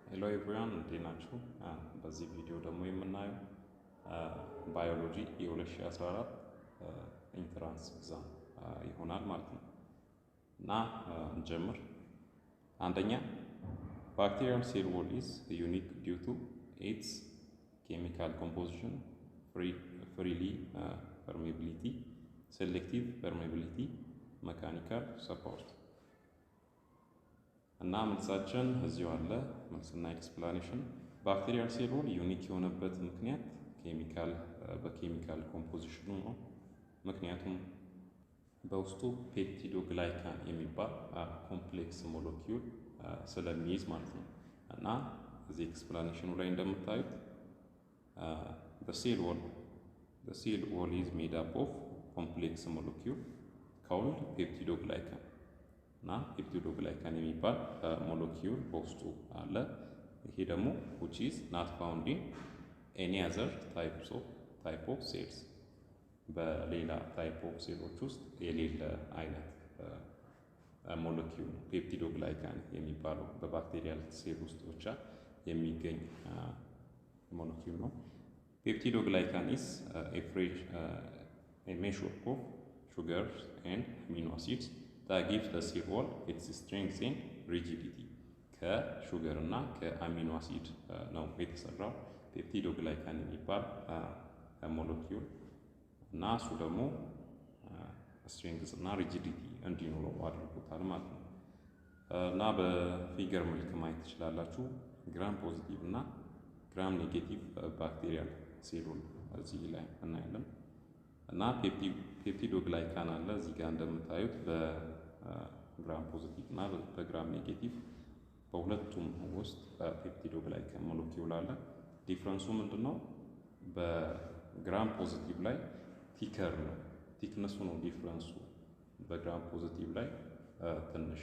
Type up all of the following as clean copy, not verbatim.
ሄሎ ኤቭሪዋን እንዴት ናችሁ? በዚህ ቪዲዮ ደግሞ የምናየው ባዮሎጂ የ2014 ኢንትራንስ ኤግዛም ይሆናል ማለት ነው። እና እንጀምር። አንደኛ bacterial cell wall is unique due to its chemical composition, freely permeability, selective permeability, mechanical support. እና መልሳችን እዚሁ አለ። መልስና ኤክስፕላኔሽን ባክቴሪያል ሴል ዎል ዩኒክ የሆነበት ምክንያት በኬሚካል ኮምፖዚሽኑ ነው። ምክንያቱም በውስጡ ፔፕቲዶግላይካን የሚባል ኮምፕሌክስ ሞለኪውል ስለሚይዝ ማለት ነው። እና እዚህ ኤክስፕላኔሽኑ ላይ እንደምታዩት the cell wall is made up of complex molecule called ፔፕቲዶግላይካን እና ፔፕቲዶግላይካን የሚባል ሞለኪውል በውስጡ አለ። ይሄ ደግሞ which is not found in any other type of cells በሌላ ታይፕ ኦፍ ሴሎች ውስጥ የሌለ አይነት ሞለኪውል ፔፕቲዶግላይካን የሚባለው በባክቴሪያል ሴል ውስጥ ብቻ የሚገኝ ሞለኪውል ነው። ፔፕቲዶግላይካን is a measure of sugars and amino acids that gives the cell wall its strength and rigidity ከሹገር እና ከአሚኖ አሲድ ነው የተሰራው ፔፕቲዶግላይካን የሚባል ሞለኪውል እና እሱ ደግሞ ስትሬንግዝ እና ሪጂዲቲ እንዲኖረው አድርጎታል ማለት ነው። እና በፊገር መልክ ማየት ትችላላችሁ። ግራም ፖዚቲቭ እና ግራም ኔጌቲቭ ባክቴሪያል ሴሉን እዚህ ላይ እናያለን። እና ፔፕቲዶግላይካን አለ እዚህ ጋር እንደምታዩት በግራም ፖዚቲቭ እና በግራም ኔጌቲቭ በሁለቱም ውስጥ ፔፕቲዶግላይካን ሞለኪውል አለ። ዲፍረንሱ ምንድነው? በግራም ፖዚቲቭ ላይ ቲከር ነው፣ ቲክነሱ ነው ዲፍረንሱ። በግራም ፖዚቲቭ ላይ ትንሽ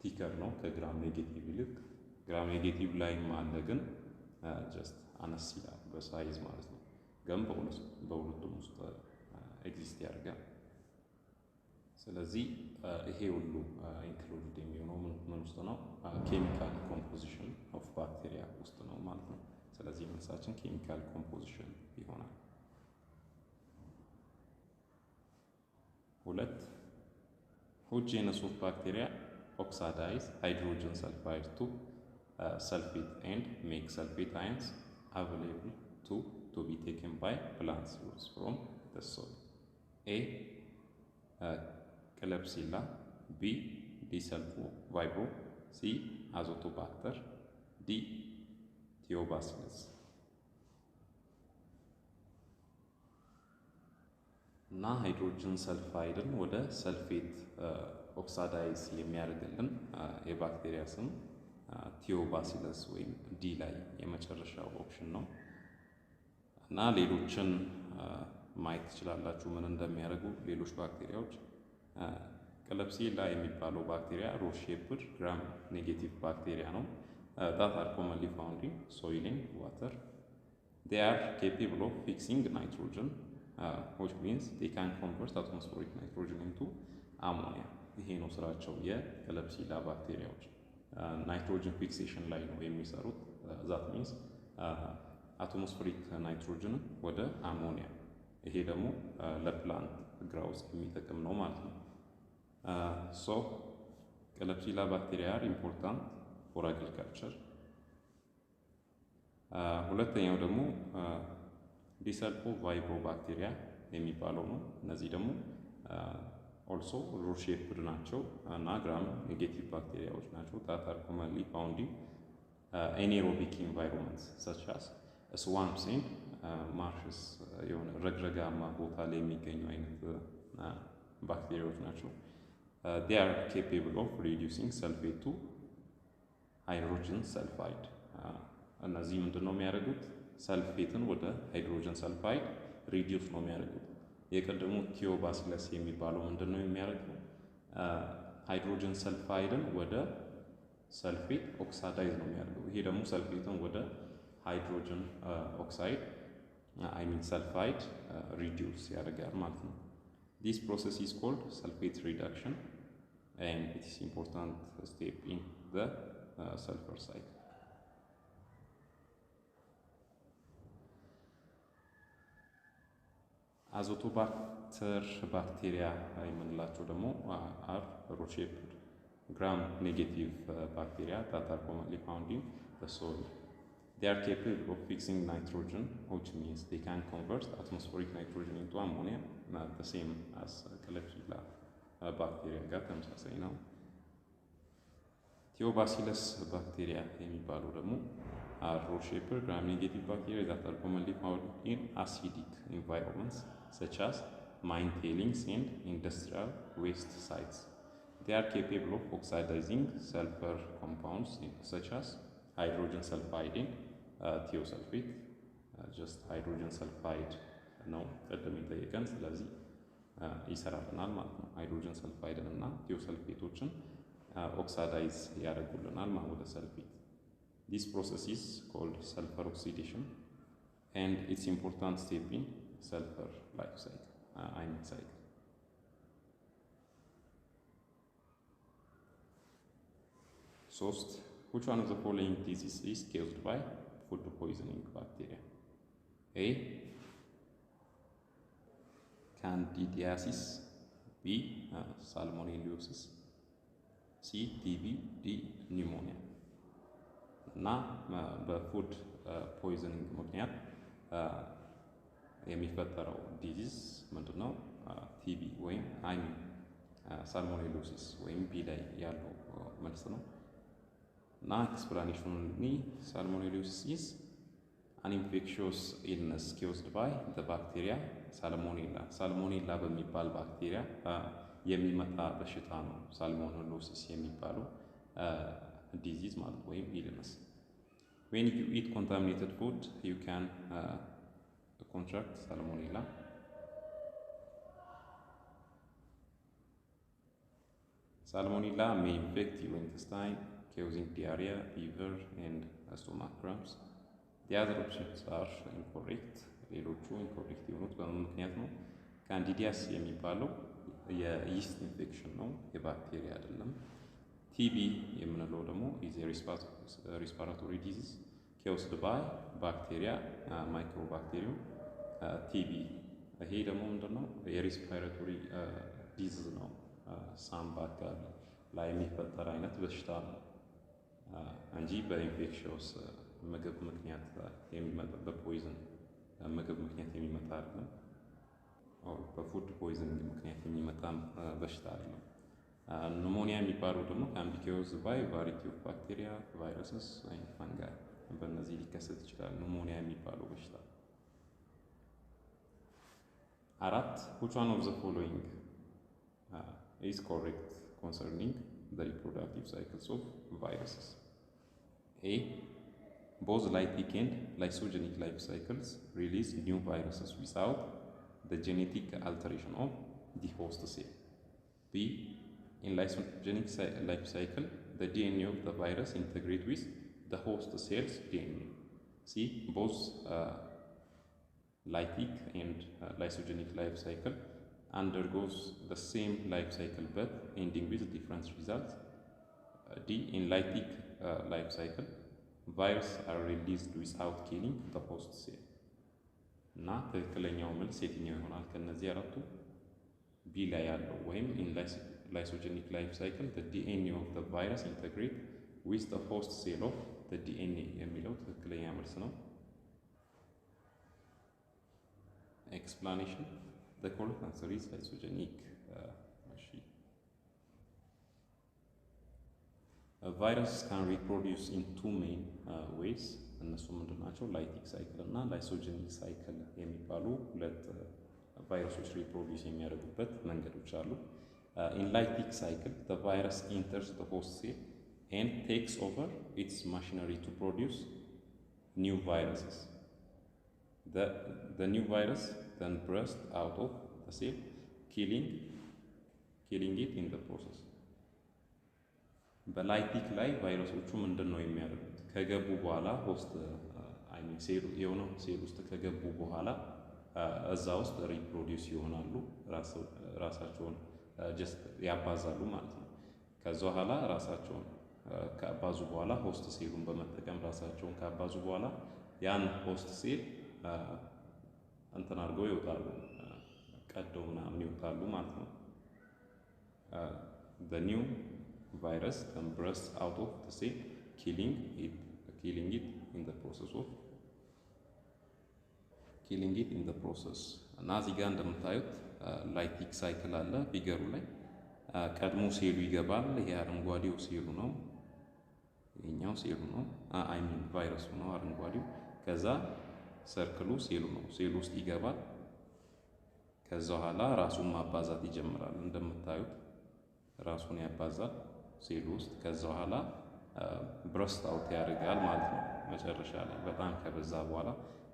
ቲከር ነው ከግራም ኔጌቲቭ ይልቅ። ግራም ኔጌቲቭ ላይም አለ ግን ጀስት አነስ ይላል በሳይዝ ማለት ነው። ግን በሁለቱም ውስጥ ኤግዚስት ያደርጋል። ስለዚህ ይሄ ሁሉ ኢንክሉድድ የሚሆነው ምን ውስጥ ነው? ኬሚካል ኮምፖዚሽን ኦፍ ባክቴሪያ ውስጥ ነው ማለት ነው። ስለዚህ መልሳችን ኬሚካል ኮምፖዚሽን ይሆናል። ሁለት which genus of bacteria oxidize hydrogen sulfide to sulfate and make sulfate ions available to be taken by plants roots from the soil? A. Klebsiella, B. Disulfovibrio, C. Azotobacter, D. Theobacillus. እና ሃይድሮጅን ሰልፋይድን ወደ ሰልፌት ኦክሳዳይዝ የሚያደርግልን የባክቴሪያ ስም ቲዮባሲለስ ወይም ዲ ላይ የመጨረሻው ኦፕሽን ነው። እና ሌሎችን ማየት ትችላላችሁ ምን እንደሚያደርጉ ሌሎች ባክቴሪያዎች። ክለብሲላ የሚባለው ባክቴሪያ ሮድ ሼፕድ ግራም ኔጌቲቭ ባክቴሪያ ነው። that are commonly found in soil and water. They are capable of fixing nitrogen, which means they can convert atmospheric nitrogen into ammonia. ይሄ ነው ስራቸው የክለብሲላ ባክቴሪያዎች። ናይትሮጅን ፊክሴሽን ላይ ነው የሚሰሩት። that means አትሞስፌሪክ ናይትሮጅንን ወደ አሞኒያ። ይሄ ደግሞ ለፕላንት ግራውዝ የሚጠቅም ነው ማለት ነው። ሶ ክለብሲላ ባክቴሪያ are important for agriculture. ሁለተኛው ደግሞ ዲሰልፎቫይብሮ ባክቴሪያ የሚባለው ነው። እነዚህ ደግሞ ኦልሶ ሮድ ሼፕድ ናቸው እና ግራም ኔጌቲቭ ባክቴሪያዎች ናቸው። that are commonly found in anaerobic environments such as swamps and marshes የሆነ ረግረጋማ ቦታ ላይ የሚገኙ አይነት ባክቴሪያዎች ናቸው። they are capable of reducing sulfate to hydrogen sulfide. እነዚህ ምንድነው የሚያደርጉት? ሰልፌትን ወደ ሃይድሮጅን ሰልፋይድ ሪዲዩስ ነው የሚያደርጉት። የቀደሙ ቲዮባሲለስ የሚባለው ምንድነው የሚያደርገው? ሃይድሮጅን ሰልፋይድን ወደ ሰልፌት ኦክሳዳይዝ ነው የሚያደርገው። ይሄ ደግሞ ሰልፌትን ወደ ሃይድሮጅን ኦክሳይድ sulfide reduce ያደርጋል ማለት ነው። This process is called sulfate reduction and it is important step in the በሰልፈር ሳይክል። አዞቶባክተር ባክቴሪያ የምንላቸው ደግሞ አር ሮድ ሼፕድ gram negative bacteria that are commonly found in the soil. They are capable of fixing nitrogen, which means they can convert atmospheric nitrogen into ammonia, not the same as Klebsiella bacteria ጋር ተመሳሳይ ነው። ቲዮባሲለስ ባክቴሪያ የሚባሉ ደግሞ are rod shaped gram negative bacteria that are commonly found in acidic environments such as mine tailings and industrial waste sites. They are capable of oxidizing sulfur compounds such as hydrogen sulfide and thiosulfate. Just hydrogen sulfide ነው ቀደም የጠየቀን። ስለዚህ ይሰራልናል ማለት ነው። ሃይድሮጅን ሰልፋይድን እና ቲዮሰልፌቶችን ኦክሳዳይዝ ያደርጉልናል ማለት ወደ ሰልፌት። This process is called sulfur oxidation and it's important step in sulfur life cycle, cycle. Which one of the following disease is caused by food poisoning bacteria? A. Candidiasis. B. Salmonellosis. C. TB. D. Pneumonia. እና በፉድ ፖይዘኒንግ ምክንያት የሚፈጠረው ዲዚዝ ምንድነው? ቲቢ ወይም ሳልሞኔሎሲስ ወይም ቢ ላይ ያለው መልስ ነው። እና ኤክስፕላኔሽኑ ሳልሞኔሎሲስ ኢዝ አን ኢንፌክሽየስ ኢልነስ ኬዝድ ባይ ዘ ባክቴሪያ ሳልሞኔላ። ሳልሞኔላ በሚባል ባክቴሪያ የሚመጣ በሽታ ነው ሳልሞኔሎሲስ የሚባለው disease ማለት ወይም illness. When you eat contaminated food, you can contract salmonella. Salmonella may infect your intestine, causing diarrhea, fever, and stomach cramps. The other options are incorrect. ሌሎቹ ኢንኮሬክት የሆኑት በምን ምክንያት ነው? ካንዲዲያስ የሚባለው የይስት ኢንፌክሽን ነው፣ የባክቴሪያ አይደለም። ቲቢ የምንለው ደግሞ ኢዝ ሪስፓራቶሪ ዲዚዝ ኬውስድ ባይ ባክቴሪያ ማይክሮባክቴሪየም ቲቢ። ይሄ ደግሞ ምንድነው? የሪስፓራቶሪ ዲዚዝ ነው። ሳምባ አካባቢ ላይ የሚፈጠር አይነት በሽታ ነው እንጂ በኢንፌክሽየስ ምግብ ምክንያት የሚመጣ በፖይዝን ምግብ ምክንያት የሚመጣ አይደለም። በፉድ ፖይዝኒንግ ምክንያት የሚመጣ በሽታ አይደለም። ኒሞኒያ የሚባለው ደግሞ ካን ቢ ኮዝድ ባይ ቫራይቲ ኦፍ ባክቴሪያ ቫይረስስ ወይም ፈንጋይ፣ በእነዚህ ሊከሰት ይችላል ኒሞኒያ የሚባለው በሽታ። 4 which one of the following is correct concerning the reproductive cycles of viruses? A. Both lytic and lysogenic life cycles release new viruses without the genetic alteration of the host cell. B. In lysogenic life cycle, the DNA of the virus integrates with the host cell's DNA. See, both lytic and lysogenic life cycle undergoes the same life cycle but ending with different results. D. In lytic life cycle, viruses are released without killing the host cell. እና ትክክለኛው መልስ የትኛው ይሆናል? ከነዚህ አራቱ ቢ ላይ ያለው ወይም in lysogenic life cycle the DNA of the virus integrate with the host cell of the DNA የሚለው ትክክለኛ መልስ ነው። Explanation: the correct answer is lysogenic. A virus can reproduce in two main ways. እነሱ ምንድን ናቸው? ላይቲክ ሳይክል እና ላይሶጀኒክ ሳይክል የሚባሉ ሁለት ቫይረሶች ሪፕሮዲውስ የሚያደርጉበት መንገዶች አሉ። In lytic cycle, the virus enters the host cell and takes over its machinery to produce new viruses. The new virus then bursts out of the cell, killing it in the process. በላይቲክ ላይ ቫይረሶቹ ምንድን ነው የሚያደርጉት? ከገቡ በኋላ ሆስት ሴል የሆነው ሴል ውስጥ ከገቡ በኋላ እዛ ውስጥ ሪፕሮዲውስ ይሆናሉ፣ ራሳቸውን ጀስት ያባዛሉ ማለት ነው። ከዛ በኋላ ራሳቸውን ካባዙ በኋላ ሆስት ሴሉን በመጠቀም ራሳቸውን ካባዙ በኋላ ያን ሆስት ሴል እንትን አድርገው ይወጣሉ፣ ቀደው ምናምን ይወጣሉ ማለት ነው። the new virus then bursts out of the cell killing it in the process of killing it in the process እና እዚህ ጋር እንደምታዩት ላይቲክ ሳይክል አለ ፊገሩ ላይ። ቀድሞ ሴሉ ይገባል። ይሄ አረንጓዴው ሴሉ ነው፣ ይሄኛው ሴሉ ነው፣ አይ ሚን ቫይረሱ ነው አረንጓዴው። ከዛ ሰርክሉ ሴሉ ነው፣ ሴሉ ውስጥ ይገባል። ከዛ በኋላ ራሱን ማባዛት ይጀምራል። እንደምታዩት ራሱን ያባዛል ሴሉ ውስጥ። ከዛ በኋላ ብረስት አውት ያደርጋል ማለት ነው። መጨረሻ ላይ በጣም ከበዛ በኋላ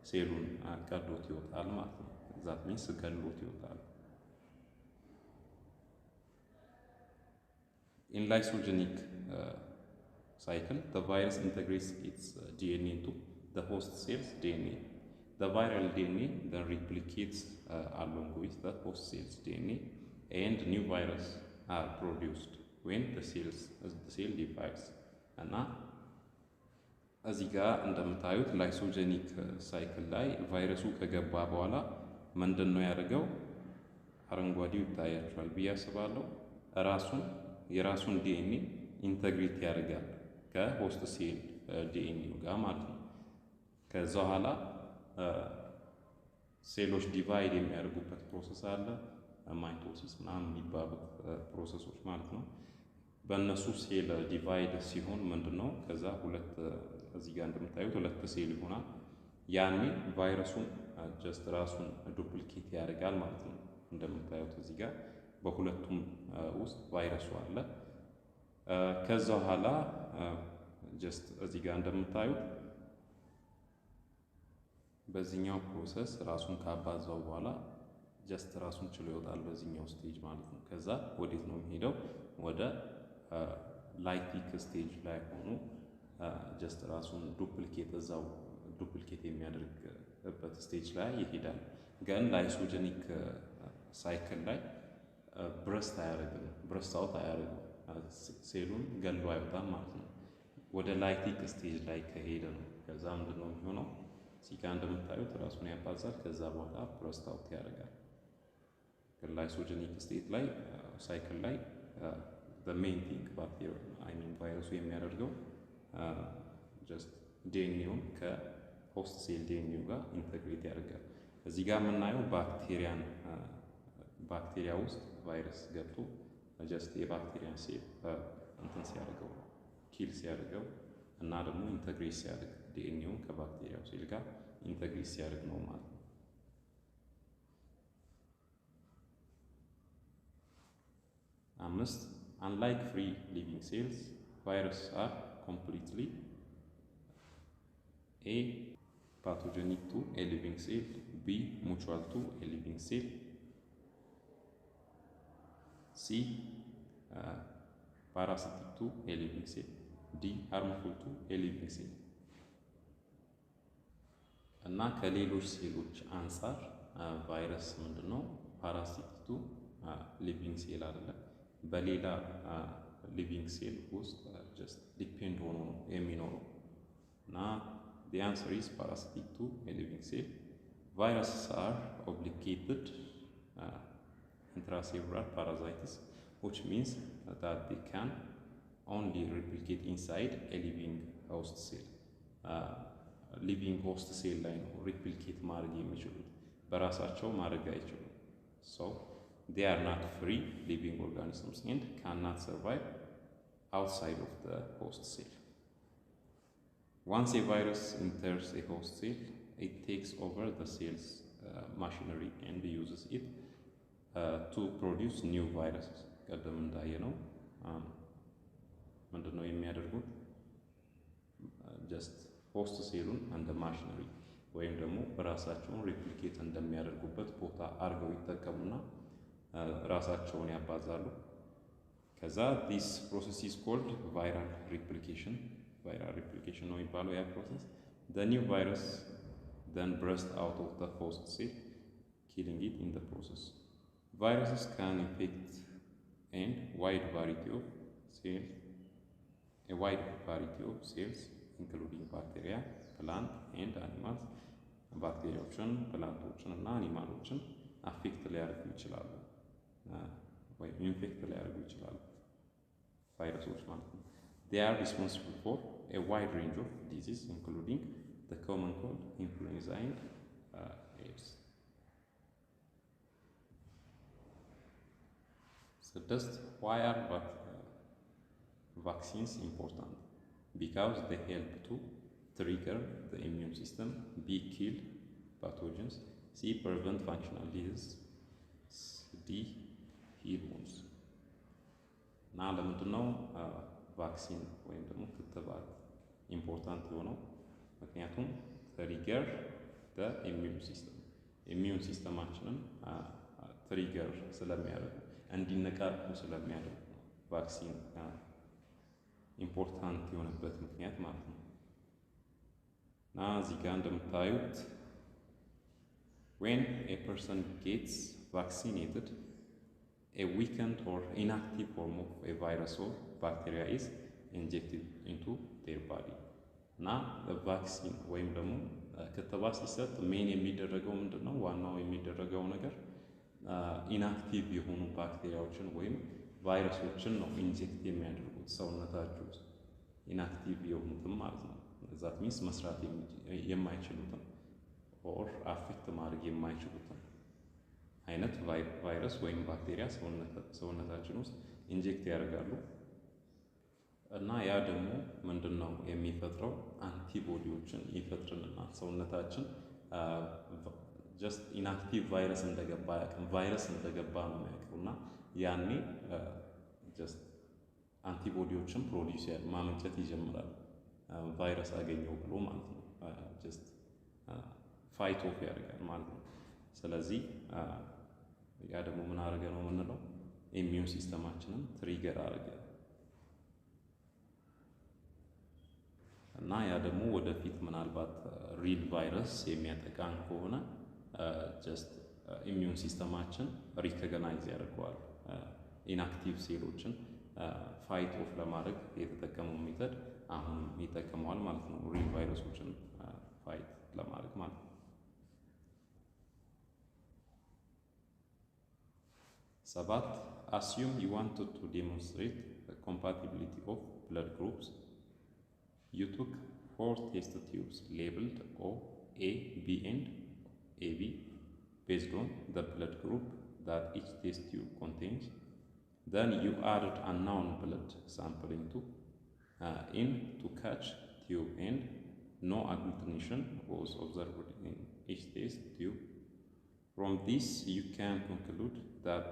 ሴሉን ቀዶት ይወጣል ማለት ነው። ዛት ሚንስ ገሎት ይወጣል። In lysogenic cycle, the virus integrates its DNA into the host cell's DNA. The viral DNA then replicates along with the host cell's DNA, and new virus are produced when the cell divides. እና እዚህ ጋር እንደምታዩት ላይሶጀኒክ ሳይክል ላይ ቫይረሱ ከገባ በኋላ ምንድን ነው ያደርገው? አረንጓዴው ይታያቸዋል ብዬ አስባለሁ። የራሱን ዲኤንኤ ኢንተግሬት ያደርጋል ከሆስት ሴል ዲኤንኤ ጋር ማለት ነው። ከዛ በኋላ ሴሎች ዲቫይድ የሚያደርጉበት ፕሮሰስ አለ፣ ማይቶሲስ ምናምን የሚባሉት ፕሮሰሶች ማለት ነው። በእነሱ ሴል ዲቫይድ ሲሆን ምንድነው ከዛ እዚህ ጋር እንደምታዩት ሁለት ሴል ይሆናል። ያኔ ቫይረሱን ጀስት ራሱን ዱፕሊኬት ያደርጋል ማለት ነው። እንደምታዩት እዚህ ጋር በሁለቱም ውስጥ ቫይረሱ አለ። ከዛ በኋላ ጀስት እዚህ ጋር እንደምታዩት በዚህኛው ፕሮሰስ ራሱን ካባዛው በኋላ ጀስት ራሱን ችሎ ይወጣል በዚህኛው ስቴጅ ማለት ነው። ከዛ ወዴት ነው የሚሄደው? ወደ ላይቲክ ስቴጅ ላይ ሆኖ ጀስት ራሱን ዱፕሊኬት የሚያደርግበት ስቴጅ ላይ ይሄዳል። ግን ላይሶጀኒክ ሳይክል ላይ ብረስት አውት አያደርግም፣ ሴሉን ገሎ አይወጣም ማለት ነው። ወደ ላይቲክ ስቴጅ ላይ ከሄደ ነው። ከዛ ምንድነው የሚሆነው? እዚህ ጋር እንደምታዩት ራሱን ያባዛል። ከዛ በኋላ ብረስት አውት ያደርጋል። ግን ላይሶጀኒክ ስቴት ላይ ሳይክል ላይ በሜን ቲንግ ቫይረሱ የሚያደርገው ጀስት ዲኤንኤውን ከሆስት ሴል ዲኤንኤው ጋር ኢንተግሬት ያደርጋል። እዚህ ጋር የምናየው ባክቴሪያ ውስጥ ቫይረስ ገብቶ ጀስት የባክቴሪያን ሴል እንትን ሲያደርገው ኪል ሲያደርገው እና ደግሞ ኢንተግሬት ሲያደርግ ዲኤንኤውን ከባክቴሪያው ሴል ጋር ኢንተግሬት ሲያደርግ ነው ማለት ነው። አምስት unlike free living cells, viruses are completely A. pathogenic to a living cell, B. mutual to a living cell, C. parasitic to a living cell, D. harmful to a living cell. እና ከሌሎች ሴሎች አንፃር ቫይረስ ምንድነው ፓራሲቲክ ቱ ሊቪንግ ሴል አይደለም። በሌላ ሊቪንግ ሴል ውስጥ ጀስት ዲፔንድ ሆኖ ነው የሚኖረው። እና the answer is parasitic to a living cell. Viruses are obligated intracellular parasites, which means that they can only replicate inside a living host cell. ሊቪንግ ሆስት ሴል ላይ ነው ሪፕሊኬት ማድረግ የሚችሉት፣ በራሳቸው ማድረግ አይችሉም። ሶ they are not free living organisms and cannot survive outside of the host cell. Once a virus enters a host cell, it takes over the cell's machinery and uses it to produce new viruses. ቀደም እንዳየነው ምንድነው የሚያደርጉት? ጀስት ሆስት ሴሉን እንደ ማሽነሪ ወይም ደግሞ በራሳቸውን ሪፕሊኬት እንደሚያደርጉበት ቦታ አድርገው ይጠቀሙና ራሳቸውን ያባዛሉ። ከዛ this process is called viral replication ነው የሚባለው ያ ፕሮሰስ። the new virus then bursts out of the host cell, killing it in the process. Viruses can infect a wide variety of cells a wide variety of cells including bacteria, plant and animals ባክቴሪያዎችን ፕላንቶችን እና አኒማሎችን አፌክት ሊያደርጉ ይችላሉ ወይም ኢንፌክት ሊያደርጉ ይችላሉ ቫይረሶች ማለት ነው። They are responsible for a wide range of diseases including the common cold, influenza and AIDS. So just why are vaccines important? Because they help to trigger the immune system, B, kill pathogens, C, prevent functional diseases, D, heal wounds. Now, ለምንድን ነው ቫክሲን ወይም ደግሞ ክትባት ኢምፖርታንት የሆነው? ምክንያቱም ትሪገር the immune system ኢሚዩን ሲስተማችንን ትሪገር ስለሚያደርጉ እንዲነቃቁ ስለሚያደርጉ ቫክሲን ኢምፖርታንት የሆነበት ምክንያት ማለት ነው። እና እዚህ ጋር እንደምታዩት when a person gets vaccinated, a weakened or inactive form of a virus or bacteria is injected into their body. እና ቫክሲን ወይም ደግሞ ክትባት ሲሰጥ ሜን የሚደረገው ምንድነው? ዋናው የሚደረገው ነገር ኢንአክቲቭ የሆኑ ባክቴሪያዎችን ወይም ቫይረሶችን ነው ኢንጀክት የሚያደርጉት ሰውነታችሁ ውስጥ ኢንአክቲቭ የሆኑትም ማለት ነው። ዛት ሚንስ መስራት የማይችሉትን ኦር አፌክት ማድረግ የማይችሉትን አይነት ቫይረስ ወይም ባክቴሪያ ሰውነታችን ውስጥ ኢንጀክት ያደርጋሉ እና ያ ደግሞ ምንድነው የሚፈጥረው? አንቲቦዲዎችን ይፈጥርልናል። ሰውነታችን ጀስት ኢንአክቲቭ ቫይረስ እንደገባ ያውቅም ቫይረስ እንደገባ ነው የሚያውቀውና ያኔ ጀስት አንቲቦዲዎችን ፕሮዲዩስ ማመንጨት ይጀምራል። ቫይረስ አገኘው ብሎ ማለት ነው። ጀስት ፋይት ኦፍ ያደርጋል ማለት ነው። ስለዚህ ያ ደግሞ ምን አደረገ ነው የምንለው? ኢሚዩን ሲስተማችንን ትሪገር አደረገ እና ያ ደግሞ ወደፊት ምናልባት ሪል ቫይረስ የሚያጠቃን ከሆነ ጀስት ኢሚዩን ሲስተማችን ሪኮግናይዝ ያደርገዋል። ኢንአክቲቭ ሴሎችን ፋይት ኦፍ ለማድረግ የተጠቀመው ሜተድ አሁን ይጠቀመዋል ማለት ነው። ሪል ቫይረሶችን ፋይት ለማድረግ ማለት ነው። 7. Assume you wanted to demonstrate the compatibility of blood groups. You took 4 test tubes labeled O, A, B and AB based on the blood group that each test tube contains. Then you added unknown blood sample into to catch tube and no agglutination was observed in each test tube. From this you can conclude that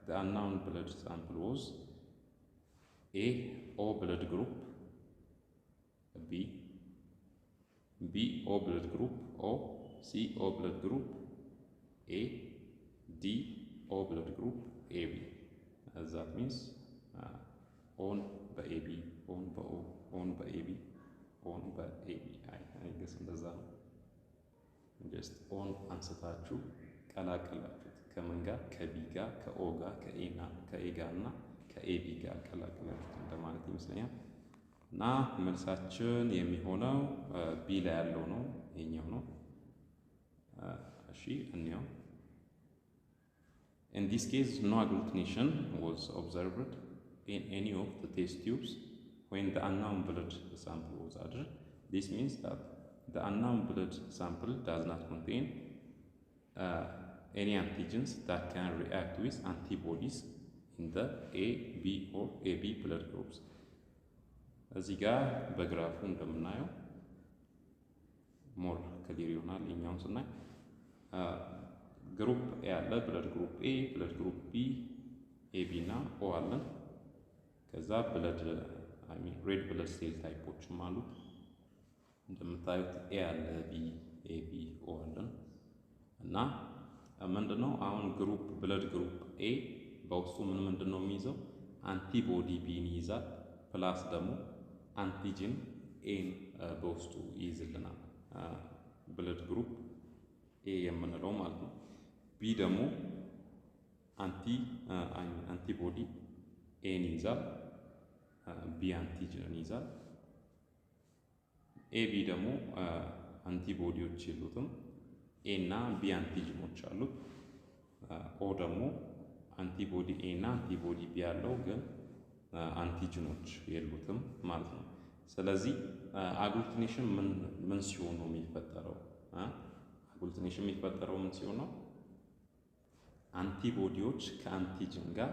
the unknown blood sample was A, O blood group, B, O blood group, O, C, O blood group, A, D, O blood group, AB. That means on by AB, on by O, on by AB, on by AB. I guess እንደዛ ነው። ጀስት ኦን አንስታችሁ ቀላቅላችሁት ከምን ጋር? ከቢ ጋር፣ ከኦ ጋር፣ ከኤ ጋር እና ከኤቢ ጋር ቀላቅላችሁት እንደማለት ይመስለኛል። እና መልሳችን የሚሆነው ቢ ላይ ያለው ነው። ይሄኛው ነው። እሺ እንየው። In this case, no agglutination was observed in any of the test tubes when the unknown blood sample was added. This means that the unknown blood sample does not contain any antigens that can react with antibodies in the A, B or AB blood groups. እዚህ ጋር በግራፉ እንደምናየው ሞር ክሊር ይሆናል። እኛውን ስናይ ግሩፕ ኤ አለ፣ ብለድ ግሩፕ ኤ፣ ብለድ ግሩፕ ቢ፣ ኤቢ እና ኦ አለን። ከዛ ብለድ ሬድ ብለድ ሴል ታይፖችም አሉት። እንደምታዩት ኤ አለ፣ ቢ፣ ኤቢ፣ ኦ አለን እና ምንድነው አሁን ግሩፕ ብለድ ግሩፕ ኤ በውስጡ ምንድነው የሚይዘው? አንቲቦዲ ቢን ይይዛል። ፕላስ ደግሞ አንቲጂን ኤን በውስጡ ይይዝልናል። ብለድ ግሩፕ ኤ የምንለው ማለት ነው። ቢ ደግሞ አንቲቦዲ ኤን ይይዛል። ቢ አንቲጅንን ይዛል። ኤቢ ደግሞ አንቲቦዲዎች የሉትም። ኤ እና ቢ አንቲጅኖች አሉት። ኦ ደግሞ አንቲቦዲ ኤ እና አንቲቦዲ ቢ ያለው ግን አንቲጅኖች የሉትም ማለት ነው። ስለዚህ አግሉቲኔሽን ምን ሲሆን ነው የሚፈጠረው? አግሉቲኔሽን የሚፈጠረው ምን ሲሆን ነው? አንቲቦዲዎች ከአንቲጅን ጋር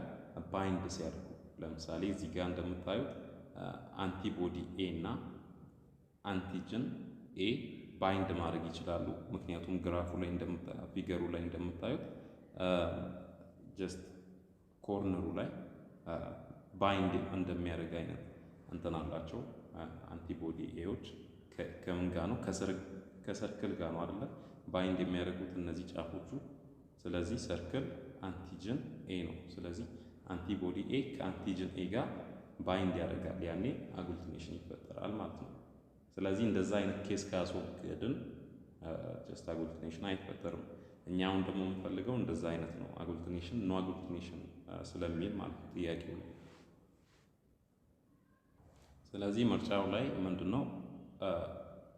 ባይንድ ሲያደርጉ። ለምሳሌ እዚህ ጋር እንደምታዩት አንቲቦዲ ኤ እና አንቲጅን ኤ ባይንድ ማድረግ ይችላሉ። ምክንያቱም ግራፉ ላይ ፊገሩ ላይ እንደምታዩት ጀስት ኮርነሩ ላይ ባይንድ እንደሚያደርግ አይነት እንትን አላቸው። አንቲቦዲ ኤዎች ከምን ጋር ነው? ከሰርክል ጋር ነው አይደለ? ባይንድ የሚያደርጉት እነዚህ ጫፎቹ። ስለዚህ ሰርክል አንቲጅን ኤ ነው። ስለዚህ አንቲቦዲ ኤ ከአንቲጅን ኤ ጋር ባይንድ ያደርጋል። ያኔ አግሉቲኔሽን ይፈጠራል ማለት ነው። ስለዚህ እንደዛ አይነት ኬስ ካስወገድን ጀስት አግሉቲኔሽን አይፈጠርም። እኛ አሁን ደግሞ የምንፈልገው እንደዛ አይነት ነው። አግሉቲኔሽን ኖ አግሉቲኔሽን ስለሚል ማለት ነው ጥያቄው ላይ። ስለዚህ ምርጫው ላይ ምንድነው?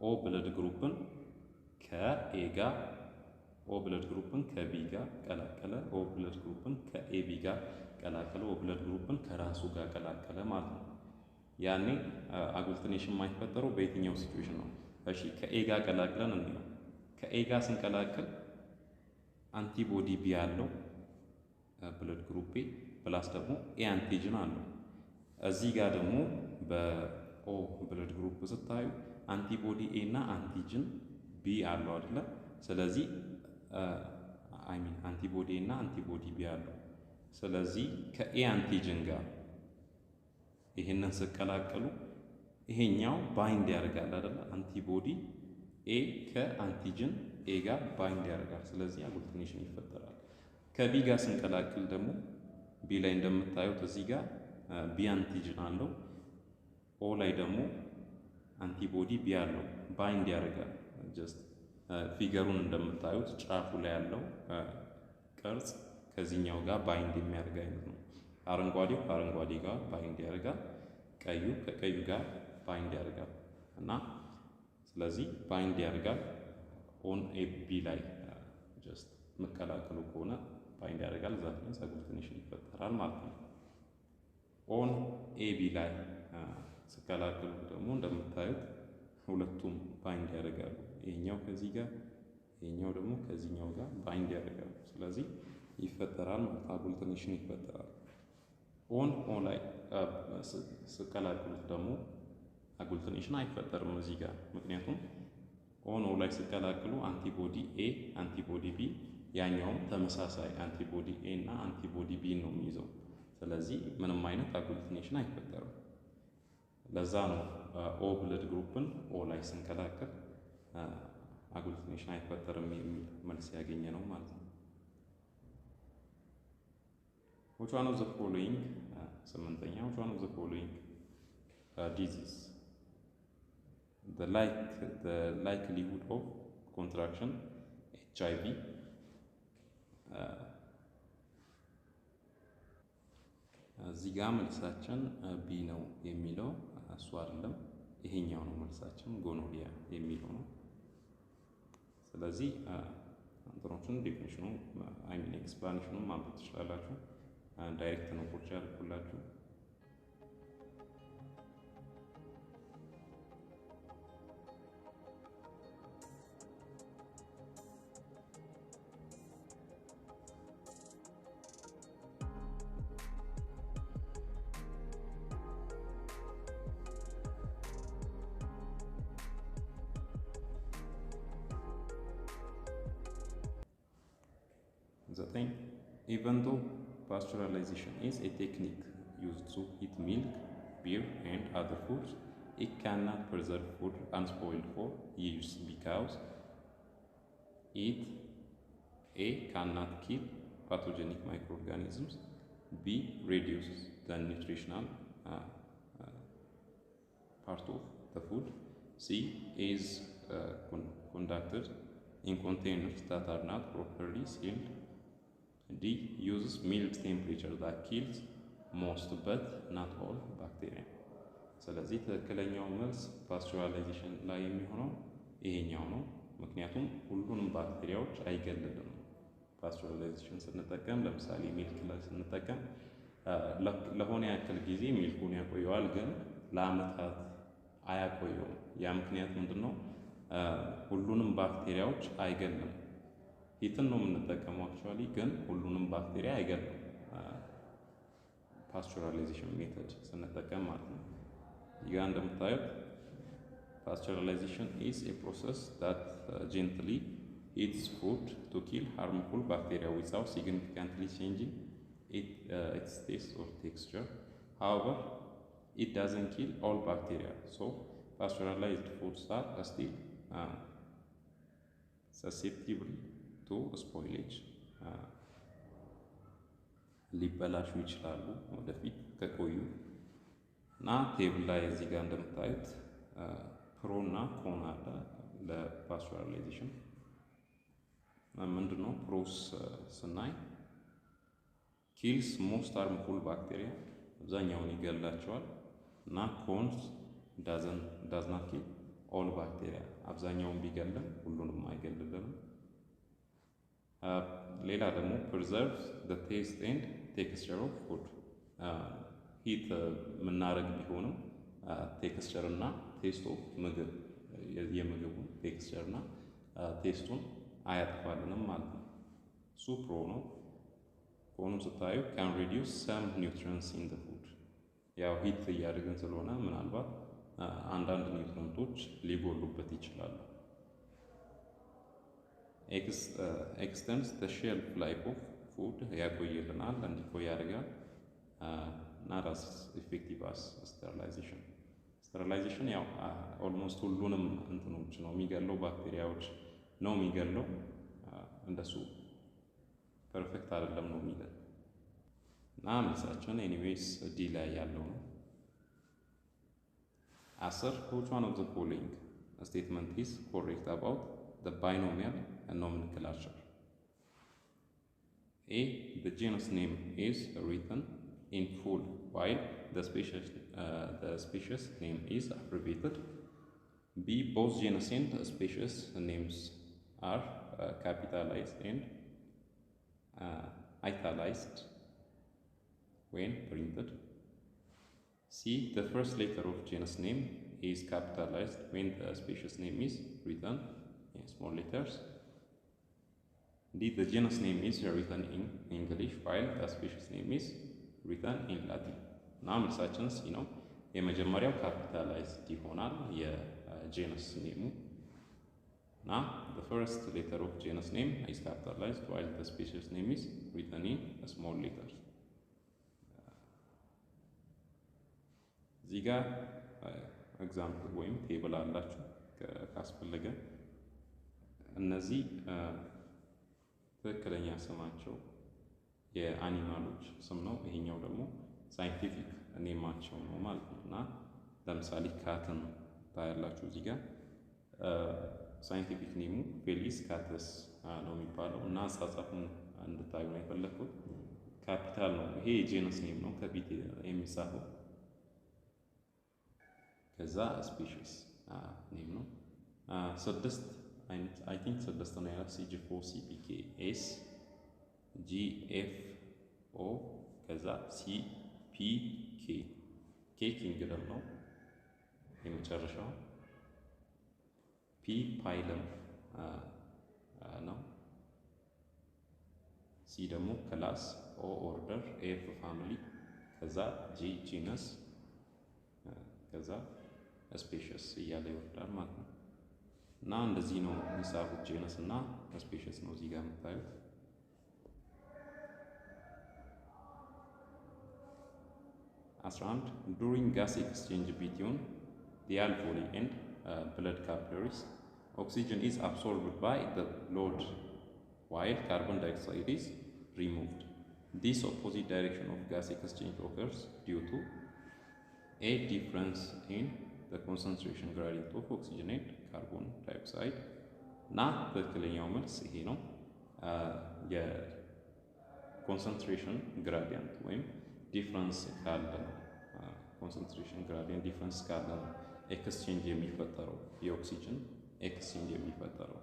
ኦ ብለድ ግሩፕን ከኤ ጋር፣ ኦ ብለድ ግሩፕን ከቢ ጋር ቀላቀለ፣ ኦ ብለድ ግሩፕን ከኤቢ ጋር ቀላቀለ፣ ኦ ብለድ ግሩፕን ከራሱ ጋር ቀላቀለ ማለት ነው። ያኔ አግሉቲኔሽን የማይፈጠረው በየትኛው ሲቹዌሽን ነው? እሺ ከኤ ጋር ቀላቅለን እንየው። ከኤ ጋር ስንቀላቅል አንቲቦዲ ቢ ያለው ብለድ ግሩፕ ኤ ፕላስ ደግሞ ኤ አንቲጅን አለው። እዚህ ጋር ደግሞ በኦ ብለድ ግሩፕ ስታዩ አንቲቦዲ ኤ እና አንቲጅን ቢ አለው አይደለ? ስለዚህ አንቲቦዲ ኤ እና አንቲቦዲ ቢ አለው። ስለዚህ ከኤ አንቲጅን ጋር ይሄንን ስቀላቀሉ ይሄኛው ባይንድ ያደርጋል አይደለ? አንቲቦዲ ኤ ከአንቲጅን ኤ ጋር ባይንድ ያደርጋል። ስለዚህ አግሉቲኔሽን ይፈጠራል። ከቢ ጋር ስንቀላቅል ደግሞ ቢ ላይ እንደምታዩት እዚህ ጋር ቢ አንቲጅን አለው፣ ኦ ላይ ደግሞ አንቲቦዲ ቢ አለው፣ ባይንድ ያደርጋል። ጀስት ፊገሩን እንደምታዩት ጫፉ ላይ ያለው ቅርጽ ከዚህኛው ጋር ባይንድ የሚያደርግ አይነት ነው። አረንጓዴው ከአረንጓዴ ጋር ባይንድ ያደርጋል፣ ቀዩ ከቀዩ ጋር ባይንድ ያደርጋል እና ስለዚህ ባይንድ ያደርጋል። ኦን ኤቢ ላይ ጀስት መቀላቀሉ ከሆነ ባይንድ ያደርጋል። ዛት ሚንስ አግሉቲኔሽን ይፈጠራል ማለት ነው። ኦን ኤቢ ላይ ስቀላቀሉ ደግሞ እንደምታዩት ሁለቱም ባይንድ ያደርጋሉ። ይሄኛው ከዚህ ጋር፣ ይሄኛው ደግሞ ከዚህኛው ጋር ባይንድ ያደርጋሉ። ስለዚህ ይፈጠራል ማለት አግሉቲኔሽን ይፈጠራል። ኦን ኦ ላይ ስቀላቅሉት ደግሞ አግሉቲኔሽን አይፈጠርም እዚህ ጋር። ምክንያቱም ኦን ኦ ላይ ስቀላቅሉ አንቲቦዲ ኤ አንቲቦዲ ቢ፣ ያኛውም ተመሳሳይ አንቲቦዲ ኤ እና አንቲቦዲ ቢ ነው የሚይዘው። ስለዚህ ምንም አይነት አግሉቲኔሽን አይፈጠርም። ለዛ ነው ኦ ብለድ ግሩፕን ኦ ላይ ስንቀላቅል አግሉቲኔሽን አይፈጠርም የሚል መልስ ያገኘ ነው ማለት ነው። Which one of the following ስምንተኛ which one of the following disease the likelihood of contraction HIV እዚህ ጋር መልሳችን ቢ ነው የሚለው እሱ አይደለም፣ ይሄኛው ነው መልሳችን ጎኖሪያ የሚለው ነው። ስለዚህ እንትኖቹን ዴፊኒሽኑ ኤክስፕላኔሽኑን ማንበብ ትችላላችሁ። ዳይሬክት ነው ፖርቻ ያልኩላችሁ። The thing, even though pasteurization is a technique used to heat milk, beer, and other foods, it cannot preserve food unspoiled for years because it A. cannot kill pathogenic microorganisms, B. reduces the nutritional part of the food, C. is conducted in containers that are not properly sealed, D. uses mild temperature that kills most but not all bacteria. ስለዚህ ትክክለኛው መልስ ፓስቸራላይዜሽን ላይ የሚሆነው ይሄኛው ነው። ምክንያቱም ሁሉንም ባክቴሪያዎች አይገልልም። ፓስቸራላይዜሽን ስንጠቀም ለምሳሌ ሚልክ ላይ ስንጠቀም ለሆነ ያክል ጊዜ ሚልኩን ያቆየዋል፣ ግን ለአመታት አያቆየውም። ያ ምክንያት ምንድነው? ሁሉንም ባክቴሪያዎች አይገልም። ሂትን ነው የምንጠቀመው አክቹዋሊ፣ ግን ሁሉንም ባክቴሪያ አይገልም ፓስቸራላይዜሽን ሜተድ ስንጠቀም ማለት ነው። ይጋ እንደምታዩት ፓስቸራላይዜሽን is a process that gently heats food to kill harmful bacteria without significantly changing its taste or texture. However, it doesn't kill all bacteria, so pasturalized foods are still susceptible to spoilage. ሊበላሹ ይችላሉ ወደፊት ከቆዩ እና ቴብል ላይ እዚህ ጋር እንደምታዩት ፕሮ እና ኮን አለ ለፓስቸራላይዜሽን። ምንድነው ፕሮስ ስናይ ኪልስ ሞስት ሃርምፉል ባክቴሪያ አብዛኛውን ይገላቸዋል፣ እና ኮንስ ዳዝ ናት ኪል ኦል ባክቴሪያ አብዛኛውን ቢገልም ሁሉንም አይገልልም። ሌላ ደግሞ ፕሪዘርቭ ዘ ቴስት ኤንድ ቴክስቸር ኦፍ ፉድ ሂት የምናደርግ ቢሆንም ቴክስቸር እና ቴስት ኦፍ ምግብ የምግቡን ቴክስቸር እና ቴስቱን አያጥፋልንም ማለት ነው። እሱ ፕሮ ነው። ኮኑ ስታዩ ካን ሪዲዩስ ሰም ኒውትሪየንትስ ኢን ዘ ፉድ ያው ሂት እያደረግን ስለሆነ ምናልባት አንዳንድ ኒውትሪየንቶች ሊጎሉበት ይችላሉ። ኤክስተንድስ ዘ ሼልፍ ላይፍ ኦፍ ፉድ ያቆይልናል፣ እንዲቆይ ያደርጋል። not as effective as sterilization. Sterilization ያው ኦልሞስት ሁሉንም እንትኖች ነው የሚገለው፣ ባክቴሪያዎች ነው የሚገለው። እንደሱ ፐርፌክት አይደለም ነው የሚለው እና መልሳችን ኤኒዌይስ ዲ ላይ ያለው ነው። 10 which one of the following statement is correct about the binomial nomenclature? A. The genus name is written in full while the species name is abbreviated. B. Both genus and species names are capitalized and italicized when printed. C. The first letter of genus name is capitalized when the species name is written in small letters. D. The genus name is written in English while the species name is written in Latin. እና መልሳችን ሲ ነው። የመጀመሪያው ካፒታላይዝድ ይሆናል የጄነስ ኔሙ እና the first letter of genus name is capitalized while the species name is written in small letters. እዚህ ጋር ኤግዛምፕል ወይም ቴብል አላችሁ ካስፈለገ እነዚህ ትክክለኛ ስማቸው የአኒማሎች ስም ነው። ይሄኛው ደግሞ ሳይንቲፊክ ኔማቸው ነው ማለት ነው። እና ለምሳሌ ካትን ታያላችሁ እዚህ ጋር ሳይንቲፊክ ኔሙ ፌሊስ ካተስ ነው የሚባለው እና አጻጻፉን እንድታዩ ነው የፈለኩት። ካፒታል ነው ይሄ የጄነስ ኔም ነው ከፊት የሚጻፈው። ከዛ ስፔሺስ ኔም ነው። ስድስት አይነት አይ ቲንክ ስድስት ነው ያለው CG4 CPK S GFO ከዛ CPK K ኪንግደም ነው የመጨረሻው። P ፓይለም ነው። C ደግሞ ክላስ O ኦርደር F ፋሚሊ ከዛ G ጂነስ ከዛ ስፔሺስ እያለ ይወርዳል ማለት ነው። እና እንደዚህ ነው የሚጻፉት። ጄነስ እና ስፔሺስ ነው እዚህ ጋር የምታዩት። During gas exchange between the alveoli and blood capillaries, oxygen is absorbed by the blood while carbon dioxide is removed. This opposite direction of gas exchange occurs due to a difference in the concentration gradient of oxygen and carbon dioxide. እና ትክክለኛው መልስ ይሄ ነው። የኮንሰንትሬሽን ግራዲየንት ወይም ዲፍረንስ ካለ ኮንሰንትሬሽን ግራዲየንት ዲፈረንስ ካለ ኤክስቼንጅ የሚፈጠረው የኦክሲጅን ኤክስቼንጅ የሚፈጠረው።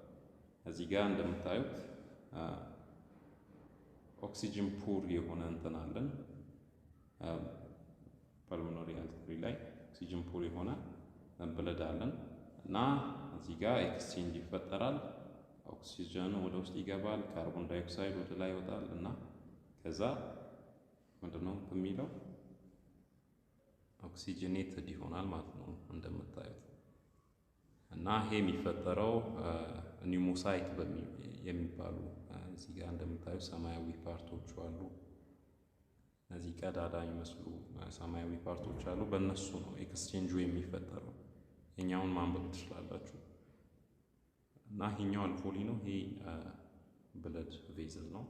እዚህ ጋር እንደምታዩት ኦክሲጅን ፑር የሆነ እንትን አለን ፐልሞናሪ አርተሪ ላይ ኦክሲጅን ፑር የሆነ ብለድ አለን እና እዚህ ጋር ኤክስቼንጅ ይፈጠራል። ኦክሲጅን ወደ ውስጥ ይገባል፣ ካርቦን ዳይኦክሳይድ ወደ ላይ ይወጣል እና ከዛ ምንድነው የሚለው ኦክሲጅኔትድ ይሆናል ማለት ነው እንደምታዩት። እና ይሄ የሚፈጠረው ኒውሞሳይት የሚባሉ እዚህ ጋር እንደምታዩት ሰማያዊ ፓርቶች አሉ። እነዚህ ቀዳዳ የሚመስሉ ሰማያዊ ፓርቶች አሉ። በእነሱ ነው ኤክስቼንጁ የሚፈጠረው። ይሄኛውን ማንበብ ትችላላችሁ። እና ይሄኛው አልፎሊ ነው። ይሄ ብለድ ቬዘል ነው።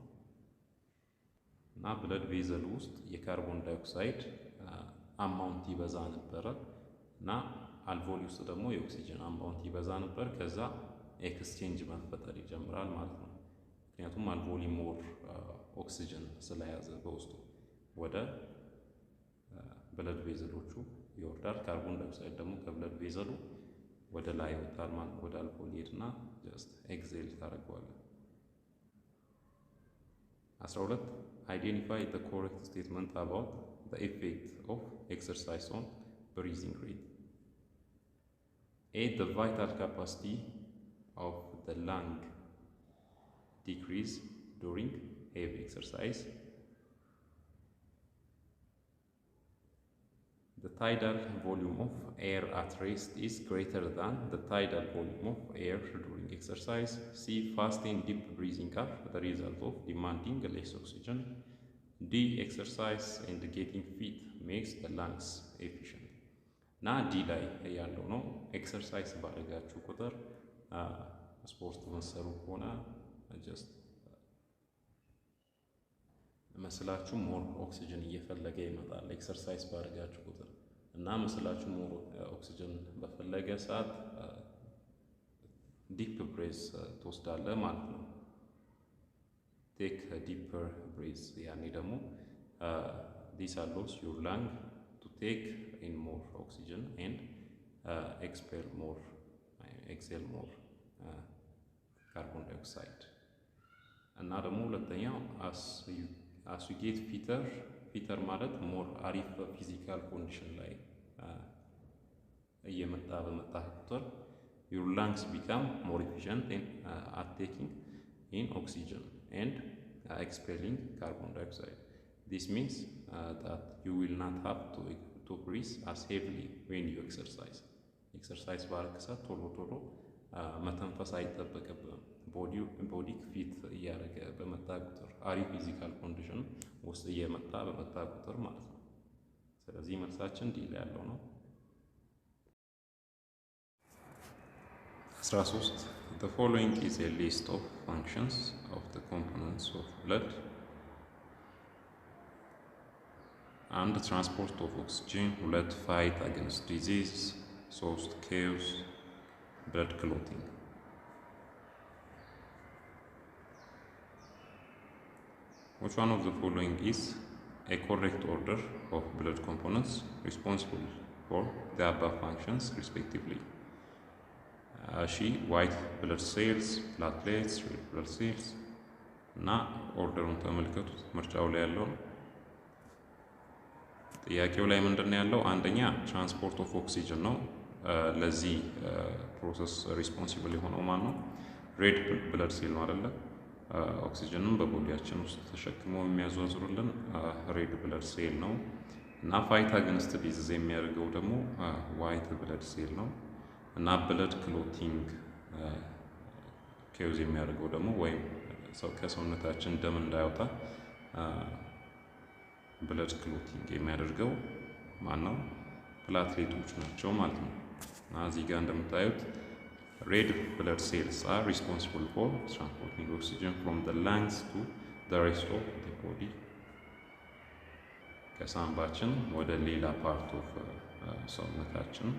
እና ብለድ ቬዘል ውስጥ የካርቦን ዳይኦክሳይድ አማውንት ይበዛ ነበረ እና አልቮሊ ውስጥ ደግሞ የኦክሲጅን አማውንት ይበዛ ነበር። ከዛ ኤክስቼንጅ መፈጠር ይጀምራል ማለት ነው። ምክንያቱም አልቮሊ ሞር ኦክሲጅን ስለያዘ በውስጡ ወደ ብለድ ቬዘሎቹ ይወርዳል። ካርቦን ዳይኦክሳይድ ደግሞ ከብለድ ቬዘሉ ወደ ላይ ይወጣል ማለት ወደ አልቮሊ ሄድና ጀስት ኤክሴል ታደርገዋለህ። 12 አይዴንቲፋይ the correct statement about the effect of exercise on breathing rate. A. The vital capacity of the lung decrease during heavy exercise. The tidal volume of air at rest is greater than the tidal volume of air during exercise. C. Fast and deep breathing are the result of demanding less oxygen. D. Exercise and getting fit makes the lungs efficient. ና ዲ ላይ ያለው ነው። ኤክሰርሳይዝ ባደረጋችሁ ቁጥር ስፖርት መሰሩ ከሆነ ጀስት መስላችሁ ሞር ኦክሲጅን እየፈለገ ይመጣል። ኤክሰርሳይዝ ባደረጋችሁ ቁጥር እና መስላችሁ ሞር ኦክሲጅን በፈለገ ሰዓት ዲፕ ብሬዝ ትወስዳለህ ማለት ነው። ቴክ ዲፐር ብሬዝ ያኔ ደግሞ ዲስ አሎውስ ዩር ላንግ to take in more oxygen and exhale more carbon dioxide. እና ደግሞ ሁለተኛው as you get fitter ማለት more አሪፍ ፊዚካል ኮንዲሽን ላይ እየመጣ በመጣ ቁጥር your lungs become more efficient at taking in oxygen and expelling carbon dioxide. This means that you will not have to breathe as heavily when you exercise. Exercise ባረክሰ ቶሎ መተንፈስ አይጠበቅብህም። ቦዲ ፊት እያደረገ በመጣ ቁጥር አሪፍ ፊዚካል ኮንዲሽን ውስጥ እየመጣ በመጣ ቁጥር ማለት ነው። ስለዚህ መልሳችን ዲ ላይ ያለው ነው። 13 The following is a list of functions of the components of blood. And transport of oxygen, blood fight against disease, source chaos, blood clotting. Which one of the following is a correct order of blood components responsible for the above functions respectively? White blood cells, platelets, red blood cells. Na order on ተመልከቱት ምርጫው ላይ ያለው ጥያቄው ላይ ምንድነው ያለው? አንደኛ ትራንስፖርት ኦፍ ኦክሲጅን ነው። ለዚህ ፕሮሰስ ሪስፖንሲብል የሆነው ማን ነው? ሬድ ብለድ ሴል ነው አይደለ? ኦክሲጅንን በቦዲያችን ውስጥ ተሸክሞ የሚያዟዙሩልን ሬድ ብለድ ሴል ነው። እና ፋይት አገንስት ዲዚዝ የሚያደርገው ደግሞ ዋይት ብለድ ሴል ነው። እና ብለድ ክሎቲንግ ኬውዝ የሚያደርገው ደግሞ ወይም ከሰውነታችን ደም እንዳይወጣ ብለድ ክሎቲንግ የሚያደርገው ማነው? ፕላትሌቶች ናቸው ማለት ነው። እና እዚህ ጋር እንደምታዩት ሬድ ብለድ ሴልስ are responsible for transporting oxygen from the lungs to the rest of the body. ከሳምባችን ወደ ሌላ ፓርት ኦፍ ሰውነታችን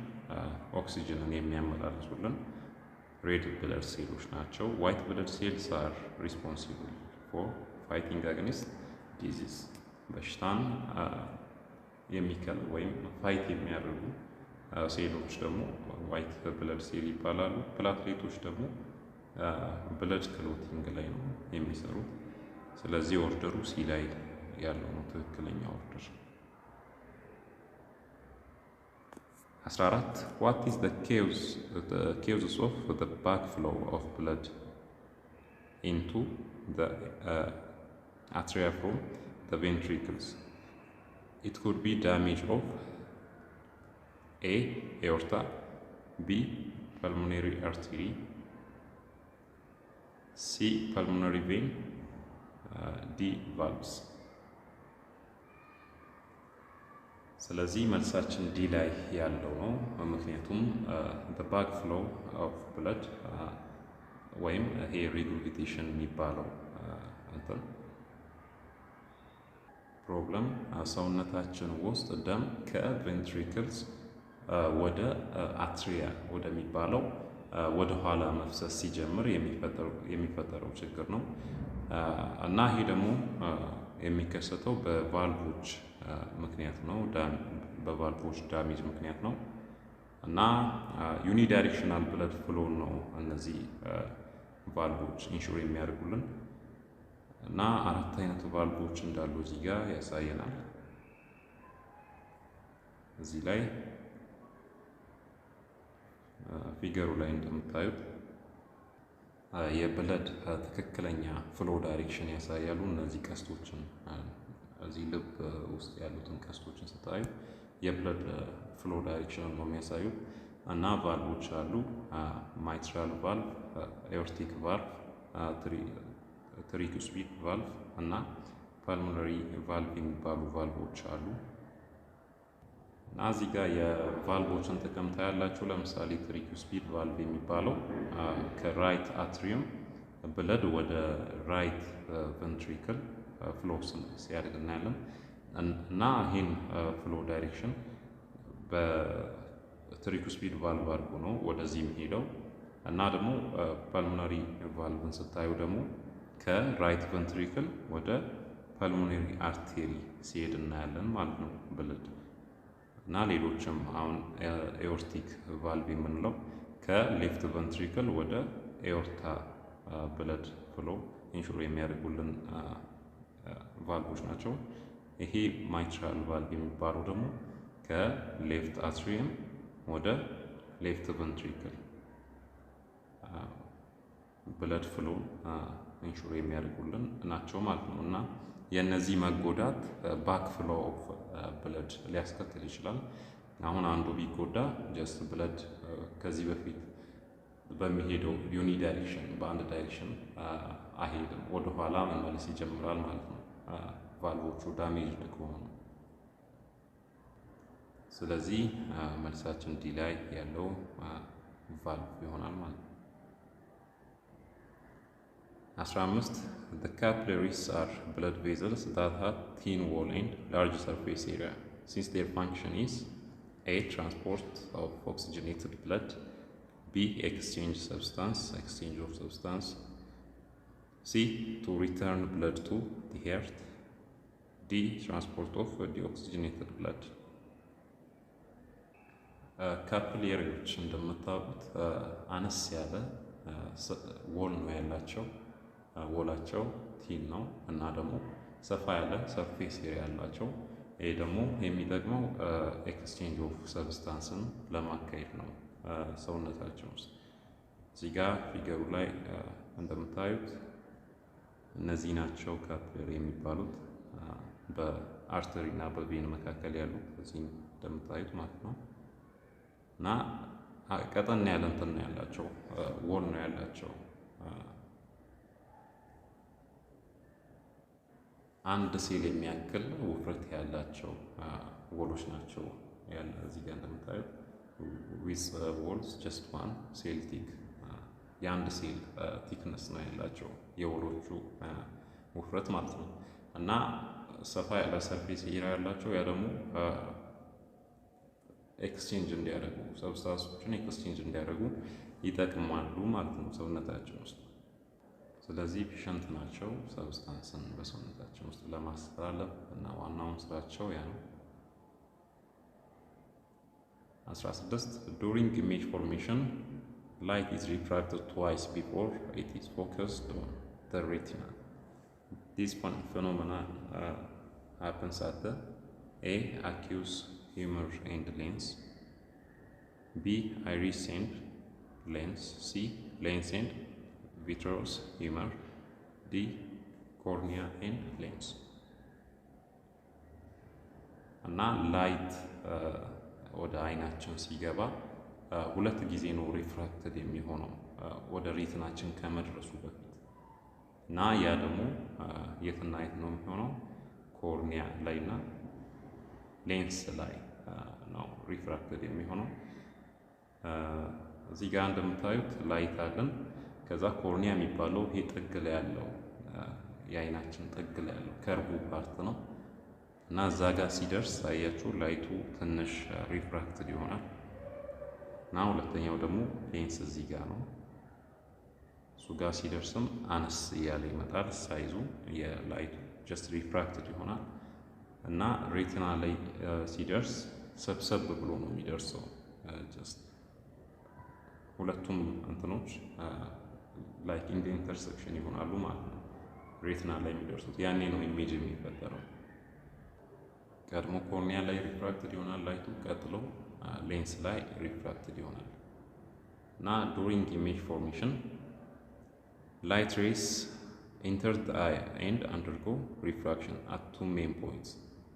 ኦክሲጅንን የሚያመላልሱልን ሬድ ብለድ ሴሎች ናቸው። ዋይት ብለድ ሴልስ are responsible for fighting against disease. በሽታን የሚከል ወይም ፋይት የሚያደርጉ ሴሎች ደግሞ ዋይት ብለድ ሴል ይባላሉ። ፕላትሌቶች ደግሞ ብለድ ክሎቲንግ ላይ ነው የሚሰሩት። ስለዚህ ኦርደሩ ሲ ላይ ያለው ነው ትክክለኛ ኦርደር። 14 What is the causes of the backflow of blood into the atria from the ventricles? It could be damage of A. aorta, B. pulmonary artery, C. pulmonary vein, D. valves. ስለዚህ መልሳችን ዲ ላይ ያለው ነው። ምክንያቱም the backflow of blood ወይም ይሄ regurgitation የሚባለው ፕሮብለም ሰውነታችን ውስጥ ደም ከቬንትሪክልስ ወደ አትሪያ ወደሚባለው ወደ ኋላ መፍሰስ ሲጀምር የሚፈጠረው ችግር ነው እና ይሄ ደግሞ የሚከሰተው በቫልቮች ምክንያት ነው። በቫልቮች ዳሜጅ ምክንያት ነው እና ዩኒዳይሬክሽናል ብለድ ፍሎ ነው እነዚህ ቫልቮች ኢንሹር የሚያደርጉልን እና 4 አይነት ቫልቮች እንዳሉ እዚህ ጋር ያሳየናል። እዚህ ላይ ፊገሩ ላይ እንደምታዩት የብለድ ትክክለኛ ፍሎ ዳይሬክሽን ያሳያሉ። እነዚህ ቀስቶችን እዚህ ልብ ውስጥ ያሉትን ቀስቶችን ስታዩ የብለድ ፍሎ ዳይሬክሽን ነው የሚያሳዩት እና ቫልቮች አሉ። ማይትራል ቫልቭ፣ ኤኦርቲክ ቫልቭ፣ ትሪኩስፒድ ቫልቭ እና ፓልሞናሪ ቫልቭ የሚባሉ ቫልቮች አሉ እና እዚህ ጋር የቫልቮችን ጥቅም ታያላችሁ። ለምሳሌ ትሪኩስፒድ ቫልቭ የሚባለው ከራይት አትሪየም ብለድ ወደ ራይት ቬንትሪክል ፍሎ ሲያደርግ እናያለን እና ይህን ፍሎ ዳይሬክሽን በትሪኩስፒድ ቫልቭ አድርጎ ነው ወደዚህ የሚሄደው እና ደግሞ ፓልሞናሪ ቫልቭን ስታዩ ደግሞ ከራይት ቬንትሪክል ወደ ፓልሞናሪ አርቴሪ ሲሄድ እናያለን ማለት ነው ብለድ እና ሌሎችም አሁን ኤኦርቲክ ቫልቭ የምንለው ከሌፍት ቬንትሪክል ወደ ኤኦርታ ብለድ ፍሎ ኢንሹር የሚያደርጉልን ቫልቮች ናቸው። ይሄ ማይትራል ቫልቭ የሚባለው ደግሞ ከሌፍት አትሪየም ወደ ሌፍት ቬንትሪክል ብለድ ፍሎ ኢንሹር የሚያደርጉልን ናቸው ማለት ነው እና የነዚህ መጎዳት ባክ ፍሎ ኦፍ ብለድ ሊያስከትል ይችላል። አሁን አንዱ ቢጎዳ ጀስት ብለድ ከዚህ በፊት በሚሄደው ዩኒ ዳይሬክሽን በአንድ ዳይሬክሽን አይሄድም፣ ወደ ኋላ መመለስ ይጀምራል ማለት ነው ቫልቮቹ ዳሜጅ ከሆኑ። ስለዚህ መልሳችን ዲ ላይ ያለው ቫልቭ ይሆናል ማለት ነው። 15 The capillaries are blood vessels that have thin wall and large surface area. Since their function is A. Transport of oxygenated blood, B. Exchange of substance, C. To return blood to the heart, D. Transport of deoxygenated blood. ካፒላሪዎች እንደምታውቁት አነስ ያለ ወል ነው ያላቸው። ወላቸው ቲን ነው እና ደግሞ ሰፋ ያለ ሰርፌስ ኤሪያ ያላቸው። ይሄ ደግሞ የሚጠቅመው ኤክስቼንጅ ኦፍ ሰብስታንስን ለማካሄድ ነው ሰውነታችን ውስጥ። እዚህ ጋር ፊገሩ ላይ እንደምታዩት እነዚህ ናቸው ካፒላሪ የሚባሉት በአርተሪ እና በቬን መካከል ያሉት እዚህ እንደምታዩት ማለት ነው እና ቀጠን ያለ እንትን ነው ያላቸው ወል ነው ያላቸው። አንድ ሴል የሚያክል ውፍረት ያላቸው ወሎች ናቸው ያለ እዚህ ጋር እንደምታዩት with walls just one cell thick የአንድ ሴል ቲክነስ ነው ያላቸው የወሎቹ ውፍረት ማለት ነው እና ሰፋ ያለ ሰርፌስ ኤሪያ ያላቸው ያ ደግሞ ኤክስቼንጅ እንዲያደርጉ ሰብስታንሶችን ኤክስቼንጅ እንዲያደርጉ ይጠቅማሉ ማለት ነው ሰውነታችን ውስጥ። ስለዚህ ኤፊሸንት ናቸው ሰብስታንስን በሰውነታችን ውስጥ ለማስተላለፍ እና ዋናውን ስራቸው ያ ነው። 16 during image formation light is refracted twice before it is focused on the retina. This phenomena happens at the A. aqueous humor and lens, B. iris and lens, C. lens and vitreous humor, D. cornea and lens. እና ላይት ወደ አይናችን ሲገባ ሁለት ጊዜ ነው ሪፍራክትድ የሚሆነው ወደ ሬቲናችን ከመድረሱ በፊት እና ያ ደግሞ የትና የት ነው የሚሆነው? ኮርኒያ ላይና ሌንስ ላይ ነው ሪፍራክትድ የሚሆነው። እዚህ ጋር እንደምታዩት ላይት አለን። ከዛ ኮርኒያ የሚባለው ይሄ ጥግ ላይ ያለው የአይናችን ጥግ ላይ ያለው ከርቡ ፓርት ነው እና እዛ ጋር ሲደርስ አያችሁ ላይቱ ትንሽ ሪፍራክትድ ይሆናል። እና ሁለተኛው ደግሞ ሌንስ እዚህ ጋር ነው። እሱ ጋር ሲደርስም አነስ እያለ ይመጣል ሳይዙ የላይቱ ጀስት ሪፍራክትድ ይሆናል እና ሬቲና ላይ ሲደርስ ሰብሰብ ብሎ ነው የሚደርሰው። ጀስት ሁለቱም እንትኖች ላይክ ኢን ኢንተርሴክሽን ይሆናሉ ማለት ነው ሬቲና ላይ የሚደርሱት። ያኔ ነው ኢሜጅ የሚፈጠረው። ቀድሞ ኮርኒያ ላይ ሪፍራክትድ ይሆናል ላይቱ፣ ቀጥሎ ሌንስ ላይ ሪፍራክትድ ይሆናል እና ዱሪንግ ኢሜጅ ፎርሜሽን light rays enter the eye and undergo refraction at two main points,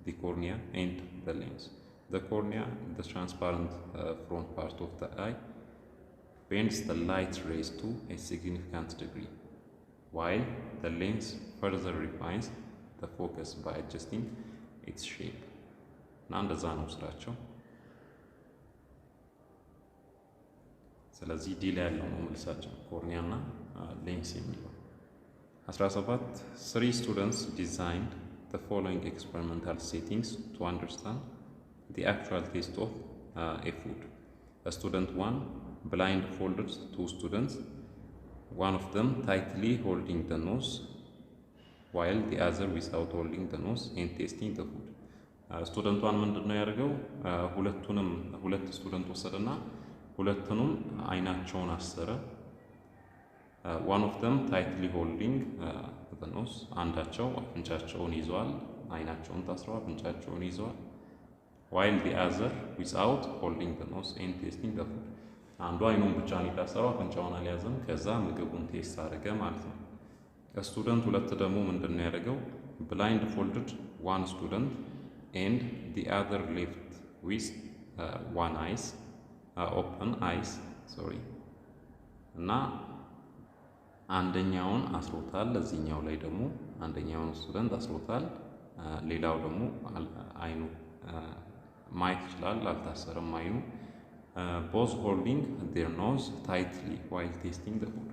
the cornea and the lens. The cornea, the transparent front part of the eye, bends the light rays to a significant degree, while the lens further refines the focus by adjusting its shape. እና እንደዛ ነው ስራቸው። ስለዚህ ዲ ላይ ያለው ነው መልሳችን ኮርኒያ እና ሌንስ የሚለው። 17 Three students designed the following experimental settings to understand the actual taste of a food. Student 1 blindfolded two students, one of them tightly holding the nose while the other without holding the nose and tasting the food. ስቱደንት 1 ምንድነው ያደርገው? ሁለት ስቱደንት ወሰደና ሁለቱንም አይናቸውን አሰረ። one of them tightly holding the nose, አንዳቸው አፍንጫቸውን ይዟል፣ አይናቸውን ታስረው አፍንጫቸውን ይዟል። while the other without holding the nose and tasting the food, አንዱ አይኑን ብቻ ነው የታሰረው አፍንጫውን አልያዘም። ከዛ ምግቡን ቴስት አደረገ ማለት ነው። ስቱደንት 2 ደግሞ ምንድነው ያደርገው? blindfolded one student and the other left with one eyes open eyes, sorry, እና አንደኛውን አስሮታል፣ ለዚህኛው ላይ ደግሞ አንደኛውን ስቱደንት አስሮታል፣ ሌላው ደግሞ አይኑ ማየት ይችላል፣ አልታሰረም አይኑ። both holding their nose tightly while tasting the food,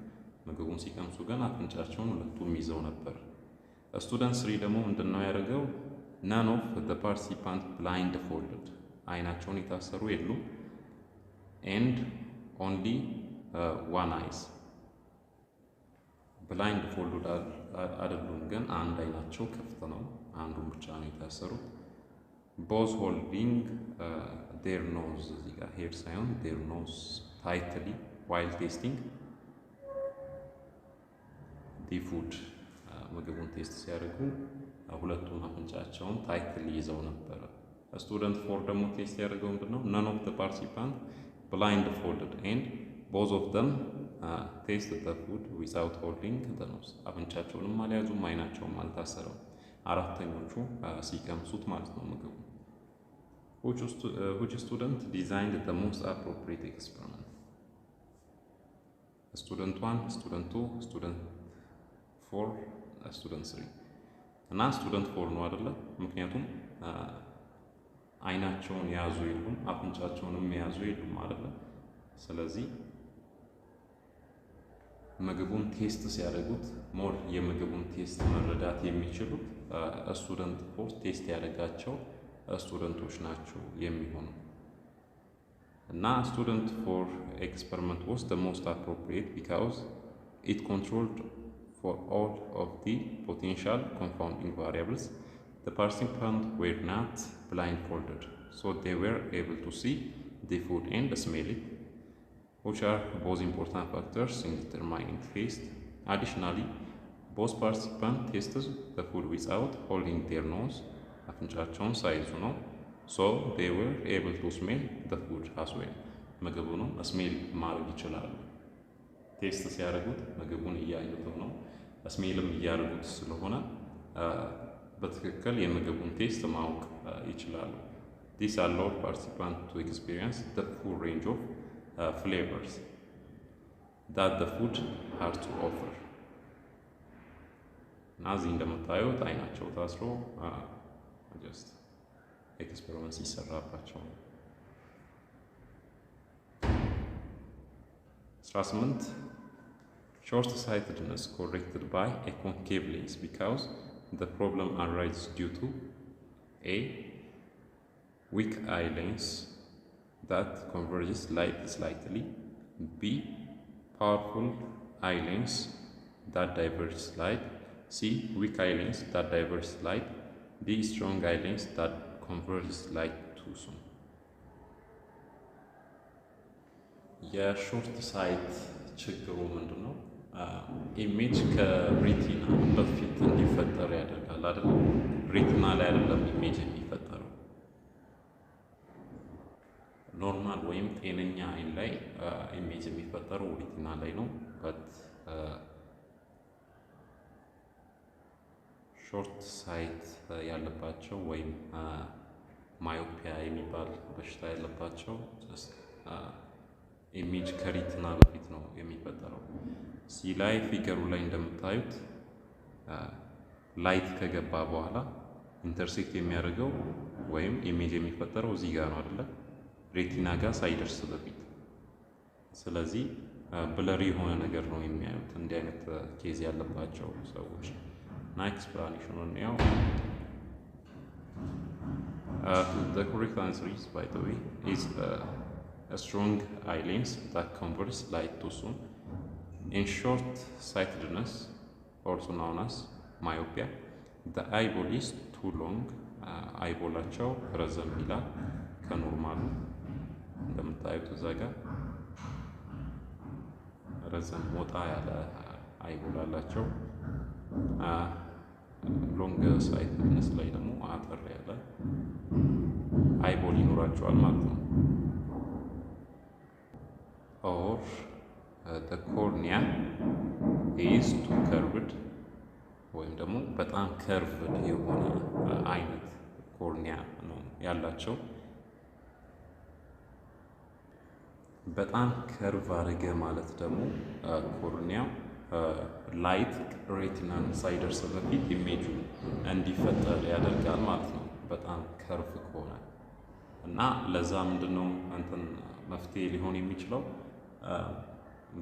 ምግቡን ሲቀምሱ ግን አፍንጫቸውን ሁለቱም ይዘው ነበር። ስቱደንት 3 ደግሞ ምንድነው ያደረገው? none of the participants blindfolded, አይናቸውን የታሰሩ የሉም and only one eyes, blindfolded አይደሉም ግን አንድ አይናቸው ክፍት ነው፣ አንዱን ብቻ ነው የታሰሩት። both holding their nose, እዚህ ጋር ሄድ ሳይሆን their nose tightly while tasting the food, ምግቡን ቴስት ሲያደርጉ ሁለቱም አፍንጫቸውን ታይትሊ ይዘው ነበር። ስቱደንት 4 ደግሞ ቴስት ያደርገው ምንድነው? none of the participants blindfolded and both of them tasted the food without holding the nose, አፍንጫቸውንም አልያዙም አይናቸውም አልታሰረም። አራተኞቹ ሲቀምሱት ማለት ነው ምግቡ። which student designed the most appropriate experiment? student 1, student 2, student 4, student 3 እና ስቱደንት 4 ነው አይደለ? ምክንያቱም አይናቸውን ያዙ የሉም አፍንጫቸውንም ያዙ የሉም አይደለ? ስለዚህ ምግቡን ቴስት ሲያደርጉት ሞር የምግቡን ቴስት መረዳት የሚችሉት ስቱደንት 4 ቴስት ያደረጋቸው ስቱደንቶች ናቸው የሚሆኑ እና ስቱደንት 4 experiment was the most appropriate because it controlled for all of the potential confounding variables. The participants were not blindfolded, so they were able to see the food and smell it, which are both important factors in determining taste. Additionally, both participants tasted the food without holding their nose, አፍንጫቸውን ሳይዙ ነው። So they were able to smell the food as well. ምግቡንም ስሜል ማድረግ ይችላሉ። ቴስት ሲያደርጉት ምግቡን እያዩት ነው፣ ስሜልም እያደረጉት ስለሆነ በትክክል የምግቡን ቴስት ማወቅ ይችላሉ። This allowed participants to experience the full range of flavors that the food had to offer. እና እዚህ እንደምታዩት አይናቸው ታስሮ ጀስት ኤክስፔሪመንት ሲሰራባቸው ነው። 18 short-sightedness corrected by a concave lens because the problem arises due to a weak eye lens that converges light slightly, b powerful eye lens that diverges light, c weak eye lens that diverges light, d strong eye lens that converges light too soon. የሾርት ሳይት ችግሩ ምንድን ነው? ኢሜጅ ከሬቲና በፊት እንዲፈጠር ያደርጋል አይደል? ሬቲና ላይ አይደለም ኢሜጅ የሚፈጠረው። ኖርማል ወይም ጤነኛ አይን ላይ ኢሜጅ የሚፈጠረው ሬቲና ላይ ነው። በት ሾርት ሳይት ያለባቸው ወይም ማዮፒያ የሚባል በሽታ ያለባቸው ኢሜጅ ከሬቲና በፊት ነው የሚፈጠረው። ሲ ላይ ፊገሩ ላይ እንደምታዩት ላይት ከገባ በኋላ ኢንተርሴክት የሚያደርገው ወይም ኢሜጅ የሚፈጠረው እዚህ ጋር ነው አይደለ? ሬቲና ጋር ሳይደርስ በፊት። ስለዚህ ብለሪ የሆነ ነገር ነው የሚያዩት እንዲህ አይነት ኬዝ ያለባቸው ሰዎች። እና ኤክስፕላኔሽኑን ያው the correct answer is, by the way, is a strong eye lens that converts light too soon. In short-sightedness, also known as myopia, the eyeball is too long. eyeball-አቸው ረዘም ይላል ከኖርማሉ። እንደምታዩት እዛ ጋር ረዘም ወጣ ያለ አይቦል አላቸው። ሎንግ ሳይትነስ ላይ ደግሞ አጠር ያለ አይቦል ይኖራቸዋል ማለት ነው። or the cornea is too curved ወይም ደግሞ በጣም ከርቭድ የሆነ አይነት ኮርኒያ ነው ያላቸው። በጣም ከርቭ አድርገ ማለት ደግሞ ኮርኒያው ላይት ሬቲናን ሳይደርስ በፊት ኢሜጁ እንዲፈጠር ያደርጋል ማለት ነው። በጣም ከርቭ ከሆነ እና ለዛ ምንድነው እንትን መፍትሄ ሊሆን የሚችለው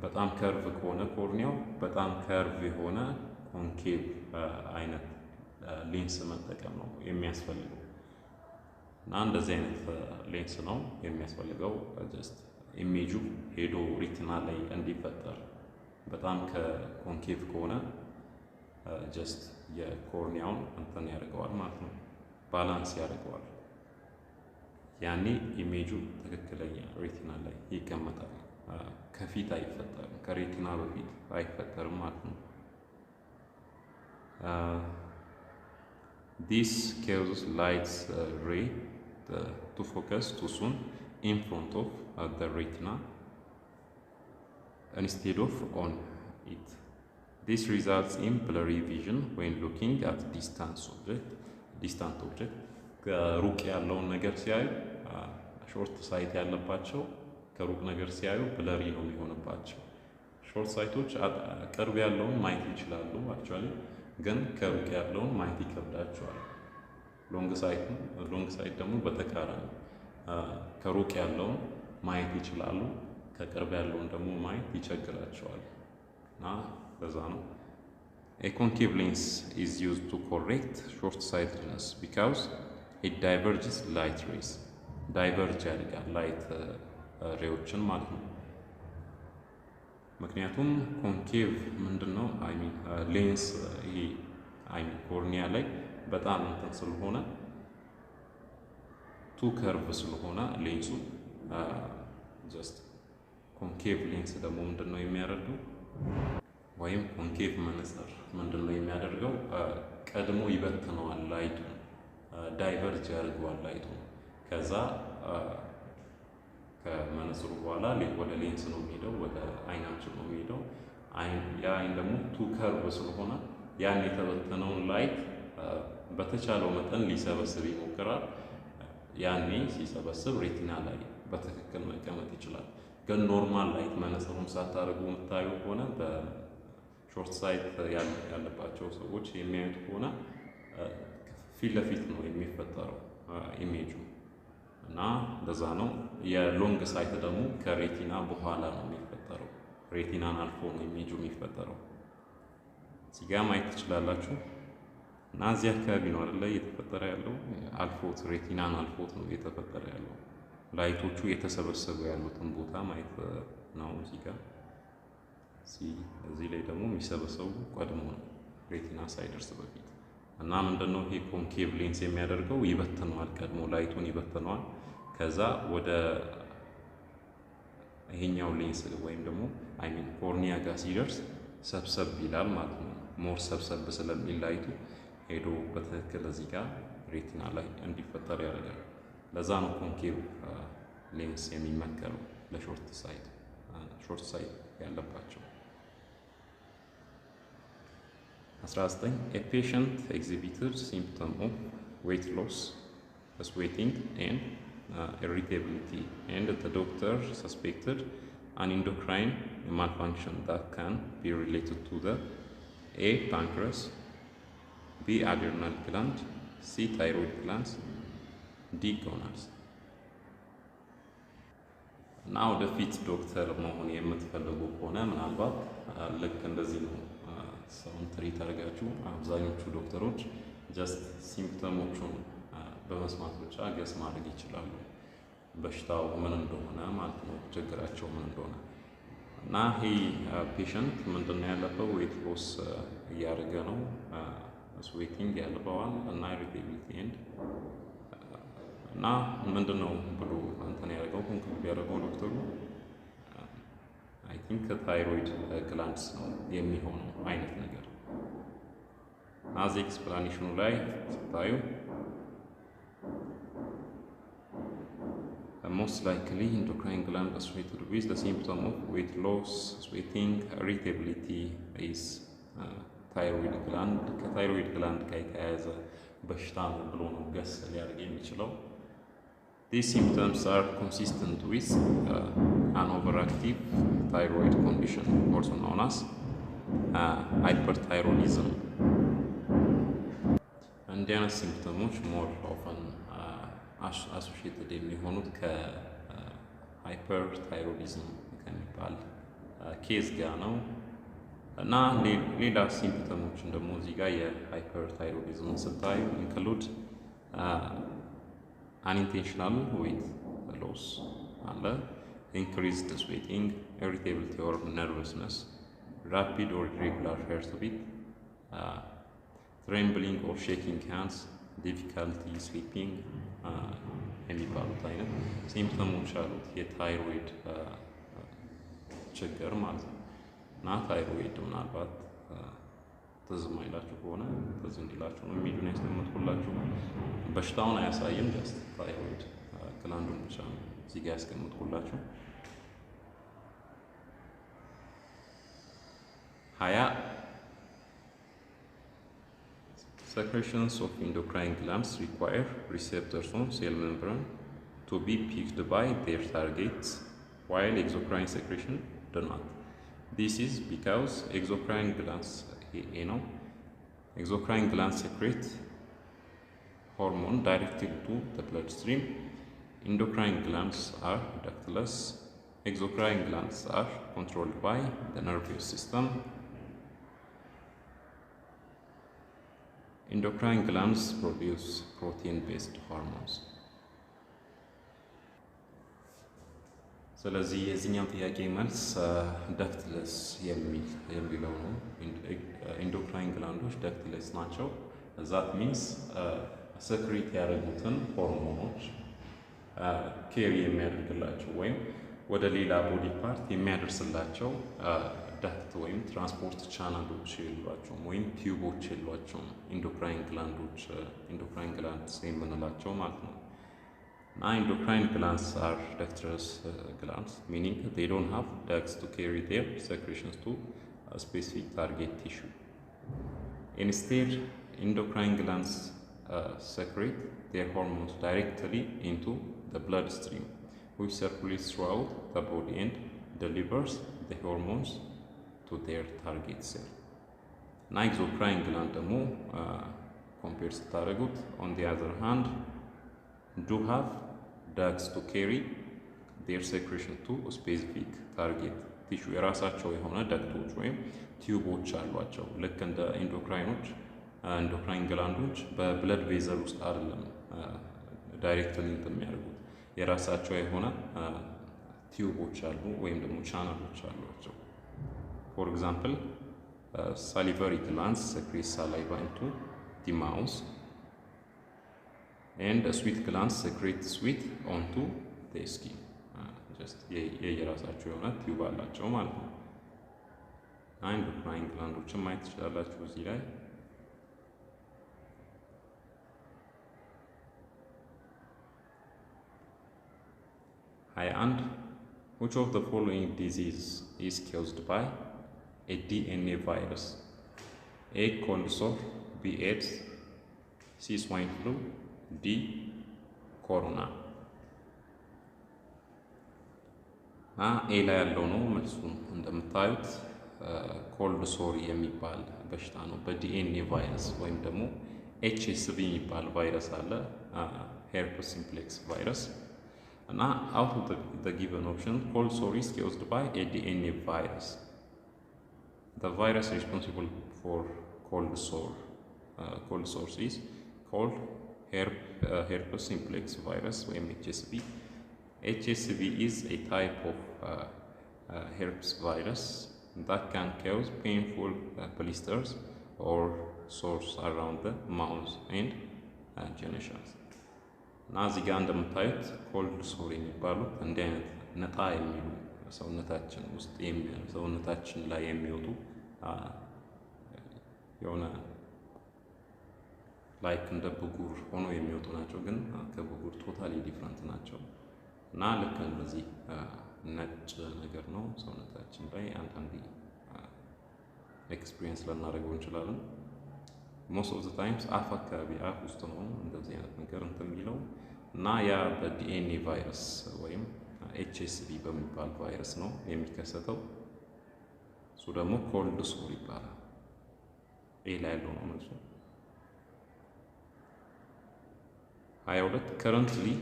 በጣም ከርቭ ከሆነ ኮርኒያው በጣም ከርቭ የሆነ ኮንኬቭ አይነት ሌንስ መጠቀም ነው የሚያስፈልገው። እና እንደዚህ አይነት ሌንስ ነው የሚያስፈልገው ጀስት ኢሜጁ ሄዶ ሬቲና ላይ እንዲፈጠር። በጣም ከኮንኬቭ ከሆነ ጀስት የኮርኒያውን እንትን ያደርገዋል ማለት ነው፣ ባላንስ ያደርገዋል። ያኔ ኢሜጁ ትክክለኛ ሬቲና ላይ ይቀመጣል። ከፊት አይፈጠርም፣ ከሬቲና በፊት አይፈጠርም ማለት ነው። This causes light ray to focus too soon in front of the retina instead of on it. This results in blurry vision when looking at distant object. ከሩቅ ያለውን ነገር ሲያዩ ሾርት ሳይት ያለባቸው ከሩቅ ነገር ሲያዩ ብለሪ ነው የሚሆንባቸው። ሾርት ሳይቶች ቅርብ ያለውን ማየት ይችላሉ አክቹአሊ፣ ግን ከሩቅ ያለውን ማየት ይከብዳቸዋል። ሎንግ ሳይት ደግሞ በተቃራኒ ከሩቅ ያለውን ማየት ይችላሉ፣ ከቅርብ ያለውን ደግሞ ማየት ይቸግራቸዋል። እና ለዛ ነው a concave lens is used to correct short-sightedness because it diverges light rays. ዳይቨርጅ ያደርጋል ላይት ሬዎችን ማለት ነው። ምክንያቱም ኮንኬቭ ምንድነው ሌንስ ይሄ ኮርኒያ ላይ በጣም እንትን ስለሆነ ቱ ከርቭ ስለሆነ ሌንሱ ጀስት ኮንኬቭ ሌንስ ደግሞ ምንድነው የሚያደርገው ወይም ኮንኬቭ መነጽር ምንድነው የሚያደርገው ቀድሞ ይበትነዋል ላይቱን ዳይቨርጅ ያደርገዋል ላይቱን ከዛ ከመነጽሩ በኋላ ወደ ሌንስ ነው የሚሄደው ወደ አይናችን ነው የሚሄደው ያ አይን ደግሞ ቱ ከርቭ ስለሆነ ያን የተበተነውን ላይት በተቻለው መጠን ሊሰበስብ ይሞክራል ያኔ ሲሰበስብ ሬቲና ላይ በትክክል መቀመጥ ይችላል ግን ኖርማል ላይት መነጽሩን ሳታደርጉ የምታዩ ከሆነ በሾርት ሳይት ያለባቸው ሰዎች የሚያዩት ከሆነ ፊት ለፊት ነው የሚፈጠረው ኢሜጁ እና ለዛ ነው የሎንግ ሳይት ደግሞ ከሬቲና በኋላ ነው የሚፈጠረው ሬቲናን አልፎ ነው ኢሜጁ የሚፈጠረው እዚህ ጋር ማየት ትችላላችሁ እና እዚህ አካባቢ ነው አይደል እየተፈጠረ ያለው አልፎት ሬቲናን አልፎት ነው እየተፈጠረ ያለው ላይቶቹ የተሰበሰቡ ያሉትን ቦታ ማየት ነው እዚህ ጋር እዚህ ላይ ደግሞ የሚሰበሰቡ ቀድሞ ነው ሬቲና ሳይደርስ በፊት እና ምንድነው ይሄ ኮንኬቭ ሌንስ የሚያደርገው ይበትነዋል ቀድሞ ላይቱን ይበትነዋል ከዛ ወደ ይሄኛው ሌንስ ወይም ደግሞ ኮርኒያ ጋር ሲደርስ ሰብሰብ ይላል ማለት ነው ሞር ሰብሰብ ስለሚል ላይቱ ሄዶ በትክክል እዚህ ጋር ሬቲና ላይ እንዲፈጠር ያደርጋል ለዛ ነው ኮንኬቭ ሌንስ የሚመከረው ለሾርት ሳይት ያለባቸው 19 A patient exhibited symptom of weight loss, sweating and irritability and the doctor suspected an endocrine malfunction that can be related to the A. pancreas, B. adrenal gland, C. thyroid glands, D. gonads. እና ወደፊት ዶክተር መሆን የምትፈልጉ ከሆነ ምናልባት ልክ እንደዚህ ነው ሰውን ትሪት አድርጋችሁ አብዛኞቹ ዶክተሮች ጀስት ሲምፕተሞቹን በመስማት ብቻ ገስ ማድረግ ይችላሉ በሽታው ምን እንደሆነ ማለት ነው ችግራቸው ምን እንደሆነ እና ይሄ ፔሸንት ምንድነው ያለበት ዌት ሎስ እያደረገ ነው ስዌቲንግ ያለበዋል እና ኢሪቴቢሊቲ እና ምንድነው ብሎ እንትን ያደረገው ኮንክሉድ ያደረገው ዶክተሩ አይ ቲንክ ታይሮይድ ግላንድስ ነው የሚሆነው አይነት ነገር ናዚ ኤክስፕላኔሽኑ ላይ ስታዩ most likely endocrine gland associated with the symptom of weight loss, sweating, irritability is thyroid gland. ከታይሮይድ ግላንድ ጋር የተያያዘ በሽታ ነው ብሎ ነው ገስ ሊያደርግ የሚችለው These symptoms are consistent with an overactive thyroid condition, also known as hyperthyroidism. እንዲህ አይነት ሲምፕተሞች ሞር ኦፈን አሶሺየትድ የሚሆኑት ከሃይፐርታይሮይዲዝም ከሚባል ኬዝ ጋር ነው እና ሌላ ሲምፕተሞችን ደግሞ እዚህ ጋር የሃይፐርታይሮይዲዝም ስታዩ ኢንክሉድ unintentional weight loss አለ increased sweating, irritability or nervousness, rapid or irregular heartbeat, trembling or shaking hands, difficulty sleeping የሚባሉት አይነት ሲምፕተሞች አሉት የታይሮይድ ችግር ማለት ነው እና ታይሮይድ ምናልባት ትዝ የማይላችሁ ከሆነ ትዝ እንዲላችሁ ነው የሚሉን ያስቀምጥኩላችሁ በሽታውን አያሳይም ጀስት ታይሮይድ ግላንዱን ብቻ ነው እዚህ ጋር ያስቀምጥኩላችሁ 20 Secretions of endocrine glands require receptors on cell membrane to be picked by their targets, while exocrine secretion do not. This is because exocrine glands, exocrine glands secrete hormone directed to the bloodstream. Endocrine glands are ductless. Exocrine glands are controlled by the nervous system. Endocrine glands produce protein-based hormones. ስለዚህ የዚህኛው ጥያቄ መልስ ዳክትለስ የሚለው ነው ኢንዶክራይን ግላንዶች ዳክትለስ ናቸው that means ሰክሬት ያደረጉትን ሆርሞኖች ኬሪ የሚያደርግላቸው ወይም ወደ ሌላ ቦዲ ፓርት የሚያደርስላቸው ዳክት ወይም ትራንስፖርት ቻናሎች የሏቸውም ወይም ቲዩቦች የሏቸውም። ኢንዶክራይን ግላንድስ የምንላቸው ማለት ነው። እና ኢንዶክራይን ግላንድስ አር ductless glands, meaning they don't have ducts to carry their secretions to a specific target tissue. Instead, endocrine glands secrete their hormones directly into the bloodstream, which circulates throughout the body and delivers the hormones to their target cell. Now, exocrine gland ደግሞ compared ስታደርጉት on the other hand do have ducts to carry their secretion to a specific target tissue. የራሳቸው የሆነ ዳክቶች ወይም ቲዩቦች አሏቸው። ልክ እንደ ኢንዶክራይን ግላንዶች በብለድ ቬዘል ውስጥ አይደለም ዳይሬክትሊ የሚያደርጉት። የራሳቸው የሆነ ቲዩቦች አሉ ወይም ደግሞ ቻናሎች አሏቸው። For example, salivary glands secrete saliva into the mouth, and sweat glands secrete sweat onto the skin. Just የራሳቸው የሆነ ቲዩብ አላቸው ማለት ነው። ኢንዶክራይን ግላንዶችን ማየት ትችላላችሁ እዚህ ላይ። and which of the following disease is caused by a DNA virus? A. cold sore, B. AIDS, C. swine flu, D. corona. ኤ ላይ ያለው ነው መልሱን እንደምታዩት ኮልድ ሶር የሚባል በሽታ ነው። በዲኤንኤ ቫይረስ ወይም ደግሞ HSV የሚባል ቫይረስ አለ፣ herpes simplex virus. እና out of the given option, cold sore is caused by a DNA virus. The virus responsible for cold sores is called herpes simplex virus or HSV. HSV is a type of herpes virus that can cause painful blisters or sores around the mouth and genitals. እና እዚህ ጋር እንደምታዩት ኮልድ ሶር የሚባሉት እንዲህ አይነት ነጣ የሚሉ ሰውነታችን ውስጥ ሰውነታችን ላይ የሚወጡ የሆነ ላይክ እንደ ብጉር ሆኖ የሚወጡ ናቸው፣ ግን ከብጉር ቶታሊ ዲፍረንት ናቸው። እና ልክ እንደዚህ ነጭ ነገር ነው ሰውነታችን ላይ አንዳንዴ ኤክስፒሪየንስ ልናደርገው እንችላለን። ሞስት ኦፍ ዘ ታይምስ አፍ አካባቢ አፍ ውስጥ ነው እንደዚህ አይነት ነገር የሚለው እና ያ በዲኤንኤ ቫይረስ ወይም HSV በሚባል ቫይረስ ነው የሚከሰተው። እሱ ደግሞ ኮልድ ሶር ይባላል። ኤ ላይ ያለው ነው መልሱ። 22 currently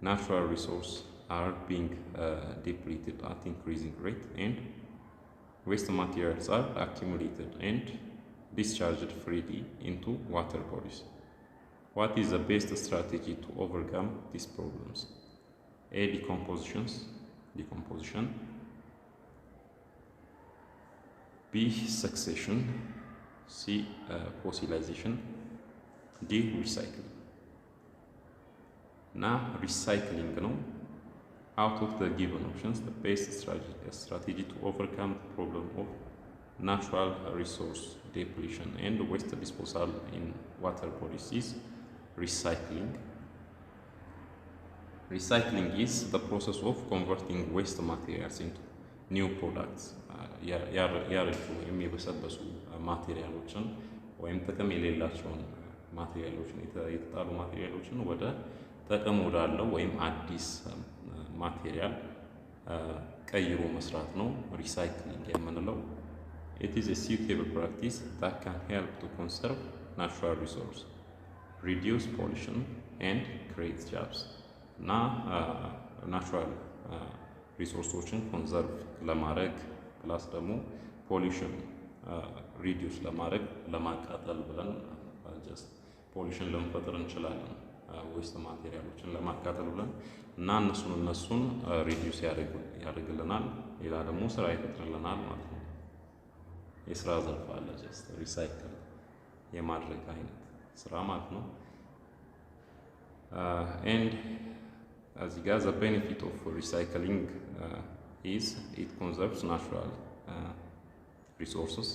natural resources are being depleted at increasing rate and waste materials are accumulated and discharged freely into water bodies. What is the best strategy to overcome these problems? A. Decomposition, B. Succession, C. Fossilization, D. Recycling. Now, recycling ነው. Out of the given options, the best strategy to overcome the problem of natural resource depletion and waste disposal in water bodies is recycling. Recycling is the process of converting waste materials into new products. ያረጁ የሚበሰበሱ ማቴሪያሎችን ወይም ጥቅም የሌላቸውን ማቴሪያሎችን የተጣሉ ማቴሪያሎችን ወደ ጥቅም ወዳለው ወይም አዲስ ማቴሪያል ቀይሮ መስራት ነው ሪሳይክሊንግ የምንለው። It is a suitable practice that can help to conserve natural resources, reduce pollution, and create jobs. እና ናቹራል ሪሶርሶችን ኮንዘርቭ ለማድረግ ፕላስ ደግሞ ፖሊሽን ሪዲዩስ ለማድረግ ለማቃጠል ብለን ጀስት ፖሊሽን ልንፈጥር እንችላለን ዌስት ማቴሪያሎችን ለማቃጠል ብለን እና እነሱን ሪዲዩስ ያደርግልናል። ሌላ ደግሞ ስራ ይፈጥርልናል ማለት ነው። የስራ ዘርፍ አለ ጀስት ሪሳይክል የማድረግ አይነት ስራ ማለት ነው። ኤንድ እዚህ ጋር the benefit of recycling is it conserves natural resources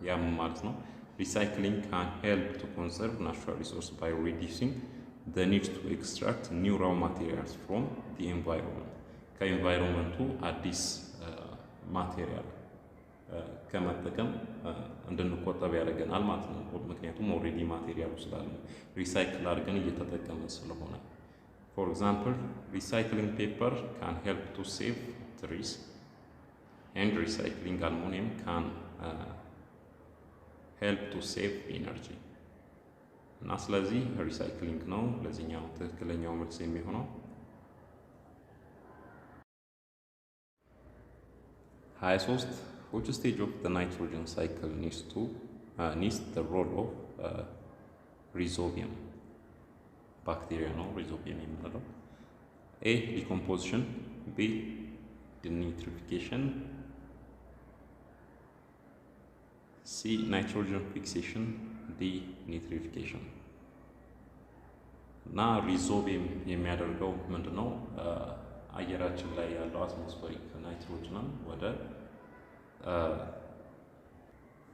ያም ማለት ነው recycling can help to conserve natural resources by reducing the need to extract new raw materials from the environment ከኢንቫይሮንመንቱ አዲስ ማቴሪያል ከመጠቀም እንድንቆጠብ ያደርገናል ማለት ነው ምክንያቱም ኦልሬዲ ማቴሪያሉ ስላለ ሪሳይክል አድርገን እየተጠቀምን ስለሆነ for example recycling paper can help to save trees and recycling aluminum can help to save energy እና ስለዚህ ሪሳይክሊንግ ነው ለዚህኛው ትክክለኛው መልስ የሚሆነው 23 which stage of the nitrogen cycle needs the role of rhizobium bacteria ነው rhizobium የምንለው A decomposition B denitrification C nitrogen fixation D nitrification እና rhizobium የሚያደርገው ምንድነው አየራችን ላይ ያለው አትሞስፌሪክ ናይትሮጅንን ወደ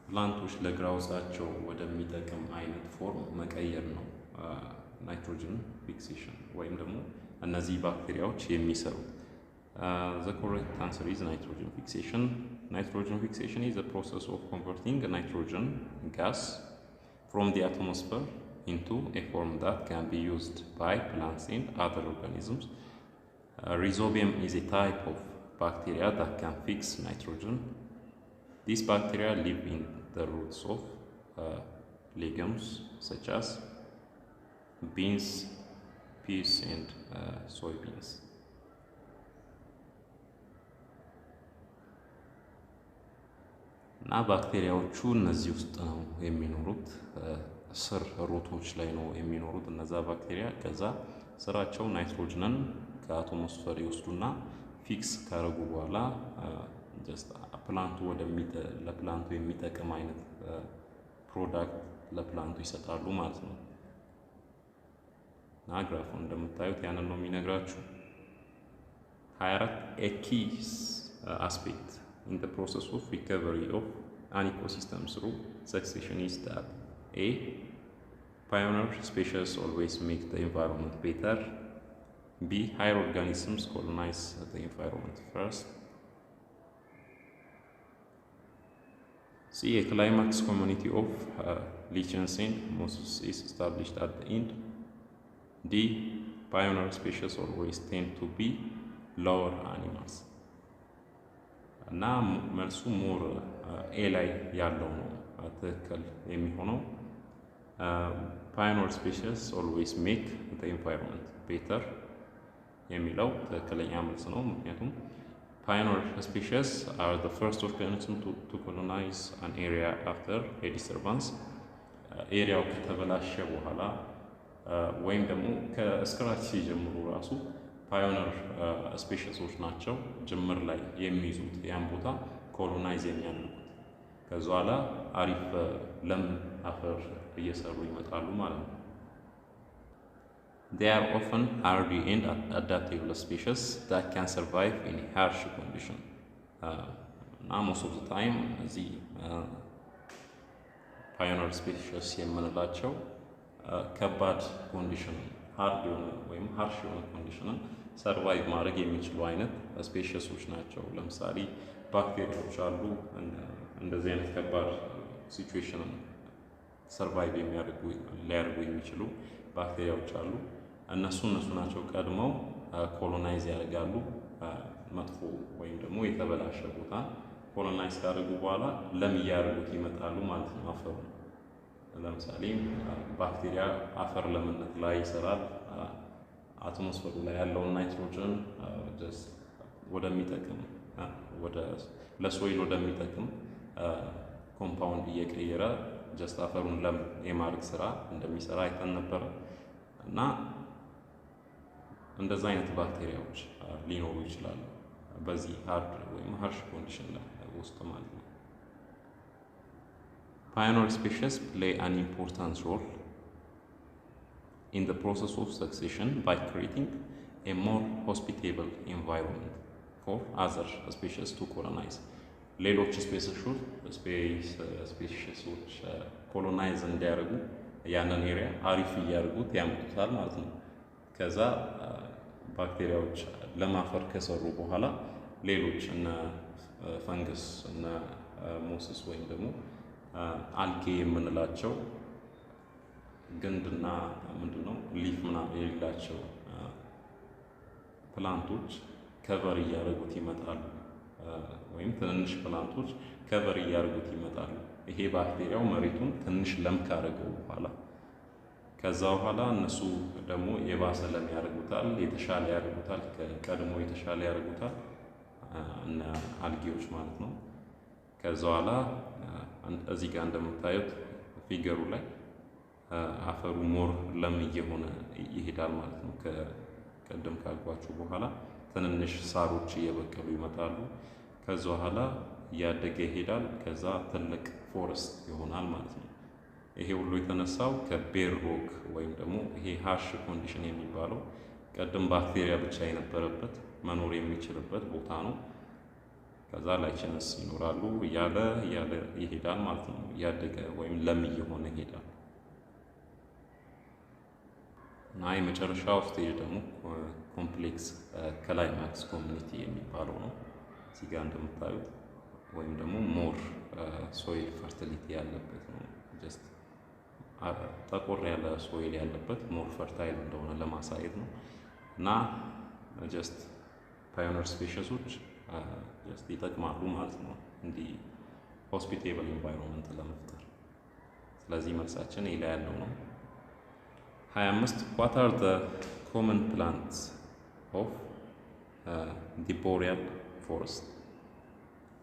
ፕላንቶች ለግራውዛቸው ወደሚጠቅም አይነት ፎርም መቀየር ነው ናይትሮጅን ፊክሴሽን ወይም ደግሞ እነዚህ ባክቴሪያዎች የሚሰሩት the correct answer is nitrogen fixation. Nitrogen fixation is the process of converting nitrogen gas from the atmosphere into a form that can be used by plants and other organisms. Rhizobium is a type of bacteria that can fix nitrogen. These bacteria live in the roots of legumes such as beans, peas, and soybeans. እና ባክቴሪያዎቹ እነዚህ ውስጥ ነው የሚኖሩት ስር ሩቶች ላይ ነው የሚኖሩት እነዛ ባክቴሪያ ከዛ ስራቸው ናይትሮጅንን ከአቶሞስፌር ይወስዱና ፊክስ ካረጉ በኋላ ጀስት ፕላንቱ ለፕላንቱ የሚጠቅም አይነት ፕሮዳክት ለፕላንቱ ይሰጣሉ ማለት ነው እና ግራፉ እንደምታዩት ያንን ነው የሚነግራችሁ 24 a key aspect in the process of recovery of an ecosystem through succession is that A. Pioneer species always make the environment better. B. Higher organisms colonize the environment first. C. A climax community of lichens and mosses is established at the end. D. Pioneer species always tend to be lower animals. እና መልሱ ሞር ኤ ላይ ያለው ነው ትክክል የሚሆነው pioneer species always make the environment better የሚለው ትክክለኛ መልስ ነው ምክንያቱም pioneer species are the first organism to colonize an area after a disturbance ኤሪያው ከተበላሸ በኋላ ወይም ደግሞ ከስክራች ሲጀምሩ ራሱ ፓዮነር ስፔሺሶች ናቸው ጅምር ላይ የሚይዙት ያን ቦታ ኮሎናይዝ የሚያደርጉት ከዛ በኋላ አሪፍ ለም አፈር እየሰሩ ይመጣሉ ማለት ነው They are often hardy and adaptable species that can survive in harsh conditions. Most of the time, the pioneer species የምንላቸው ከባድ ኮንዲሽን ሃርድ የሆነ ወይም ሃርሽ የሆነ ኮንዲሽንን ሰርቫይቭ ማድረግ የሚችሉ አይነት ስፔሺሶች ናቸው ለምሳሌ ባክቴሪያዎች አሉ እንደዚህ አይነት ከባድ ሲቹዌሽንን ሰርቫይቭ ሊያደርጉ የሚችሉ ባክቴሪያዎች አሉ እነሱ ናቸው ቀድመው ኮሎናይዝ ያደርጋሉ መጥፎ ወይም ደግሞ የተበላሸ ቦታ ኮሎናይዝ ካደረጉ በኋላ ለም እያደረጉት ይመጣሉ ማለት ነው አፈሩ ለምሳሌ ባክቴሪያ አፈር ለምነት ላይ ይሰራል አቶሞስፌሩ ላይ ያለው ናይትሮጅን ጀስት ወደሚጠቅም ለሶይል ወደሚጠቅም ኮምፓውንድ እየቀየረ ጀስት አፈሩን ለም የማድረግ ስራ እንደሚሰራ አይተን ነበር እና እንደዛ አይነት ባክቴሪያዎች ሊኖሩ ይችላሉ በዚህ ሃርድ ወይም ሃርሽ ኮንዲሽን ላይ ውስጥ ማለት ነው Pioneer species play an important role in the process of succession by creating a more hospitable environment for other species to colonize. ሌሎች ስፔሲሶች ኮሎናይዝ እንዲያደርጉ ያንን ኤሪያ አሪፍ እያደረጉት ያመጡታል ማለት ነው። ከዛ ባክቴሪያዎች ለማፈር ከሰሩ በኋላ ሌሎች እነ ፈንገስ እነ ሞስስ ወይም ደግሞ አልጌ የምንላቸው ግንድና ምንድነው ሊፍ ምናምን የሌላቸው ፕላንቶች ከቨር እያደረጉት ይመጣሉ። ወይም ትንንሽ ፕላንቶች ከቨር እያደረጉት ይመጣሉ። ይሄ ባክቴሪያው መሬቱን ትንሽ ለም ካደረገው በኋላ ከዛ በኋላ እነሱ ደግሞ የባሰ ለም ያደርጉታል፣ የተሻለ ያደርጉታል፣ ከቀድሞ የተሻለ ያደርጉታል እና አልጌዎች ማለት ነው። ከዛ በኋላ እዚህ ጋር እንደምታዩት ፊገሩ ላይ አፈሩ ሞር ለም እየሆነ ይሄዳል ማለት ነው። ከቀደም ካልኳችሁ በኋላ ትንንሽ ሳሮች እየበቀሉ ይመጣሉ። ከዛ በኋላ እያደገ ይሄዳል። ከዛ ትልቅ ፎረስት ይሆናል ማለት ነው። ይሄ ሁሉ የተነሳው ከቤር ሮክ ወይም ደግሞ ይሄ ሃርሽ ኮንዲሽን የሚባለው ቀደም ባክቴሪያ ብቻ የነበረበት መኖር የሚችልበት ቦታ ነው። ከዛ ላይቸንስ ይኖራሉ እያለ ይሄዳል ማለት ነው። እያደገ ወይም ለም እየሆነ ይሄዳል። እና የመጨረሻው ስቴጅ ደግሞ ኮምፕሌክስ ክላይማክስ ኮሚኒቲ የሚባለው ነው። እዚህ ጋር እንደምታዩት ወይም ደግሞ ሞር ሶይል ፈርቲሊቲ ያለበት ነው። ጀስት ጠቆር ያለ ሶይል ያለበት ሞር ፈርታይል እንደሆነ ለማሳየት ነው። እና ጀስት ፓዮኒር ስፔሺሶች ጀስት ይጠቅማሉ ማለት ነው እንዲህ ሆስፒቴብል ኢንቫይሮንመንት ለመፍጠር። ስለዚህ መልሳችን ይሄ ላይ ያለው ነው። 25 What are the common plants of the boreal forest?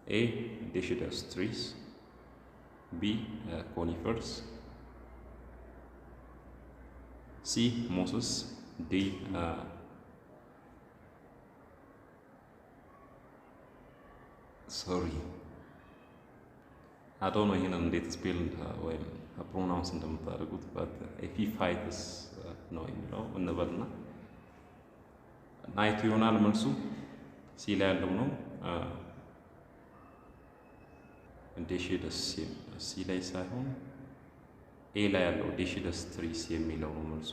A. Deciduous trees. B. Conifers. C. Mosses. D. I don't know ይሄንን እንዴት ስፔል ወይም ፕሮናውንስ እንደምታደርጉት but ኤፒፋይተስ ነው የሚለው እንበልና ናይት ይሆናል መልሱ። ሲ ላይ ያለው ነው። ዴሺደስ ሲ ላይ ሳይሆን ኤ ላይ ያለው ዴሺደስ ትሪስ የሚለው ነው መልሱ።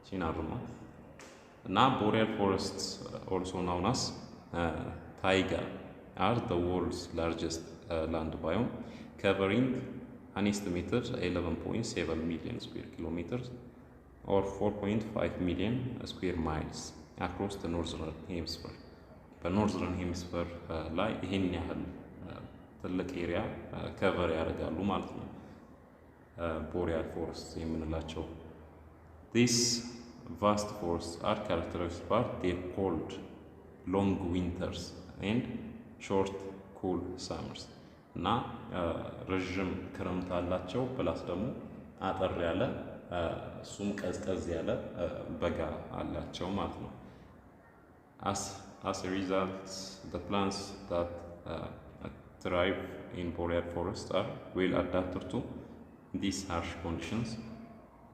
ሲናሩማ እና ቦሪያል ፎረስትስ ኦልሶ ናውን አስ ታይጋ are the world's largest land biome, covering an estimated 11.7 million square kilometers or 4.5 million square miles across the northern hemisphere. በኖርዘርን ሄሚስፌር ላይ ይሄን ያህል ትልቅ ኤሪያ ከቨር ያደርጋሉ ማለት ነው ቦሪያል ፎረስት የምንላቸው። These vast forests are characterized by their cold, long winters and short, cool summers. እና ረዥም ክረምት አላቸው ፕላስ ደግሞ አጠር ያለ እሱም ቀዝቀዝ ያለ በጋ አላቸው ማለት ነው። As a result, the plants that thrive in boreal forests are well adapted to these harsh conditions.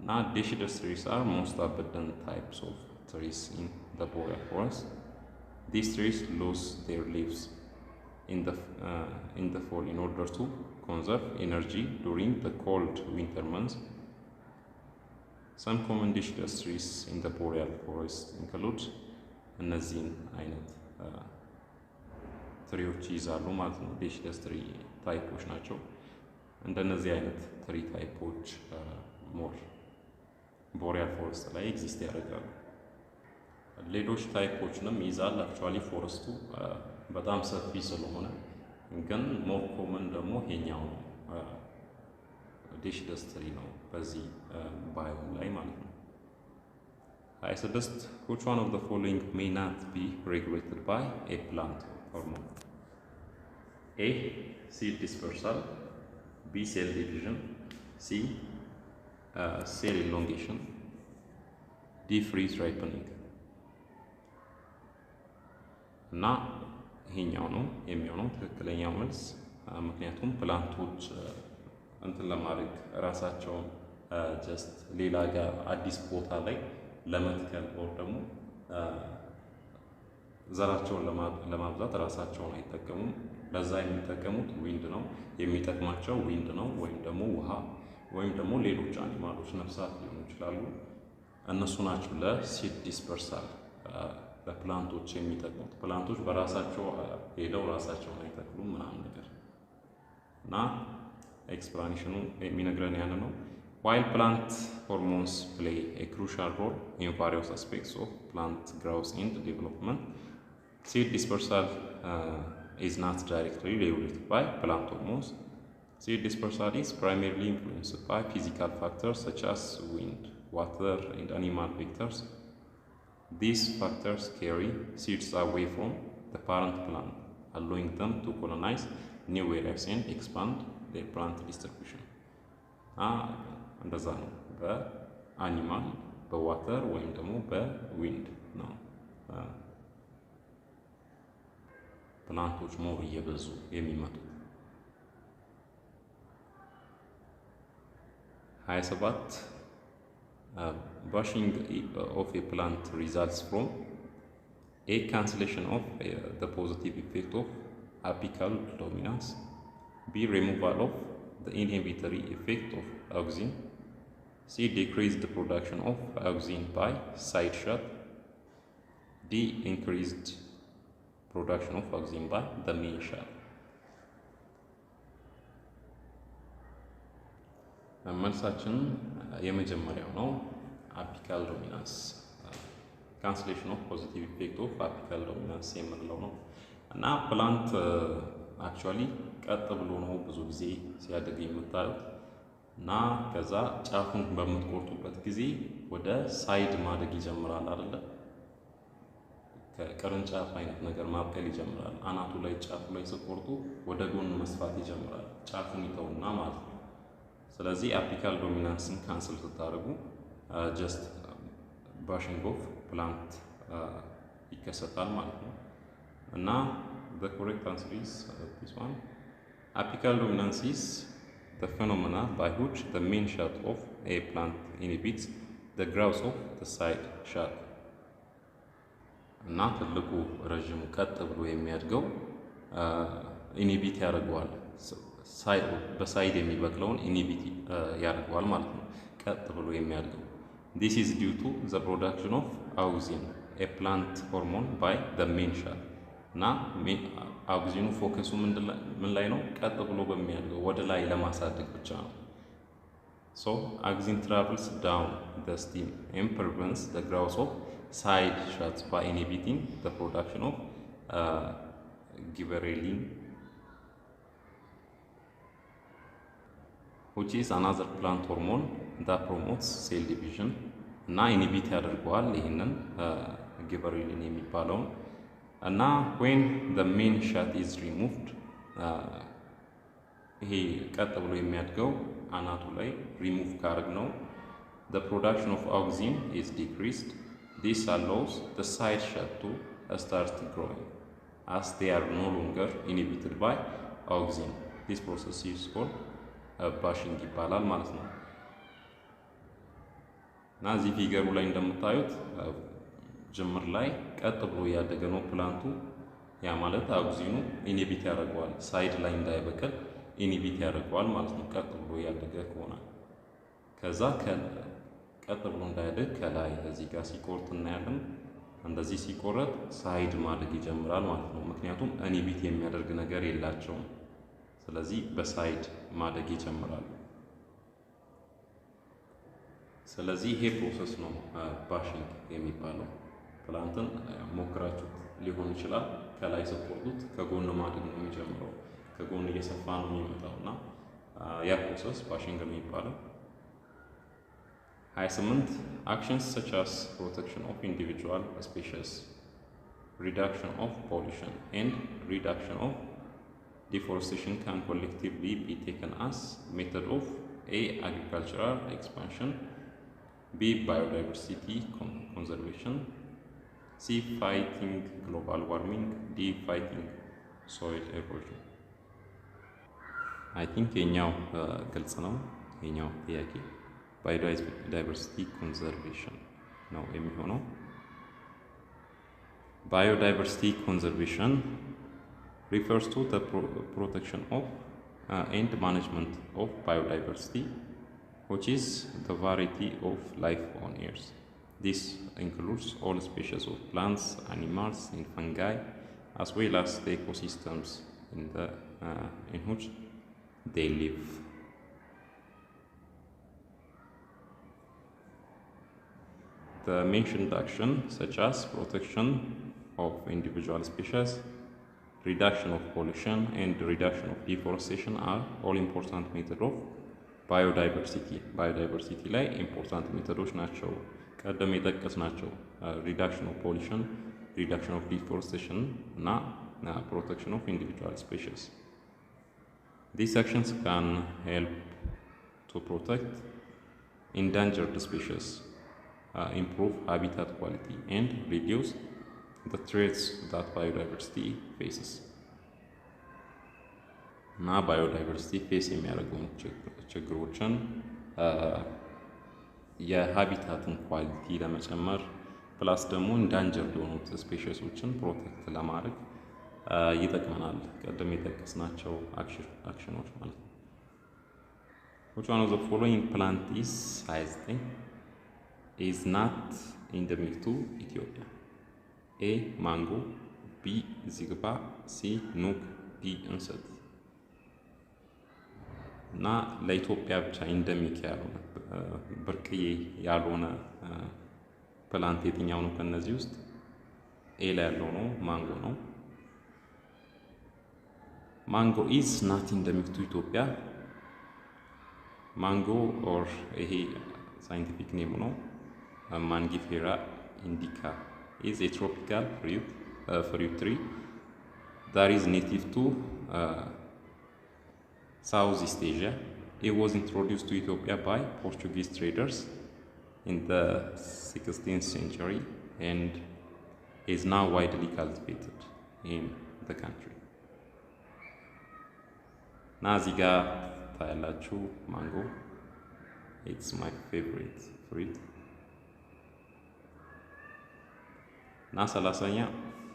Now, deciduous trees are most abundant types of trees in the boreal forest. These trees lose their leaves in the fall in order to conserve energy during the cold winter months. Some common deciduous trees in the boreal forest include እነዚህን አይነት ትሪዎች ይይዛሉ ማለት ነው። ዴሺደስ ትሪ ታይፖች ናቸው። እንደነዚህ አይነት ትሪ ታይፖች ሞር ቦሪያል ፎረስት ላይ ኤግዚስት ያደርጋሉ። ሌሎች ታይፖችንም ይይዛል። አክቹዋሊ ፎረስቱ በጣም ሰፊ ስለሆነ ግን ሞር ኮመን ደግሞ ይሄኛው ነው። ዴሺደስ ትሪ ነው በዚህ ባዮም ላይ ማለት ነው። 26 Which one of the following may not be regulated by a plant hormone? A. Seed dispersal. B. Cell division. C. Cell elongation. D. Freeze ripening. እና ይሄኛው ነው የሚሆነው ትክክለኛው መልስ። ምክንያቱም ፕላንቶች እንትን ለማድረግ ራሳቸውን ጀስት ሌላ ጋር አዲስ ቦታ ላይ ለመትከል ኦር ደግሞ ዘራቸውን ለማብዛት ራሳቸውን አይጠቀሙም። ለዛ የሚጠቀሙት ዊንድ ነው። የሚጠቅማቸው ዊንድ ነው ወይም ደግሞ ውሃ ወይም ደግሞ ሌሎች አኒማሎች ነፍሳት ሊሆኑ ይችላሉ። እነሱ ናቸው ለሲድ ዲስፐርሳል ለፕላንቶች የሚጠቅሙት። ፕላንቶች በራሳቸው ሄደው ራሳቸውን አይተክሉም ምናምን ነገር እና ኤክስፕላኔሽኑ የሚነግረን ያን ነው። While plant hormones play a crucial role in various aspects of plant growth and development, seed dispersal is not directly regulated by plant hormones. Seed dispersal is primarily influenced by physical factors such as wind, water, and animal vectors. These factors carry seeds away from the parent plant, allowing them to colonize new areas and expand their plant distribution. እንደዛ ነው። በአኒማል በዋተር ወይም ደግሞ በዊንድ ነው ፕላንቶች ሞር እየበዙ የሚመጡት። 27 brushing of a plant results from a cancellation of the positive effect of apical dominance, b removal of the inhibitory effect of auxin, c decreased the production of auxin by side shot, d increased production of auxin by the main shot. መልሳችን የመጀመሪያው ነው። አፒካል ዶሚናንስ ካንስሌሽን ኦፍ ፖዚቲቭ ኢፌክት ኦፍ አፒካል ዶሚናንስ የምንለው ነው እና ፕላንት አክቹዋሊ ቀጥ ብሎ ነው ብዙ ጊዜ ሲያድግ የምታዩት እና ከዛ ጫፉን በምትቆርጡበት ጊዜ ወደ ሳይድ ማደግ ይጀምራል አይደለ? ከቅርንጫፍ አይነት ነገር ማብቀል ይጀምራል። አናቱ ላይ ጫፉ ላይ ስትቆርጡ ወደ ጎን መስፋት ይጀምራል። ጫፉን ይተውና ማለት ነው። ስለዚህ አፒካል ዶሚናንስን ካንስል ስታደርጉ ጀስት ባሽንግ ኦፍ ፕላንት ይከሰታል ማለት ነው እና the correct answer is this one. Apical dominance is the phenomena by which the main shaft of a plant inhibits the growth of the side shaft. እና ትልቁ ረጅሙ ቀጥ ብሎ የሚያድገው ኢንሂቢት ያደርገዋል። በሳይድ የሚበቅለውን ኢንሂቢት ያደርገዋል ማለት ነው ቀጥ ብሎ የሚያድገው። This is due to the production of auxin, a plant hormone, by the main shaft. እና አውግዚኑ ፎከሱ ምን ላይ ነው? ቀጥ ብሎ በሚያድገው ወደ ላይ ለማሳደግ ብቻ ነው። So auxin travels down the stem and prevents the growth of side shafts by inhibiting the production of gibberellin, which is another plant hormone that promotes cell division እና ኢንሂቢት ያደርገዋል ይህንን ጊበሬሊን የሚባለውን እና when the main shaft is removed ይሄ ቀጥ ብሎ የሚያድገው አናቱ ላይ ሪሙቭ ካደረግ ነው the production of auxin is decreased. This allows the side shaft to start growing as they are no longer inhibited by auxin. This process is called ባሽንግ ይባላል ማለት ነው እና እዚህ ፊገሩ ላይ እንደምታዩት ጅምር ላይ ቀጥ ብሎ ያደገ ነው ፕላንቱ። ያ ማለት አውግዚኑ ኢንሂቢት ያደርገዋል፣ ሳይድ ላይ እንዳይበቅል ኢንሂቢት ያደርገዋል ማለት ነው ቀጥ ብሎ ያደገ ከሆነ። ከዛ ቀጥ ብሎ እንዳያድግ ከላይ እዚህ ጋር ሲቆርጥ እናያለን። እንደዚህ ሲቆረጥ ሳይድ ማደግ ይጀምራል ማለት ነው። ምክንያቱም ኢንሂቢት የሚያደርግ ነገር የላቸውም። ስለዚህ በሳይድ ማደግ ይጀምራሉ። ስለዚህ ይሄ ፕሮሰስ ነው ባሽንግ የሚባለው። ፕላንትን ሞክራችሁት ሊሆን ይችላል። ከላይ ስትቆርጡት ከጎን ማደግ ነው የሚጀምረው፣ ከጎን እየሰፋ ነው የሚመጣውና ያ ፕሮሰስ ባሽንግ ነው የሚባለው። 28 actions such as protection of individual species, reduction of pollution, and reduction of deforestation can collectively be taken as method of A. agricultural expansion, B. biodiversity conservation, C. fighting global warming, D. fighting soil erosion. I think የኛው ግልጽ ነው። የኛው ጥያቄ biodiversity conservation ነው የሚሆነው። Biodiversity conservation refers to the protection of and management of biodiversity, which is the variety of life on Earth. This includes all species of plants, animals, and fungi, as well as the ecosystems in which they live. The mentioned actions, such as protection of individual species, reduction of pollution, and reduction of deforestation, are all important methods of biodiversity. Biodiversity ላይ important methods ናቸው። ቀደም የጠቀስናቸው reduction of pollution, reduction of deforestation እና protection of individual species. These actions can help to protect endangered species, improve habitat quality, and reduce the threats that biodiversity faces. እና biodiversity face የሚያደርገውን ችግሮችን የሃቢታትን ኳሊቲ ለመጨመር ፕላስ ደግሞ ኢንዳንጀርድ የሆኑት ስፔሺሶችን ፕሮቴክት ለማድረግ ይጠቅመናል። ቀደም የጠቀስናቸው አክሽኖች ማለት ነው። Which one of the following plant is not endemic to Ethiopia? A. Mango, B. Zigba, C. Nuuk, D. እንሰት። እና ለኢትዮጵያ ብቻ ኢንደሚክ ያልሆነ ብርቅዬ ያልሆነ ፕላንት የትኛው ነው ከነዚህ ውስጥ? ኤ ላይ ያለው ነው ማንጎ ነው። ማንጎ is not endemic to Ethiopia. ማንጎ or ይሄ ሳይንቲፊክ ኔም ነው ማንጊፌራ ኢንዲካ is a tropical fruit tree that is native to Southeast Asia. It was introduced to Ethiopia by Portuguese traders in the 16th century and is now widely cultivated in the country. Naziga ታያላችሁ mango. It's my favorite fruit. Na ሰላሳኛ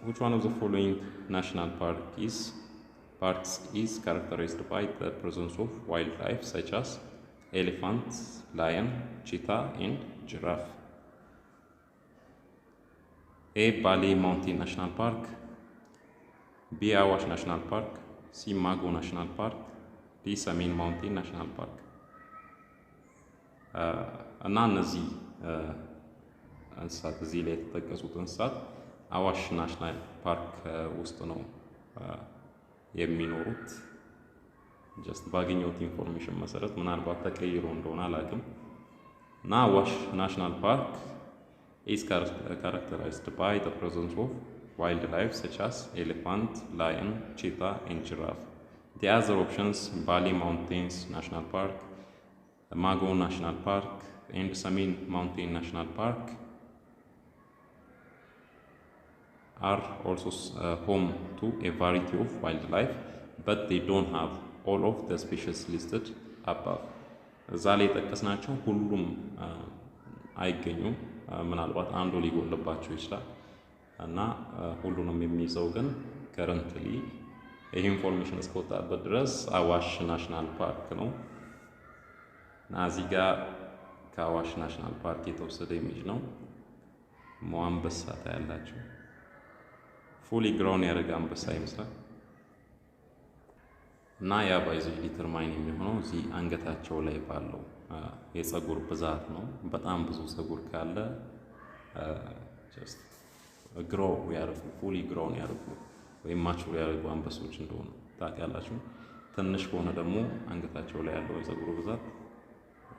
which one of the following national parks is characterized by the presence of wildlife such as elephant, lion, cheetah, and giraffe? A. Bali Mountain National Park, B. Awash National Park, C. Mago National Park, D. Samin Mountain National Park. እና እነዚህ እንስሳት እዚህ ላይ የተጠቀሱት እንስሳት አዋሽ ናሽናል ፓርክ ውስጥ ነው የሚኖሩት። ጀስት ባገኘሁት ኢንፎርሜሽን መሰረት ምናልባት ተቀይሮ እንደሆነ አላውቅም። እና አዋሽ ናሽናል ፓርክ is characterized by the presence of wildlife such as elephant, lion, cheetah, and giraffe. The other options, Bali Mountains National Park, Mago National Park, and Samin Mountain National Park, are also home to a variety of wildlife, but they don't have all of the species listed above. እዛ ላይ የጠቀስናቸው ሁሉም አይገኙም። ምናልባት አንዱ ሊጎልባቸው ይችላል እና ሁሉንም የሚይዘው ግን ከረንትሊ ይሄ ኢንፎርሜሽን እስከወጣበት ድረስ አዋሽ ናሽናል ፓርክ ነው። እና እዚህ ጋር ከአዋሽ ናሽናል ፓርክ የተወሰደ ኢሜጅ ነው። አንበሳ ታያላችሁ። ፉሊ ግሮውን ያደረገ አንበሳ ይመስላል። እና ያ ባይዘው ዲተርማይን የሚሆነው እዚህ አንገታቸው ላይ ባለው የፀጉር ብዛት ነው። በጣም ብዙ ፀጉር ካለ ጀስት ግሮ ያደርጉ ፉሊ ግሮውን ያደርጉ ወይም ማቹር ያደርጉ አንበሶች እንደሆኑ ታውቃላችሁ። ትንሽ ከሆነ ደግሞ አንገታቸው ላይ ያለው የፀጉር ብዛት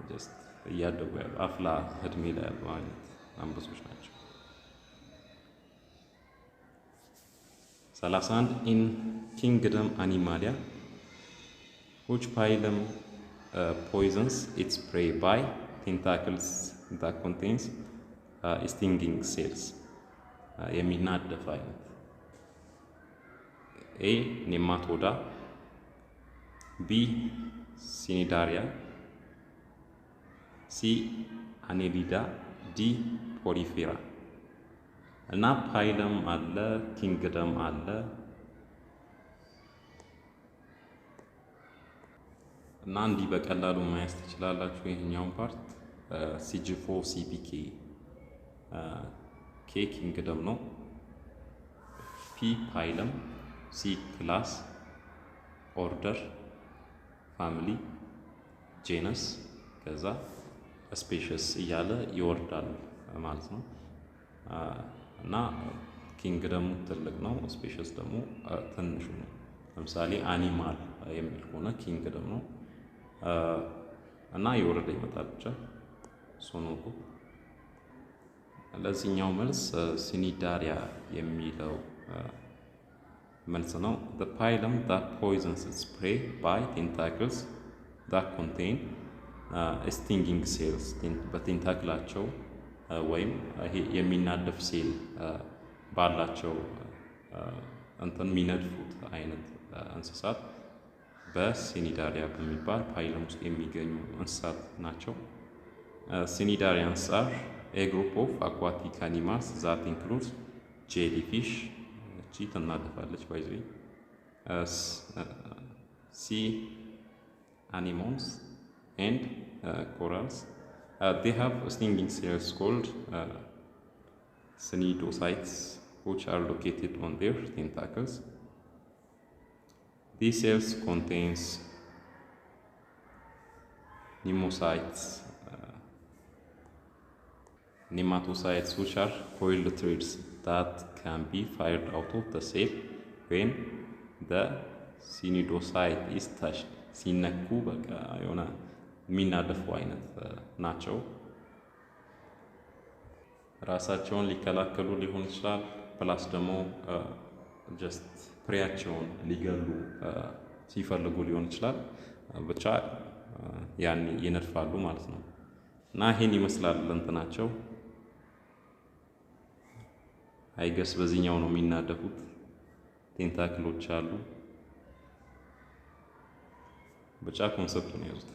ጀስት እያደጉ ያሉ አፍላ እድሜ ላይ ያሉ አይነት አንበሶች ናቸው። 31 in Kingdom Animalia, which phylum poisons its prey by tentacles that contains stinging cells? የሚናደፍ አይነት A. Nematoda, B. Cnidaria, C. Annelida, D. ፖሊፌራ እና ፓይለም አለ፣ ኪንግደም አለ እና እንዲህ በቀላሉ ማየት ትችላላችሁ። ይሄኛውን ፓርት ሲጂፎ ሲፒኬ ኬ ኪንግደም ነው፣ ፒ ፓይለም፣ ሲ ክላስ፣ ኦርደር፣ ፋሚሊ፣ ጄነስ ከዛ ስፔሽስ እያለ ይወርዳል ማለት ነው። እና ኪንግደሙ ትልቅ ነው፣ ስፔሽስ ደግሞ ትንሹ ነው። ለምሳሌ አኒማል የሚል ከሆነ ኪንግደም ነው እና የወረደ ይመጣል ብቻ ሶኖቁ። ለዚህኛው መልስ ሲኒዳሪያ የሚለው መልስ ነው። the phylum that poisons its prey by tentacles that contain stinging cells በቴንታክላቸው ወይም ይሄ የሚናደፍ ሴል ባላቸው እንትን የሚነድፉት አይነት እንስሳት በሲኒዳሪያ በሚባል ፓይለም ውስጥ የሚገኙ እንስሳት ናቸው። ሲኒዳሪያንስ are a group of aquatic animals that includes jellyfish እቺ ትናደፋለች ባይዘ sea anemones and corals. They have stinging cells called cnidocytes which are located on their tentacles. These cells contains nematocytes which are coiled threads that can be fired out of the cell when the cnidocyte is touched. ሲነኩ በቃ የሆነ የሚናደፉ አይነት ናቸው። ራሳቸውን ሊከላከሉ ሊሆን ይችላል፣ ፕላስ ደግሞ ጀስት ፕሬያቸውን ሊገሉ ሲፈልጉ ሊሆን ይችላል። ብቻ ያን ይነድፋሉ ማለት ነው። እና ይሄን ይመስላል እንትናቸው። አይገስ በዚህኛው ነው የሚናደፉት። ቴንታክሎች አሉ። ብቻ ኮንሰፕት ነው ያዙት።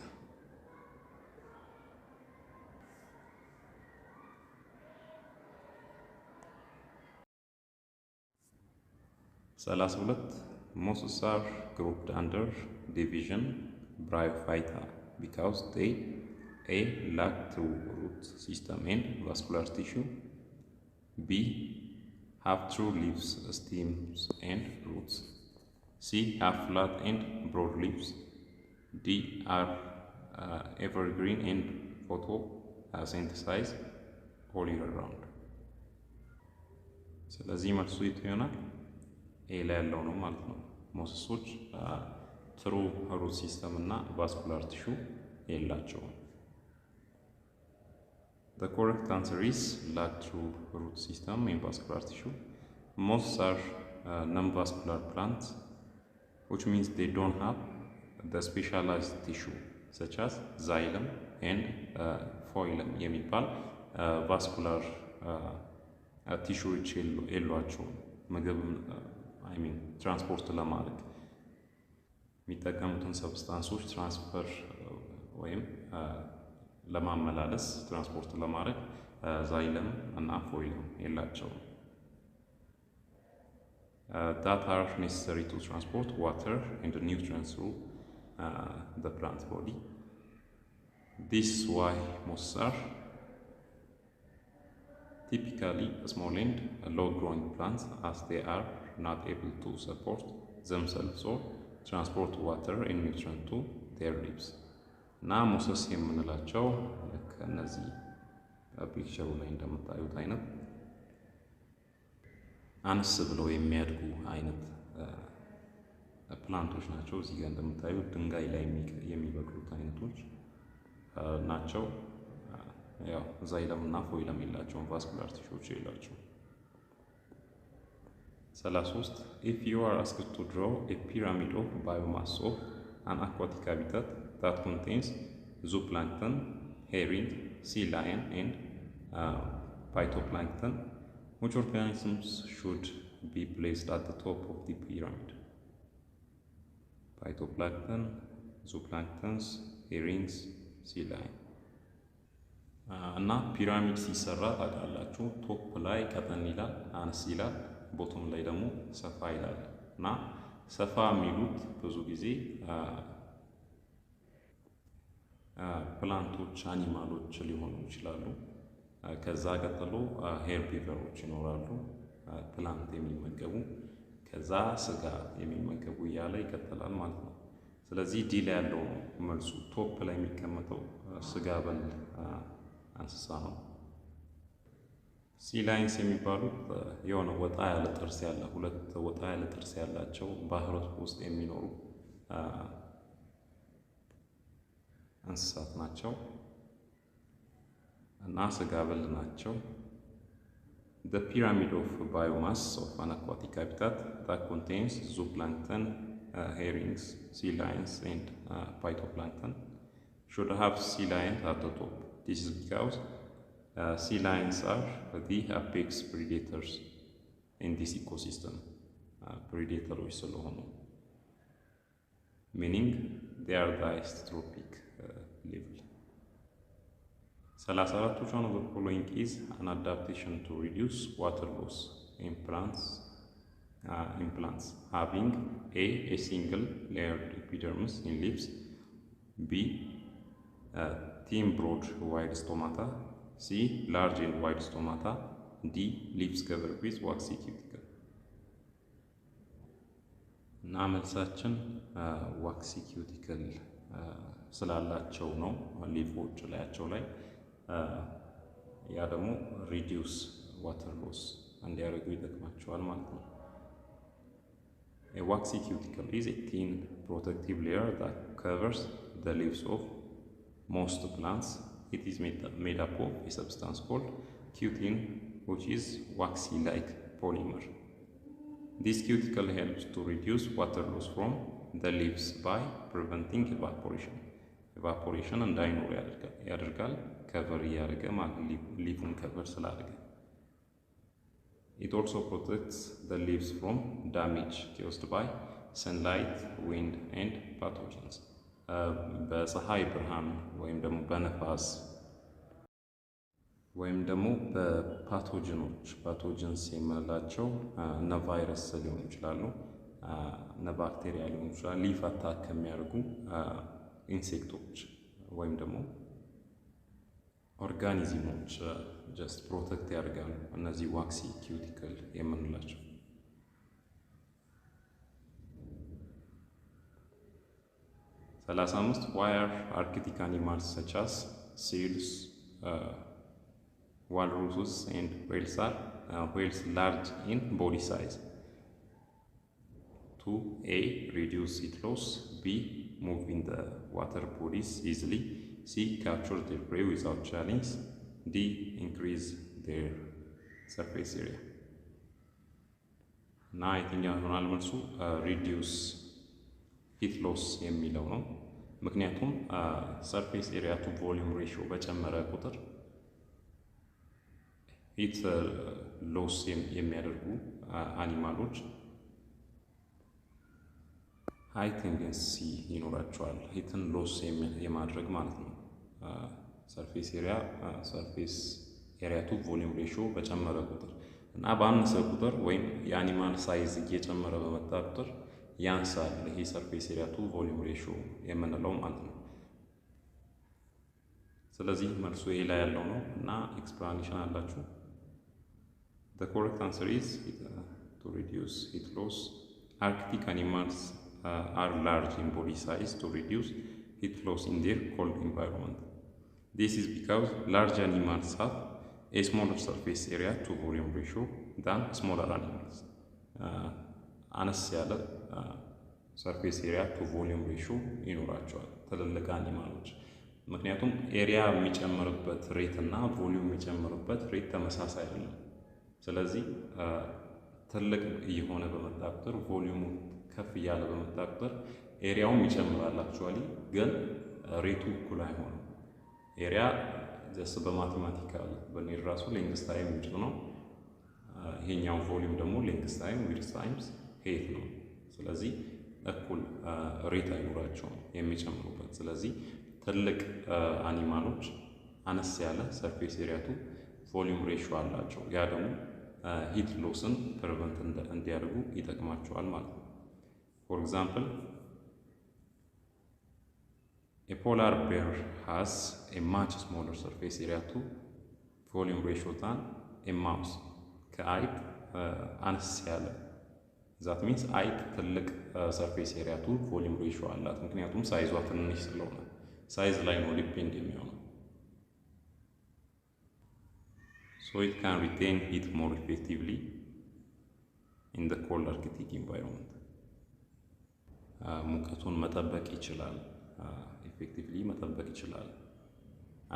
32 mosses are grouped under division Bryophyta because they A. lack true root system and vascular tissue, B. have true leaves, stems and roots, C. have flat and broad leaves, D. are evergreen and photosynthesize all year round. ስለዚህ መልሱ የቱ ይሆናል? ኤ ላይ ያለው ነው ማለት ነው። ሞሰሶች ትሩ ሩት ሲስተም እና ቫስኩላር ቲሹ የላቸውም። The correct answer is lack true root system and vascular tissue. Most are non-vascular plants, which means they don't have the specialized tissue such as xylem and phloem የሚባል vascular ቲሹዎች የሏቸውም። ምግብ ትራንስፖርት ለማድረግ የሚጠቀሙትን ሰብስታንሶች ትራንስፈር ወይም ለማመላለስ ትራንስፖርት ለማድረግ ዛይለም እና ፎይለም የላቸውም። that are necessary to transport water and nutrients through the plant body. This is why most are typically small and low growing plants, as they are not able to support themselves or transport water and nutrients to their leaves. እና ሞሰስ የምንላቸው ልክ እነዚህ ፒክቸሩ ላይ እንደምታዩት አይነት አንስ ብለው የሚያድጉ አይነት ፕላንቶች ናቸው። እዚህ ጋር እንደምታዩት ድንጋይ ላይ የሚበቅሉት አይነቶች ናቸው። ያው ዛይለም እና ፎይለም የላቸውም፣ ቫስኩላር ቲሹዎች የላቸውም። 33 If you are asked to draw a pyramid of biomass of an aquatic habitat that contains zooplankton, herring, sea lion and phytoplankton, which organisms should be placed at the top of the pyramid? Phytoplankton, zooplanktons, herrings, sea lion. እና ፒራሚድ ሲሰራ ታውቃላችሁ፣ ቶፕ ላይ ቀጠን ይላል፣ አነስ ይላል፣ ቦቶም ላይ ደግሞ ሰፋ ይላል። እና ሰፋ የሚሉት ብዙ ጊዜ ፕላንቶች፣ አኒማሎች ሊሆኑ ይችላሉ። ከዛ ቀጥሎ ሄርቢቨሮች ይኖራሉ፣ ፕላንት የሚመገቡ፣ ከዛ ስጋ የሚመገቡ እያለ ይቀጥላል ማለት ነው። ስለዚህ ዲ ላይ ያለው ነው መልሱ። ቶፕ ላይ የሚቀመጠው ስጋ በል እንስሳ ነው። ሲ ላይንስ የሚባሉት የሆነ ወጣ ያለ ጥርስ ያለ ሁለት ወጣ ያለ ጥርስ ያላቸው ባህር ውስጥ የሚኖሩ እንስሳት ናቸው እና ስጋ በል ናቸው። The pyramid of biomass of an aquatic habitat that contains zooplankton, herrings, sea lions, and phytoplankton should have sea lions at the top. This is because sea lions are the apex predators in this ecosystem. Predators ስለሆኑ meaning they are the isotropic level. 34 which one of the following is an adaptation to reduce water loss in plants having a single layered epidermis in leaves, b thin broad wide stomata, c large and wide stomata, d leaves covered with waxy cuticle. እና መልሳችን ዋክሲ ኪዩቲክል ስላላቸው ነው ሊፎች ላያቸው ላይ። ያ ደግሞ ሪዲዩስ ዋተር ሎስ እንዲያደርጉ ይጠቅማቸዋል ማለት ነው። A waxy cuticle is a thin protective layer that covers the leaves of most plants. It is made up of a substance called cutin, which is waxy-like polymer. This cuticle helps to reduce water loss from the leaves by preventing evaporation. Evaporation እንዳይኖር ያደርጋል። ከቨር እያደረገ ማለት ሊፉን ከቨር ስላደረገ። It also protects the leaves from damage caused by sunlight, wind, and pathogens. በፀሐይ ብርሃን ወይም ደግሞ በነፋስ ወይም ደግሞ ፓቶጀንስ የምንላቸው እነ ቫይረስ ሊሆኑ ይችላሉ፣ እነ ባክቴሪያ ሊሆኑ ይችላሉ። ሊፍ አታክ ከሚያደርጉ ኢንሴክቶች ወይም ደግሞ ኦርጋኒዝሞች ጀስት ፕሮቴክት ያደርጋሉ እነዚህ ዋክሲ ኪዩቲክል የምንላቸው። 35 Why are Arctic animals such as seals, walruses, and whales large in body size? 2. A. Reduce heat loss. B. Move in the water bodies easily. C. Capture their prey without challenge. D. Increase their surface area. እና የትኛው ይሆናል መልሱ? ሪዲዩስ ሂት ሎስ የሚለው ነው። ምክንያቱም ሰርፌስ ኤሪያ ቱ ቮሊዩም ሬሽዮ በጨመረ ቁጥር ሂት ሎስ የሚያደርጉ አኒማሎች ሃይ ቴንደንሲ ይኖራቸዋል፣ ሂትን ሎስ የማድረግ ማለት ነው። ሰርፌስ ኤሪያ ቱ ቮሊዩም ሬሽዮ በጨመረ ቁጥር እና በአነሰ ቁጥር ወይም የአኒማል ሳይዝ እየጨመረ በመጣ ቁጥር ያንሳል ይሄ ሰርፌስ ኤሪያ ቱ ቮሊዩም ሬሽዮ የምንለው ማለት ነው። ስለዚህ መልሱ ይሄ ላይ ያለው ነው እና ኤክስፕላኔሽን አላችሁ። The correct answer is to reduce heat loss. Arctic animals are large in body size to reduce heat loss in their cold environment. This is because large animals have a smaller surface area to volume ratio than smaller animals. አነስ ያለ ሰርፌስ ኤሪያ ቱ ቮሊዩም ሬሽዮ ይኖራቸዋል ትልልቅ አኒማሎች። ምክንያቱም ኤሪያ የሚጨምርበት ሬት እና ቮሊዩም የሚጨምርበት ሬት ተመሳሳይ አይደለም። ስለዚህ ትልቅ እየሆነ በመጣ ቁጥር ቮሊዩሙ ከፍ እያለ በመጣ ቁጥር ኤሪያውም ይጨምራል። አክቹዋሊ ግን ሬቱ እኩል አይሆንም። ኤሪያ ጀስት በማቴማቲካል በኔር ራሱ ሌንግዝ ታይም ውጭ ነው። ይሄኛው ቮሊዩም ደግሞ ሌንግዝ ታይም ዊድዝ ታይምስ ሄት ነው። ስለዚህ እኩል ሬት አይኖራቸውም የሚጨምሩበት። ስለዚህ ትልቅ አኒማሎች አነስ ያለ ሰርፌስ ኤሪያ ቱ ቮሊዩም ሬሽዮ አላቸው። ያ ደግሞ ሂት ሎስን ፕሪቨንት እንዲያደርጉ ይጠቅማቸዋል ማለት ነው። ፎር ኤግዛምፕል a polar bear has a much smaller surface area to volume ratio than a mouse. ከአይጥ አነስ ያለ ዛት ሚንስ አይጥ ትልቅ ሰርፌስ ኤሪያ ቱ ቮሊዩም ሬሽዮ አላት። ምክንያቱም ሳይዟ ትንሽ ስለሆነ ሳይዝ ላይ ነው ዲፔንድ የሚሆነው። So it can retain heat more effectively in the cold Arctic environment. ሙቀቱን መጠበቅ ይችላል፣ ኢፌክቲቭሊ መጠበቅ ይችላል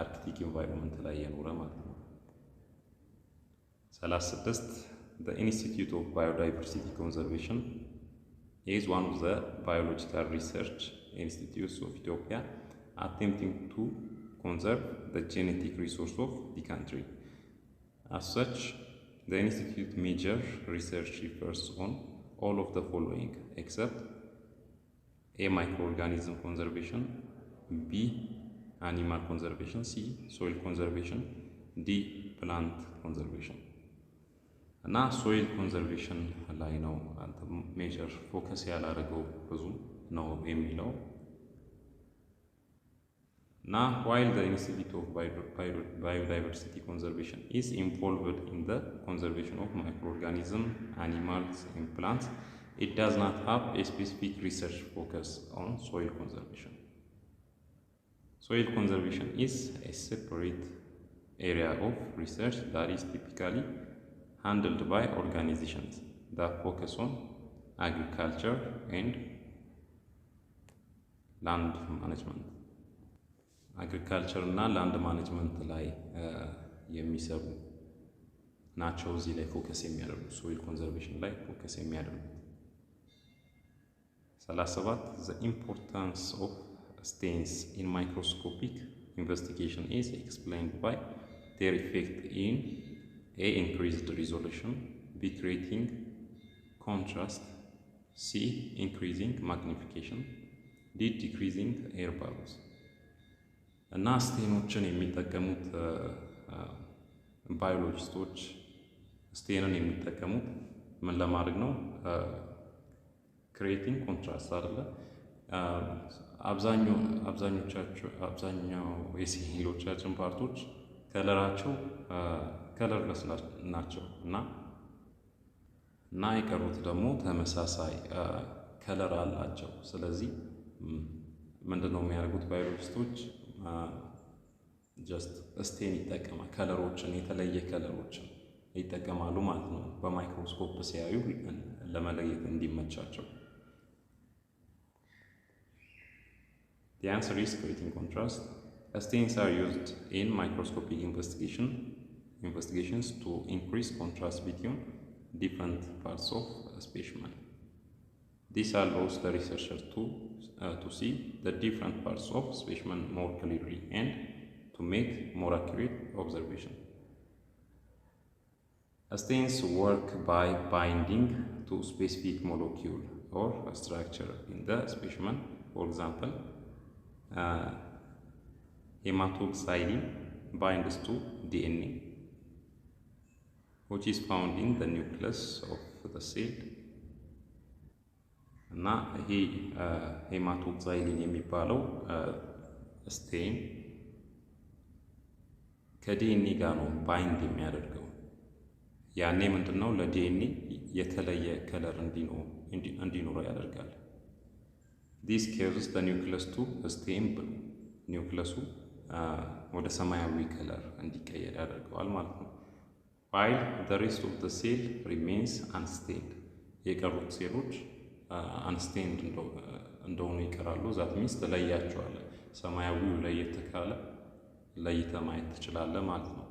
አርክቲክ ኢንቫይሮንመንት ላይ የኖረ ማለት ነው። 36 The Institute of Biodiversity Conservation is one of the biological research institutes of Ethiopia attempting to conserve the genetic resource of the country. As such, the institute major research efforts on all of the following except A. Microorganism conservation, B. Animal conservation, C. Soil conservation, D. Plant conservation. እና ሶይል ኮንዘርቬሽን ላይ ነው ሜጀር ፎከስ ያላደረገው ብዙ ነው የሚለው እና while the Institute of Biodiversity Conservation is involved in the conservation of microorganisms, animals and plants, it does not have a specific research focus on soil conservation. Soil conservation is a separate area of research that is typically handled by organizations that focus on agriculture and land management. Agriculture እና land management ላይ የሚሰሩ ናቸው እዚህ ላይ ፎከስ የሚያደርጉ soil conservation ላይ ፎከስ የሚያደርጉ። 37 The importance of stains in microscopic investigation is explained by their effect in A. Increased resolution, B. Creating contrast, C. Increasing magnification, D. Decreasing air bubbles. እና ስቴኖችን የሚጠቀሙት ባዮሎጂስቶች ስቴንን የሚጠቀሙት ምን ለማድረግ ነው? ክሬቲንግ ኮንትራስት አይደለ? አብዛኛው የሴሎቻችን ፓርቶች ከለራቸው ከለርለስ ናቸው እና የቀሩት ደግሞ ተመሳሳይ ከለር አላቸው። ስለዚህ ምንድነው የሚያደርጉት ባዮሎጂስቶች ጀስት ስቴን ይጠቀማል፣ ከለሮችን የተለየ ከለሮችን ይጠቀማሉ ማለት ነው በማይክሮስኮፕ ሲያዩ ለመለየት እንዲመቻቸው። The answer is creating contrast. Stains are used in microscopic investigations to increase contrast between different parts of a specimen. This allows the researcher to see the different parts of specimen more clearly and to make more accurate observation. Stains work by binding to specific molecule or structure in the specimen. For example, hematoxylin binds to DNA, which is found in the nucleus of the cell. እና ይሄ ሄማቶክሳይሊን የሚባለው ስቴን ከዲኤንኤ ጋር ነው ባይንድ የሚያደርገው። ያኔ ምንድነው ለዲኤንኤ የተለየ ከለር እንዲኖረው ያደርጋል። This causes the nucleus to stain blue. ኒውክለሱ ወደ ሰማያዊ ከለር እንዲቀየር ያደርገዋል ማለት ነው። while the rest of the cell remains unstained. የቀሩት ሴሎች አንስቴንድ እንደሆኑ ይቀራሉ። ዛት ሚንስ ትለያቸዋለህ። ሰማያዊው ለየት ካለ ለይተህ ማየት ትችላለህ ማለት ነው።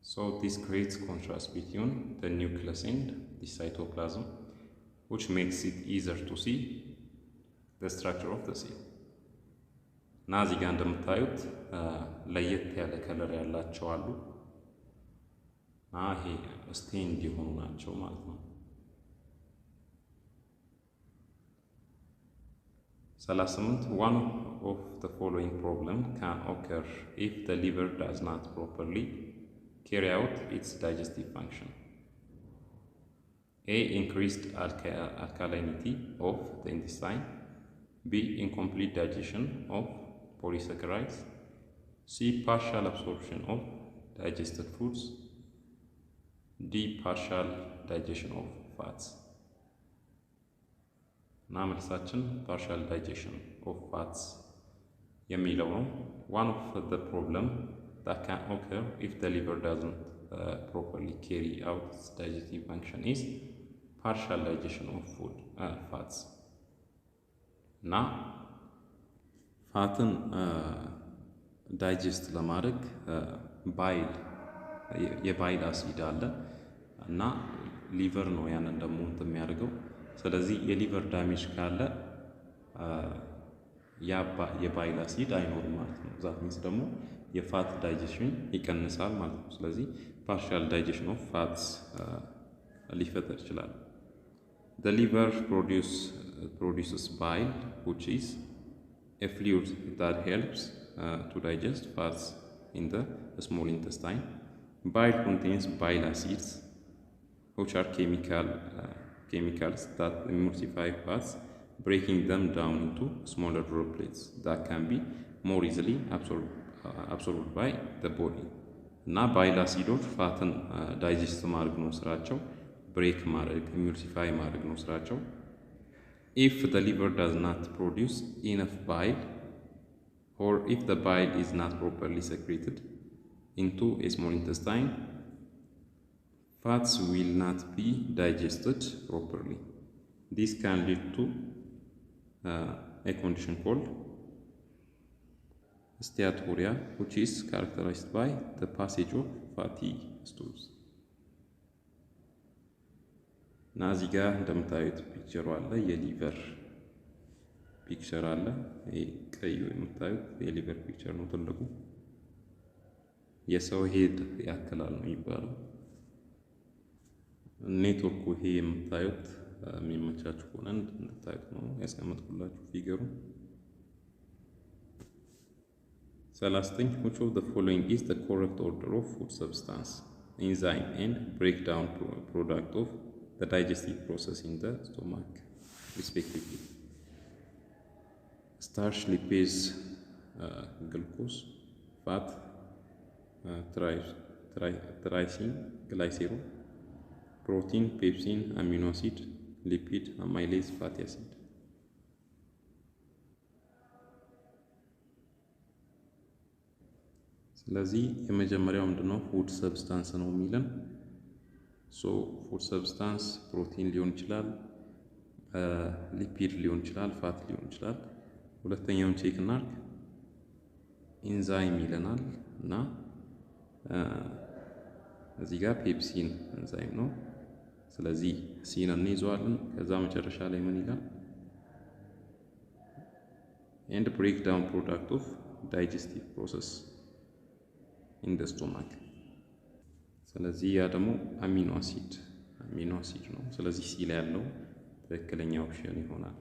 So this creates contrast between the nucleus and the cytoplasm, which makes it easier to see the structure of the cell. እና እዚህ ጋር እንደምታዩት ለየት ያለ ከለር ያላቸው አሉ እና ይሄ ስቴንድ የሆኑ ናቸው ማለት ነው። 38 one of the following problem can occur if the liver does not properly carry out its digestive function. A. Increased alkalinity of the intestine. B. Incomplete digestion of polysaccharides. C. Partial absorption of digested foods. D. Partial digestion of fats. እና መልሳችን partial digestion of fats የሚለው ነው። One of the problem that can occur if the liver doesn't properly carry out its digestive function is partial digestion of food fats. እና ፋትን ዳይጀስት ለማድረግ ባይል የባይል አሲድ አለ እና ሊቨር ነው ያንን ደግሞ የሚያደርገው። ስለዚህ የሊቨር ዳሜጅ ካለ የባይል አሲድ አይኖርም ማለት ነው። ዛት ሚንስ ደግሞ የፋት ዳይጀሽን ይቀንሳል ማለት ነው። ስለዚህ ፓርሻል ዳይጀሽን ኦፍ ፋትስ ሊፈጠር ይችላል። The liver produces bile, which is a fluid that helps to digest fats in the small intestine. Bile contains bile acids, which are chemicals that emulsify fats, breaking them down into smaller droplets that can be more easily absorbed by the body. እና ባይል አሲዶች ፋትን ዳይጀስት ማድረግ ነው ስራቸው። ብሬክ ማድረግ ኢሙልሲፋይ ማድረግ ነው ስራቸው። If the liver does not produce enough bile, or if the bile is not properly secreted into a small intestine, fats will not be digested properly. This can lead to a condition called steatorrhea, which is characterized by the passage of fatty stools. እና እዚህ ጋር እንደምታዩት ፒክቸሩ አለ፣ የሊቨር ፒክቸር አለ። ይሄ ቀዩ የምታዩት የሊቨር ፒክቸር ነው። ትልቁ የሰው ሄድ ያክላል ነው የሚባለው። ኔትወርኩ ይሄ የምታዩት የሚመቻችሁ ከሆነ እንድታዩት ነው ያስቀመጥኩላችሁ ፊገሩ። 39 which of the following is the correct order of food substance, enzyme and breakdown product of the digestive process in the stomach respectively? Starch, lipase, glucose, fat, trypsin, glycerol, protein, pepsin, amino acid, lipid, amylase, fatty acid. ስለዚህ የመጀመሪያው ምንድነው ፉድ ሰብስታንስ ነው የሚለን። ሶ ፉድ ሰብስታንስ ፕሮቲን ሊሆን ይችላል፣ ሊፒድ ሊሆን ይችላል፣ ፋት ሊሆን ይችላል። ሁለተኛውን ቼክ እናድርግ። ኢንዛይም ይለናል እና እዚህ ጋር ፔፕሲን ኢንዛይም ነው። ስለዚህ ሲን እንይዘዋለን። ከዛ መጨረሻ ላይ ምን ይላል? ኤንድ ብሬክ ዳውን ፕሮዳክት ኦፍ ዳይጀስቲቭ ፕሮሰስ ኢን ዘ ስቶማክ። ስለዚህ ያ ደግሞ አሚኖ አሲድ ነው። ስለዚህ ሲ ላይ ያለው ትክክለኛ ኦፕሽን ይሆናል።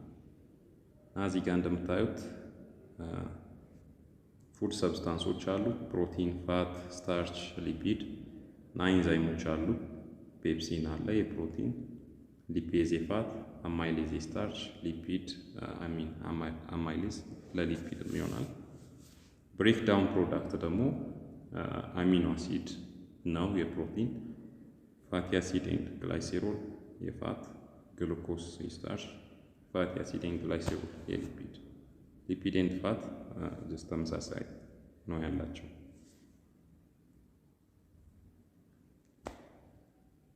እዚህ ጋር እንደምታዩት ፉድ ሰብስታንሶች አሉ። ፕሮቲን፣ ፋት፣ ስታርች፣ ሊፒድ እና ኢንዛይሞች አሉ። ፔፕሲን አለ የፕሮቲን፣ ሊፔዝ የፋት፣ አማይሌዝ የስታርች፣ ሊፒድ አማይሌዝ ለሊፒድ ይሆናል። ብሬክ ዳውን ፕሮዳክት ደግሞ አሚኖ አሲድ ነው የፕሮቲን፣ ፋቲ አሲድ ኤንድ ግላይሴሮል የፋት፣ ግሉኮስ የስታርች፣ ፋቲ አሲድ ኤንድ ግላይሴሮል የሊፒድ። ሊፒድ ኤንድ ፋት ጀስት ተመሳሳይ ነው ያላቸው።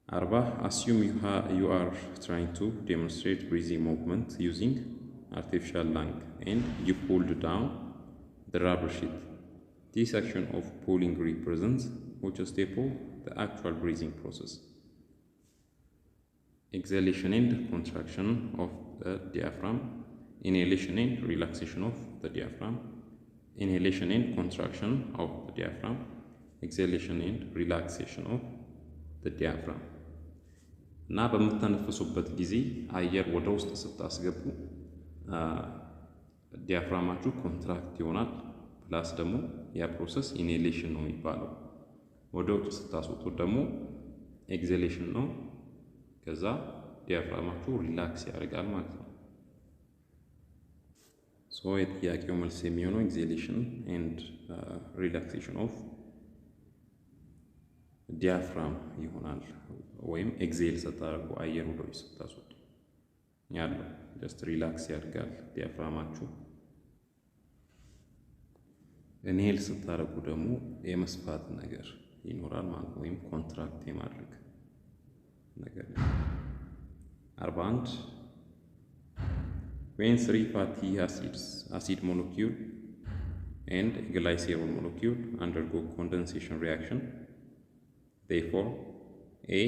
40 assume you are trying to demonstrate breathing movement using artificial lung and you pulled down the rubber sheet. This action of pulling represents which step of the actual breathing process? Exhalation and contraction of the diaphragm, inhalation and relaxation of the diaphragm, inhalation and contraction of the diaphragm, exhalation and relaxation of the diaphragm. እና በምትተነፍሱበት ጊዜ አየር ወደ ውስጥ ስታስገቡ ዲያፍራማችሁ ኮንትራክት ይሆናል። ፕላስ ደግሞ ያ ፕሮሰስ ኢንሄሌሽን ነው የሚባለው። ወደ ውጭ ስታስወጡት ደግሞ ኤግዜሌሽን ነው። ከዛ ዲያፍራማችሁ ሪላክስ ያደርጋል ማለት ነው። ሶ የጥያቄው መልስ የሚሆነው ኤግዜሌሽን ኤንድ ሪላክሴሽን ኦፍ ዲያፍራም ይሆናል። ወይም ኤግዜል ስታደርጉ አየር ወደ ውጭ ስታስወጡ ያለው ጀስት ሪላክስ ያደርጋል ዲያፍራማችሁ። ኢንሄል ስታደርጉ ደግሞ የመስፋት ነገር ይኖራል ማለት ነው፣ ወይም ኮንትራክት የማድረግ ነገር። 41 when 3 fatty acid molecule and a glycerol molecule undergo condensation reaction, they form A.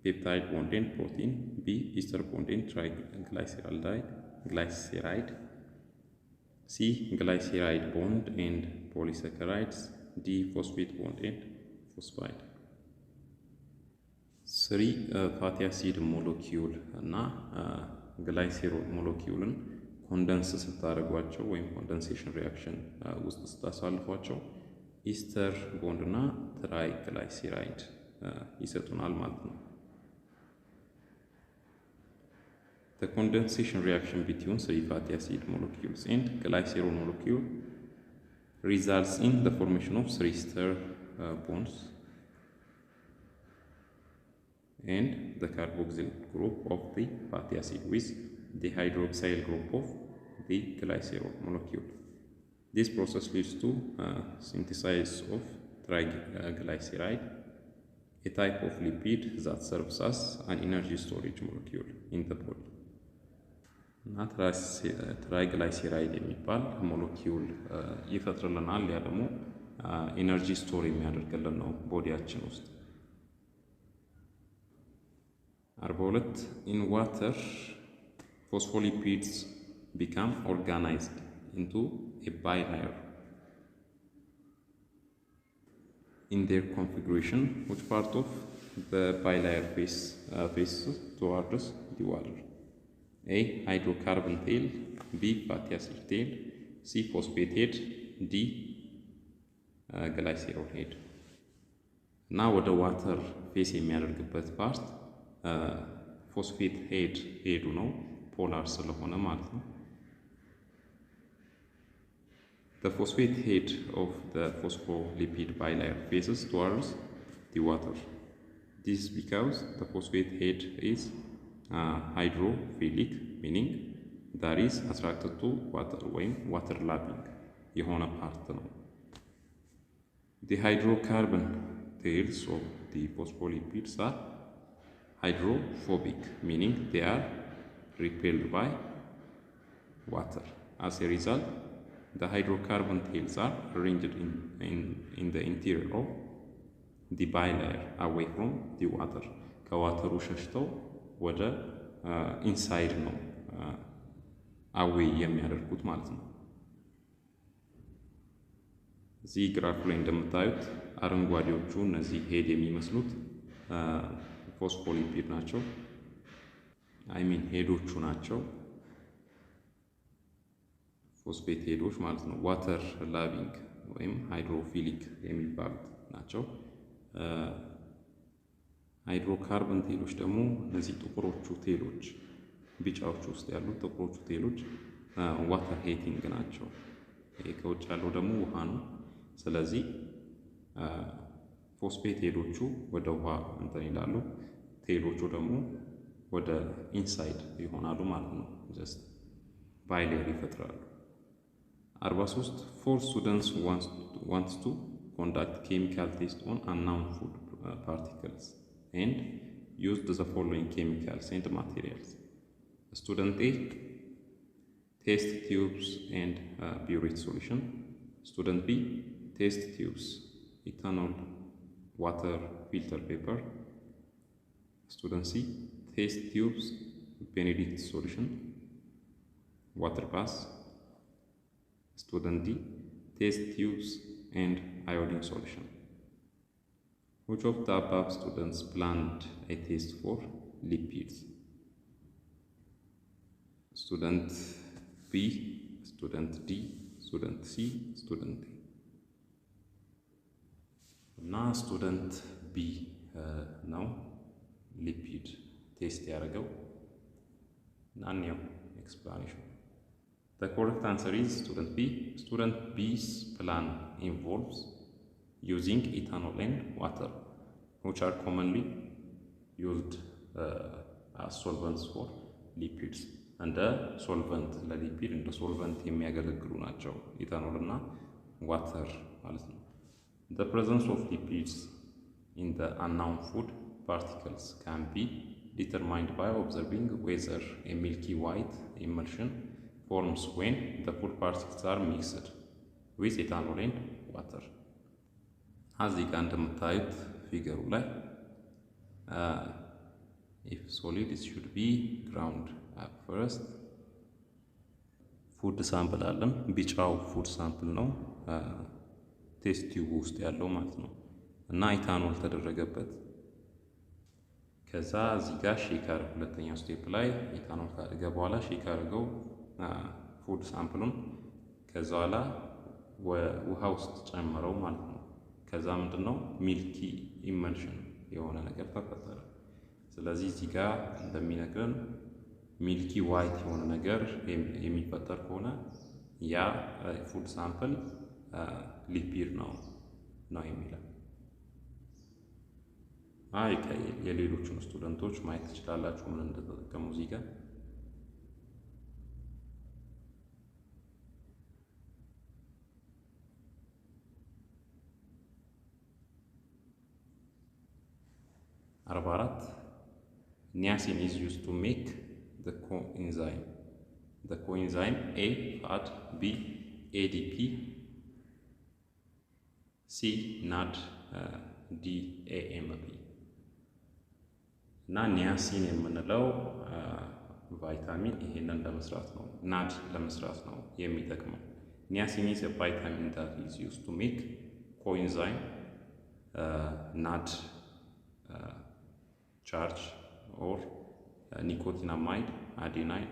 peptide bonding protein, B. ester bonding triglyceride, C. glyceride bond and polysaccharides, D. phosphate bond and phosphide. 3 ፋቲ አሲድ ሞለኪውል እና ግላይሴሮል ሞለኪውልን ኮንደንስ ስታደርጓቸው ወይም ኮንደንሴሽን ሪያክሽን ውስጥ ስታሳልፏቸው ኢስተር ቦንድ እና ትራይግላይሴራይድ ይሰጡናል ማለት ነው። The condensation reaction between 3 fatty acid molecules and glycerol molecule results in the formation of 3 ester bonds and the carboxyl group of the fatty acid with the hydroxyl group of the glycerol molecule. This process leads to synthesis of triglyceride, a type of lipid that serves as an energy storage molecule in the body. እና ትራይግላይሴራይድ የሚባል ሞለኪውል ይፈጥርልናል። ያ ደግሞ ኢነርጂ ስቶር የሚያደርግልን ነው ቦዲያችን ውስጥ። 42 in water phospholipids become organized into a bilayer. In their configuration, which part of the bilayer faces towards the water? A. hydrocarbon tail, B. fatty acid tail, C. phosphate head, D. glycerol head. እና ወደ ዋተር ፌስ የሚያደርግበት ፓርት ፎስፌት ሄዱ ነው፣ ፖላር ስለሆነ ማለት ነው። The phosphate head of the phospholipid bilayer faces towards the water. This is because the phosphate head is hydrophilic, meaning that is attracted to water ወይም water lapping የሆነ ፓርት ነው። The hydrocarbon tails of the phospholipids are hydrophobic, meaning they are repelled by water. As a result, the hydrocarbon tails are arranged in the interior of the bilayer away from the water. ከዋተሩ ሸሽተው ወደ ኢንሳይድ ነው አዌይ የሚያደርጉት ማለት ነው። እዚህ ግራፍ ላይ እንደምታዩት አረንጓዴዎቹ እነዚህ ሄድ የሚመስሉት ፎስፎሊፒድ ናቸው። ሄዶቹ ናቸው፣ ፎስፌት ሄዶች ማለት ነው። ዋተር ላቪንግ ወይም ሃይድሮፊሊክ የሚባሉት ናቸው። ሃይድሮካርበን ቴሎች ደግሞ እነዚህ ጥቁሮቹ ቴሎች፣ ቢጫዎቹ ውስጥ ያሉት ጥቁሮቹ ቴሎች ዋተር ሄቲንግ ናቸው። ይሄ ከውጭ ያለው ደግሞ ውሃ ነው። ስለዚህ ፎስፌት ሄዶቹ ወደ ውሃ እንትን ይላሉ፣ ቴሎቹ ደግሞ ወደ ኢንሳይድ ይሆናሉ ማለት ነው። ጀስት ባይሌር ይፈጥራሉ። 43 4 students wants to conduct chemical test on unknown food particles and used the following chemicals and materials. Student A, test tubes and burette solution. Student B, test tubes, ethanol, water, filter paper. Student C, test tubes, Benedict solution, water bath. Student D, test tubes and iodine solution. Which of the above students planned a test for lipids? Student B, ስቱደንት ዲ፣ ስቱደንት ሲ፣ ስቱደንት ኤ እና ስቱደንት ቢ ነው ሊፒድ ቴስት ያደረገው እና እኔው ኤክስፕላኔሽን። The correct answer is student B. Student B's plan involves using ethanol and water, which are commonly used as solvents for lipids. እንደ ሶልቨንት ለሊፒድ እንደ ሶልቨንት የሚያገለግሉ ናቸው ኢታኖል እና ዋተር ማለት ነው። The presence of lipids in the unknown food particles can be determined by observing whether a milky white emulsion forms when the food particles are mixed with ethanol and water. እዚህ ጋር እንደምታዩት ፊገሩ ላይ if solid it should be ground up first. ፉድ ሳምፕል አለን። ቢጫው ፉድ ሳምፕል ነው ቴስት ቲዩብ ውስጥ ያለው ማለት ነው እና ኢታኖል ተደረገበት። ከዛ እዚህ ጋር ሼከር ሁለተኛው ስቴፕ ላይ ኢታኖል ካደረገ በኋላ ሼክ አድርገው ፉድ ሳምፕሉን ከዛ በኋላ ውሃ ውስጥ ጨምረው ማለት ነው። ከዛ ምንድነው ሚልኪ ኢመልሽን የሆነ ነገር ተፈጠረ። ስለዚህ እዚህ ጋር እንደሚነግረን ሚልኪ ዋይት የሆነ ነገር የሚፈጠር ከሆነ ያ ፉድ ሳምፕል ሊፒድ ነው የሚለው። የሌሎቹን ስቱደንቶች ማየት ትችላላችሁ ምን እንደተጠቀሙ እዚህ ጋር። Niacin is used to make the coenzyme. The coenzyme A, FAD, B, ADP, C, NAD, D, AMP. እና ኒያሲን የምንለው ቫይታሚን ይሄንን ለመስራት ነው፣ ናድ ለመስራት ነው የሚጠቅመው። ኒያሲን is a vitamin that is used to make coenzyme, NAD, charge or nicotinamide, adenine,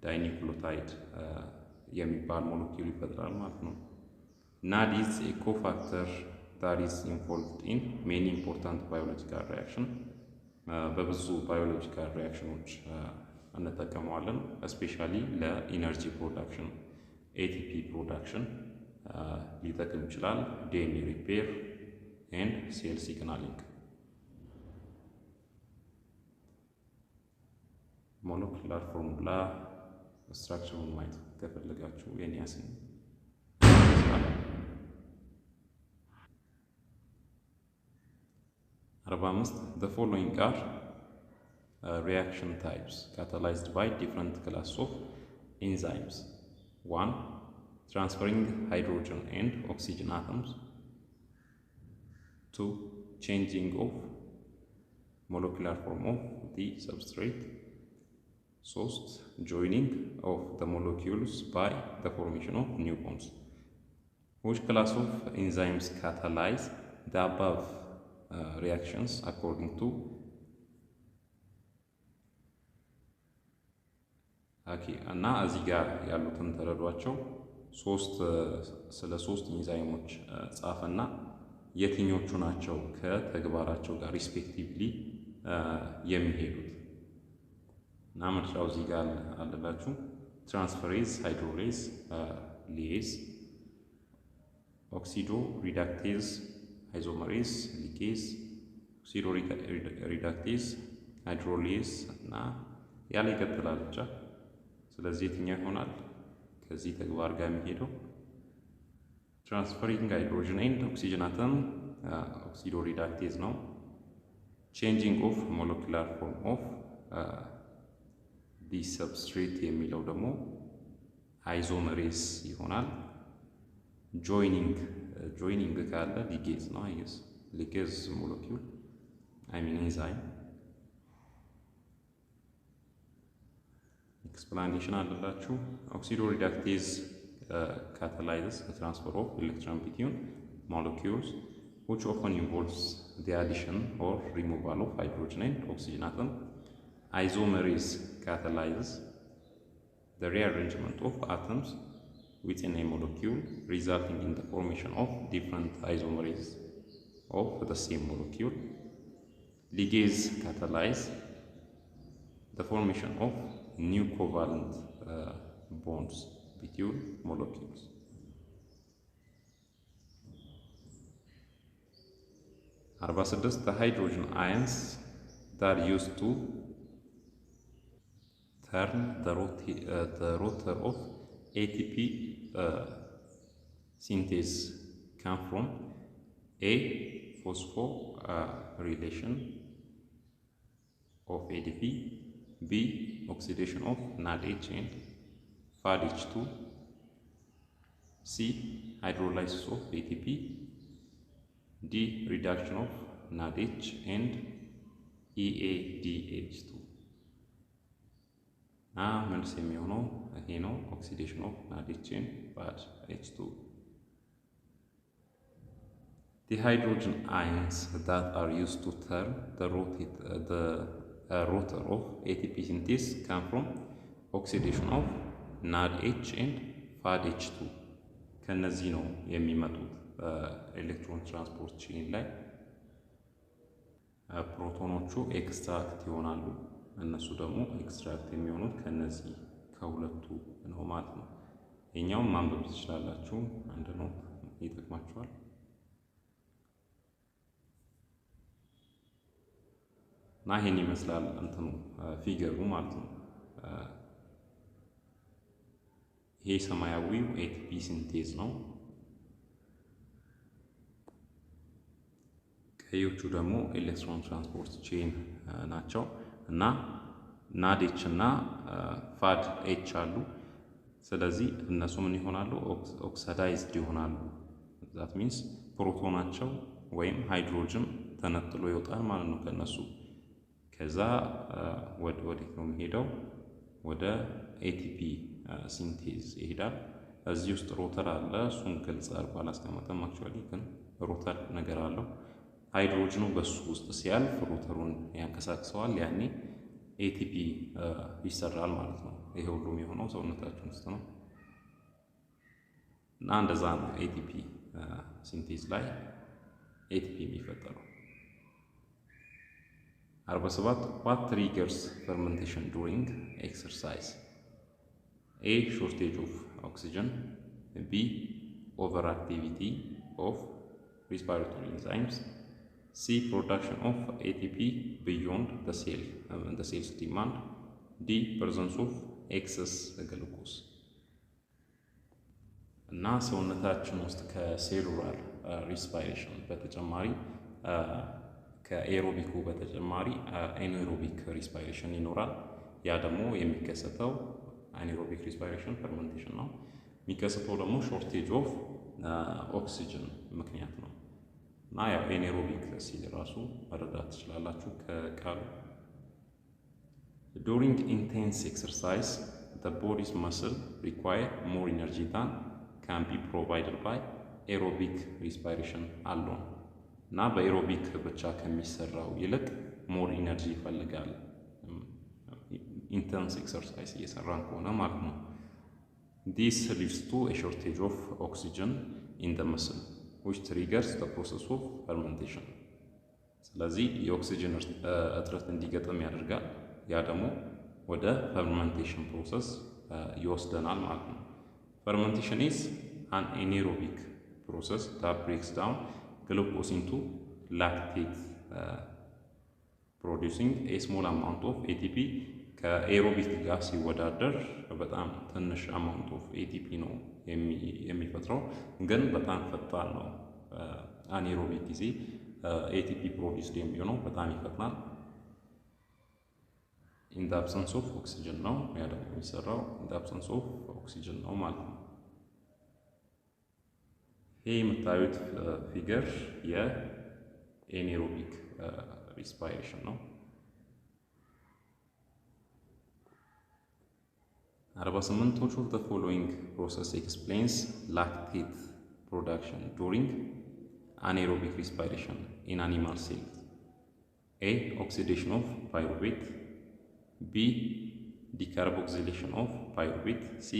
dinucleotide የሚባል ሞለኪውል ይፈጥራል ማለት ነው። NAD is a cofactor that is involved in many important biological reactions. በብዙ ባዮሎጂካል ሪያክሽኖች እንጠቀመዋለን። እስፔሻሊ ለኢነርጂ ፕሮዳክሽን ኤቲፒ ፕሮዳክሽን ሊጠቅም ይችላል። ዲኤንኤ ሪፔር ኤንድ ሴል ሲግናሊንግ። ሞለኪላር ፎርሙላ ስትራክቸሩን ማየት ከፈለጋችሁ የኒያሲን 45 The following are reaction types catalyzed by different class of enzymes. 1. Transferring hydrogen and oxygen atoms. 2. Changing of molecular form of the substrate. 3. Joining of the molecules by the formation of new bonds. Which class of enzymes catalyze the above reactions according to እና እዚህ ጋር ያሉትን ተረዷቸው። ስለ ሶስት ኢንዛይሞች ጻፈና የትኞቹ ናቸው ከተግባራቸው ጋር ሪስፔክቲቭሊ የሚሄዱት እና ምርጫው እዚህ ጋር አለላችሁ። ትራንስፈሬዝ፣ ሃይድሮሌዝ፣ ሊኤዝ፣ ኦክሲዶ ሪዳክቴዝ፣ አይዞመሬዝ፣ ሊኬዝ፣ ኦክሲዶ ሪዳክቴዝ፣ ሃይድሮሌዝ እና ያለ ይቀጥላል ብቻ። ስለዚህ የትኛው ይሆናል ከዚህ ተግባር ጋር የሚሄደው? ትራንስፈሪንግ ሃይድሮጅን ኤንድ ኦክሲጅን አተም ኦክሲዶ ሪዳክቴዝ ነው። ቼንጂንግ ኦፍ ሞለኪላር ፎርም ኦፍ ዲ ሰብስትሬት የሚለው ደግሞ አይዞመሬዝ ይሆናል። ጆይኒንግ ካለ ሊጌዝ ነው። አይስ ሊጌዝ ሞለኪውል ኢንዛይም explanation አለላችሁ። ኦክሲዶ ሪዳክቴዝ catalyzes the transfer of electron between molecules which often involves the addition or removal of hydrogen and oxygen atom. Isomerase catalyzes the rearrangement of atoms within a molecule, resulting in the formation of different isomers of the same molecule. Ligase catalyze the formation of new covalent bonds between molecules. The hydrogen ions that are used to turn the rotor of ATP synthase come from A. Phosphorylation of ADP, B. Oxidation of NADH and FADH2, C. Hydrolysis of ATP, D. Reduction of NADH and EADH2. መልስ የሚሆነው ይሄ ነው። ኦክሲዴሽን ኦፍ NADH and FADH2. The hydrogen ions that are used to turn the rotor of ATP synthase come from oxidation of NADH and FADH2. ከነዚህ ነው የሚመጡት ኤሌክትሮን ትራንስፖርት ቼን ላይ ፕሮቶኖቹ ኤክስትራክት ይሆናሉ። እነሱ ደግሞ ኤክስትራክት የሚሆኑት ከነዚህ ከሁለቱ ነው ማለት ነው። የኛውን ማንበብ ትችላላችሁ። አንድ ነው ይጠቅማችኋል። እና ይሄን ይመስላል እንትኑ ፊገሩ ማለት ነው። ይሄ ሰማያዊው ኤቲፒ ሲንቴዝ ነው። ቀዮቹ ደግሞ ኤሌክትሮን ትራንስፖርት ቼን ናቸው እና ናዴች እና ፋድ ኤች አሉ። ስለዚህ እነሱ ምን ይሆናሉ? ኦክሲዳይዝድ ይሆናሉ። that means ፕሮቶናቸው ወይም ሃይድሮጅን ተነጥሎ ይወጣል ማለት ነው ከነሱ። ከዛ ወዴት ነው የሚሄደው? ወደ ኤቲፒ ሲንቴዝ ይሄዳል። እዚህ ውስጥ ሮተር አለ። እሱን ግልጽ አድርጎ አላስቀመጠም። አክቹዋሊ ግን ሮተር ነገር አለው። ሃይድሮጅኑ በሱ ውስጥ ሲያልፍ ሮተሩን ያንቀሳቅሰዋል። ያኔ ኤቲፒ ይሰራል ማለት ነው። ይሄ ሁሉም የሆነው ሰውነታችን ውስጥ ነው እና እንደዛ ነው ኤቲፒ ሲንቴዝ ላይ ኤቲፒ የሚፈጠረው። 47 What triggers fermentation during exercise? A. Shortage of oxygen. B. Overactivity of respiratory enzymes. C. Production of ATP beyond the cell's demand. D. Presence of excess glucose. እና ሰውነታችን ውስጥ ከሴሉላር ሪስፓይሬሽን በተጨማሪ ከኤሮቢኩ በተጨማሪ አናኤሮቢክ ሪስፓይሬሽን ይኖራል። ያ ደግሞ የሚከሰተው አናኤሮቢክ ሪስፓይሬሽን ፈርመንቴሽን ነው። የሚከሰተው ደግሞ ሾርቴጅ ኦፍ ኦክሲጅን ምክንያት ነው። እና ያው አናኤሮቢክ ሲል ራሱ መረዳት ትችላላችሁ ከቃሉ። During intense exercise, the body's muscle require more energy than can be provided by aerobic respiration alone. እና በኤሮቢክ ብቻ ከሚሰራው ይልቅ ሞር ኢነርጂ ይፈልጋል ኢንተንስ ኤክሰርሳይዝ እየሰራን ከሆነ ማለት ነው። This leads to a shortage of oxygen in the muscle, which triggers the process of fermentation. ስለዚህ የኦክሲጅን እጥረት እንዲገጥም ያደርጋል። ያ ደግሞ ወደ ፈርመንቴሽን ፕሮሰስ ይወስደናል ማለት ነው። Fermentation is an anaerobic process that breaks down glucose into lactate, producing a small amount of ATP. ከኤሮቢክ ጋር ሲወዳደር በጣም ትንሽ አማውንት ኦፍ ኤቲፒ ነው የሚፈጥረው፣ ግን በጣም ፈጣን ነው። አናኤሮቢክ ጊዜ ኤቲፒ ፕሮዲውስድ የሚሆነው በጣም ይፈጥናል። ኢን ዘ አብሰንስ ኦፍ ኦክሲጅን ነው ያ ደግሞ የሚሰራው ኢን ዘ አብሰንስ ኦፍ ኦክሲጅን ነው ማለት ነው። ይሄ የምታዩት ፊገር የኤናኤሮቢክ ሪስፓይሬሽን ነው። 48 Which of the following process explains lactate production during anaerobic respiration in animal cells? A. Oxidation of pyruvate. B. Decarboxylation of pyruvate. C.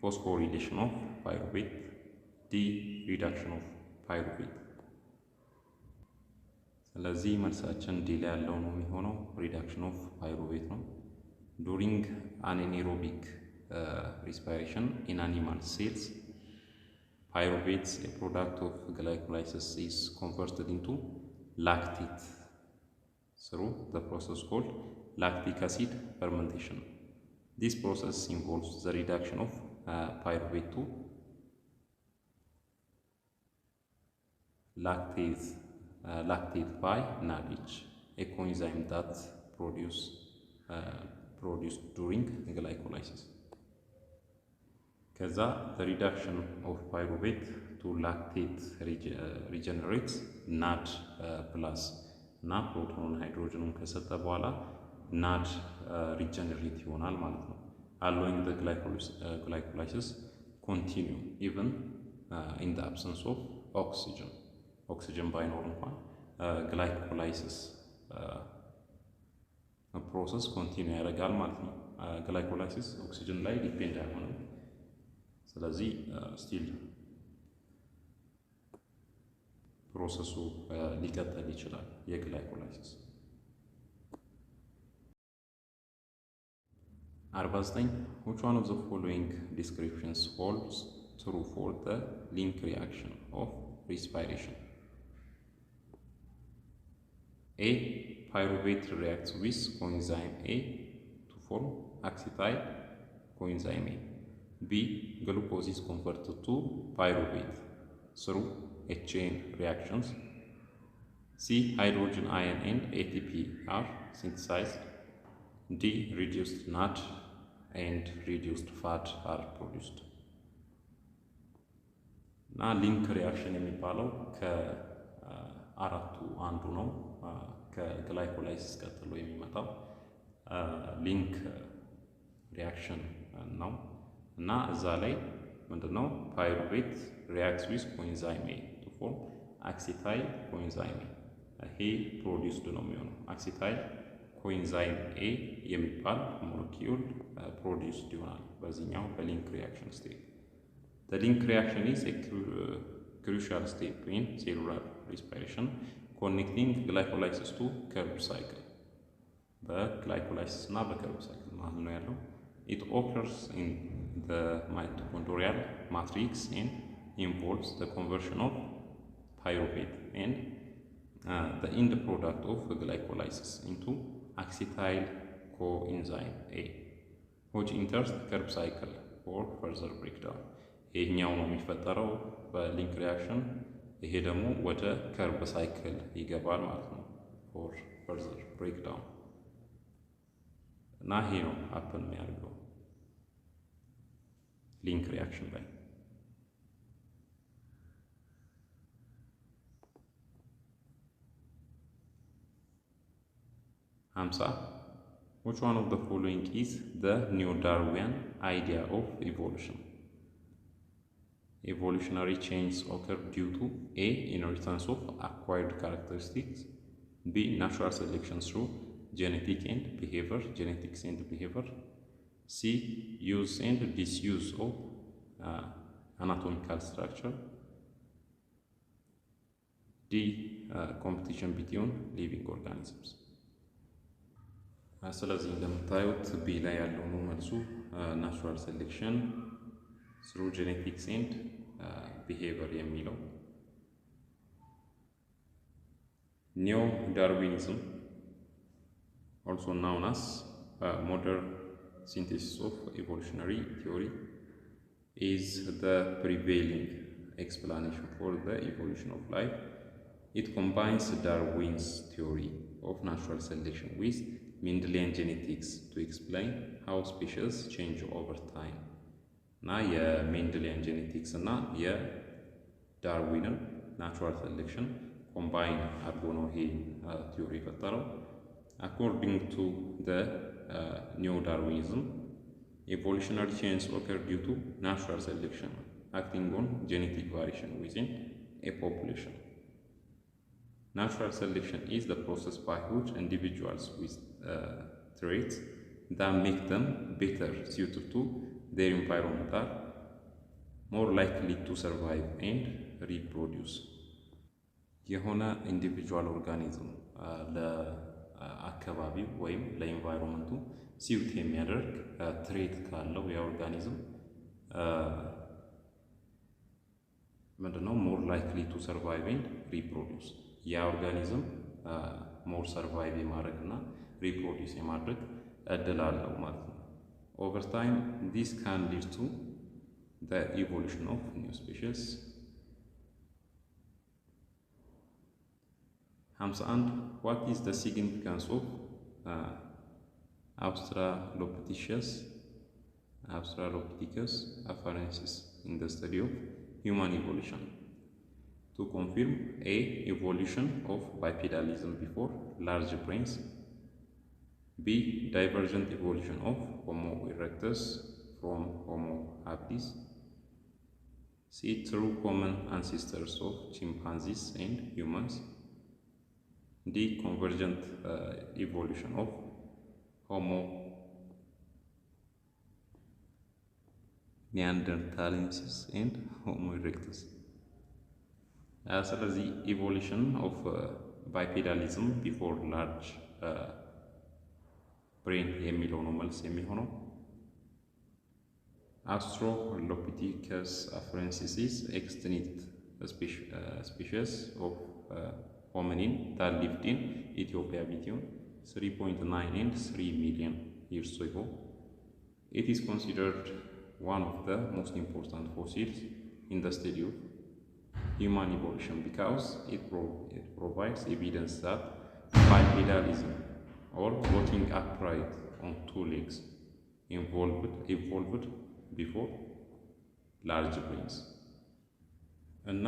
ፎስፎሪሌሽን ኦፍ ፓይሩቬት፣ ዲ ሪዳክሽን ኦፍ ፓይሩቬት። ስለዚህ መልሳችን ዲ ላይ ያለው ነው የሚሆነው፣ ሪዳክሽን ኦፍ ፓይሩቬት ነው። ዱሪንግ አናኤሮቢክ respiration in animal cells, pyruvates, a product of glycolysis, is converted into lactate through the process called lactic acid fermentation. This process involves the reduction of pyruvate to lactate by NADH, a coenzyme that produced during glycolysis. ከዛ the reduction of pyruvate to lactate regenerates NAD plus እና ፕሮቶኑን ሃይድሮጅኑን ከሰጠ በኋላ NAD ሪጀነሬት ይሆናል ማለት ነው። allowing the glycolysis continue even in the absence of oxygen. ኦክሲጅን ባይኖር እንኳን ግላይኮላይሲስ ፕሮሰስ ኮንቲኒው ያደርጋል ማለት ነው። ግላይኮላይሲስ ኦክሲጅን ላይ ዲፔንድ አይሆንም። ስለዚህ ስቲል ፕሮሰሱ ሊቀጥል ይችላል የግላይኮላይሲስ። 49 which one of the following descriptions holds true for the link reaction of respiration? A. Pyruvate reacts with coenzyme A to form acetyl coenzyme A. B. Glucose is converted to pyruvate through chain reactions. C. Hydrogen ion and ATP are synthesized. D. Reduced NAD and reduced fat are produced. እና ሊንክ ሪያክሽን የሚባለው ከአራቱ አንዱ ነው። ከግላይኮላይሲስ ቀጥሎ የሚመጣው ሊንክ ሪያክሽን ነው እና እዛ ላይ ምንድነው ፓይሩቬት ሪያክትስ ዊዝ ኮኤንዛይም ኤ ቱ ፎርም አክሲታይል ኮኤንዛይም ኤ። ይሄ ፕሮዲውስድ ነው የሚሆነው። አክሲታይል ኮኤንዛይም ኤ የሚባል ሞለኪውል ፕሮዲውስድ ይሆናል በዚህኛው በሊንክ ሪያክሽን ስቴፕ። The link reaction is a crucial step in cellular respiration, connecting glycolysis to Krebs cycle. በግላይኮላይሲስ እና በከርብ ሳይክል ማለት ነው ያለው። It occurs in the mitochondrial matrix and involves the conversion of pyruvate and the end product of glycolysis into acetyl coenzyme A, which enters the Krebs cycle for further breakdown. ይሄኛው ነው የሚፈጠረው በሊንክ ሪያክሽን። ይሄ ደግሞ ወደ ከርብ ሳይክል ይገባል ማለት ነው ፎር ፈርዘር ብሬክዳውን እና ይሄ ነው ሀፕን የሚያደርገው ሊንክ ሪያክሽን ላይ። 50 which one of the following is the neo-Darwinian idea of evolution? Evolutionary changes occur due to A. Inheritance of acquired characteristics, B. Natural selection through genetics and behavior, C. Use and disuse of anatomical structure, D. Competition between living organisms. ስለዚህ እንደምታዩት ቢ ላይ ያለው ነው መልሱ ናቹራል ሴሌክሽን through genetics and behavior የሚለው። Neo-Darwinism, also known as modern synthesis of evolutionary theory, is the prevailing explanation for the evolution of life. It combines Darwin's theory of natural selection with Mendelian genetics to explain how species change over time. እና የሜንድሊያን ጄኔቲክስ እና የዳርዊንን ናቹራል ሴሌክሽን ኮምባይን አድርጎ ነው ይሄ ቲዮሪ የፈጠረው። አኮርዲንግ ቱ ኒዮ ዳርዊኒዝም evolutionary changes occur due to natural selection acting on genetic variation within a population. Natural selection is the process by which individuals with traits that make them better suited to their environment are more likely to survive and reproduce የሆነ ኢንዲቪጁዋል ኦርጋኒዝም ለአካባቢው ወይም ለኤንቫይሮንመንቱ ሲውት የሚያደርግ ትሬት ካለው የኦርጋኒዝም ምንድነው more likely to survive and reproduce ያ ኦርጋኒዝም more survive የማድረግና reproduce የማድረግ እድል አለው ማለት ነው። Over time this can lead to the evolution of new species. 51 What is the significance of Australopithecus afarensis in the study of human evolution? To confirm A. Evolution of bipedalism before large brains. B. Divergent evolution of Homo erectus from Homo habilis. C. True common ancestors of chimpanzees and humans. D. Convergent evolution of Homo neanderthalensis and Homo erectus. ስለዚህ evolution of bipedalism before large brain የሚለው ነው መልስ የሚሆነው። Australopithecus afarensis is extinct species of hominin that lived in Ethiopia between 3.9 and 3 million years ago. It is considered one of the most important fossils in the study of human evolution because it provides evidence that bipedalism or walking upright on two legs evolved before large brains. እና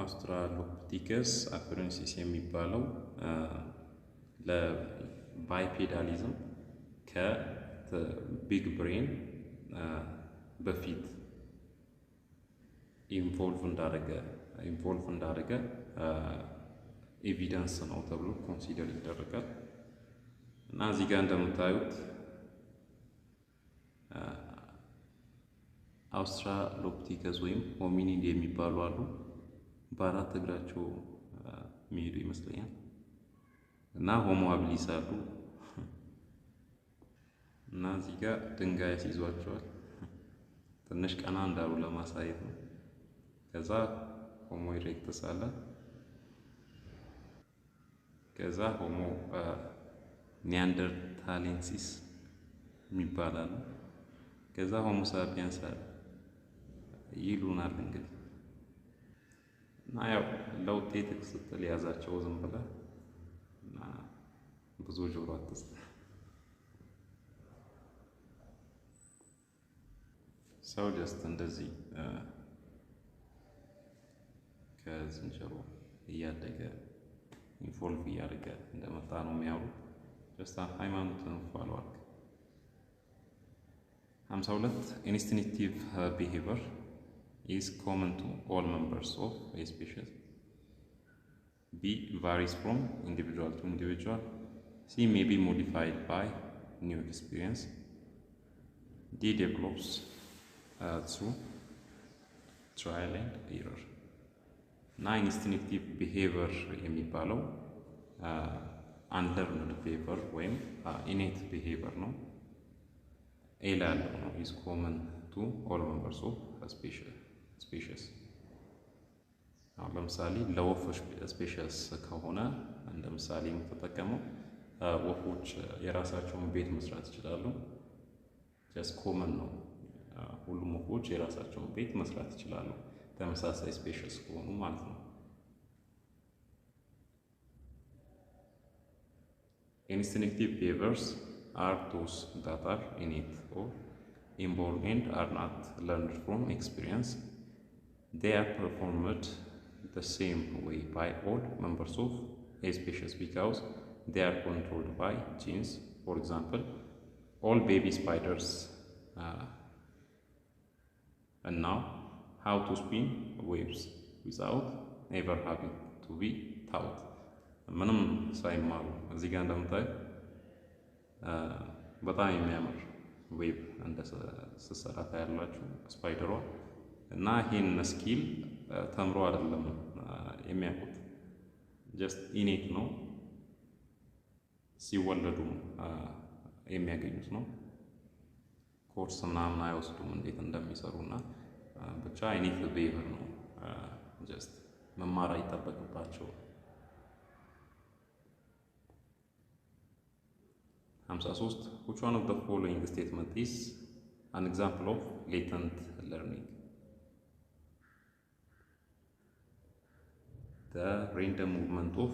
አውስትራሎፒቲከስ አፈረንሲስ የሚባለው ለባይፔዳሊዝም ከቢግ ብሬን በፊት ኢንቮልቭ እንዳደረገ ኤቪደንስ ነው ተብሎ ኮንሲደር ይደረጋል። እና እዚህ ጋር እንደምታዩት አውስትራሎፒቲከስ ወይም ሆሚኒድ የሚባሉ አሉ። በአራት እግራቸው የሚሄዱ ይመስለኛል። እና ሆሞ ሃቢሊስ አሉ። እና እዚህ ጋር ድንጋይ ያስይዟቸዋል ትንሽ ቀና እንዳሉ ለማሳየት ነው። ከዛ ሆሞ ኢሬክተስ አለ። ከዛ ሆሞ ኒያንደርታሌንሲስ የሚባላል። ከዛ ሆሞ ሳፒየንስ አለ ይሉናል እንግዲህ። እና ያው ለውጤት ስትል ያዛቸው ዝም ብለህ እና ብዙ ጆሮ አትስጥ። ሰው ጀስት እንደዚህ ከዝንጀሮ እያደገ ኢንፎልቭ እያደረገ እንደመጣ ነው የሚያወሩት። ጀስት ሃይማኖትን ፎሎ አድርግ። 52 Instinctive behavior is common to all members of a species. B. Varies from individual to individual. C. May be modified by new experience. D. Develops through trial and error. Instinctive behavior የሚባለው unlearned behavior ወይም innate behavior ነው። A ነው is common to all members of a species. አሁን ለምሳሌ ለወፍ ስፔሺስ ከሆነ እንደ ምሳሌ የምትጠቀመው ወፎች የራሳቸውን ቤት መስራት ይችላሉ። just common ነው። ሁሉም ወፎች የራሳቸውን ቤት መስራት ይችላሉ ተመሳሳይ ስፔሺስ ከሆኑ ማለት ነው። Instinctive behaviors are those that are innate or inborn and are not learned from experience. They are performed the same way by all members of a species because they are controlled by genes. For example, all baby spiders and now how to spin webs without ever having to be taught. ምንም ሳይማሩ እዚህ ጋር እንደምታዩ በጣም የሚያምር ዌብ እንደ ስትሰራ ታያላችሁ። ስፓይደሯ እና ይህን ስኪል ተምሮ አይደለም የሚያውቁት፣ ጀስት ኢኔት ነው፣ ሲወለዱ የሚያገኙት ነው። ኮርስ ምናምን አይወስዱም እንዴት እንደሚሰሩና ብቻ ኢኔት ቢሄቪየር ነው ጀስት መማር አይጠበቅባቸው። 53 which one of the following statement is an example of latent learning? The random movement of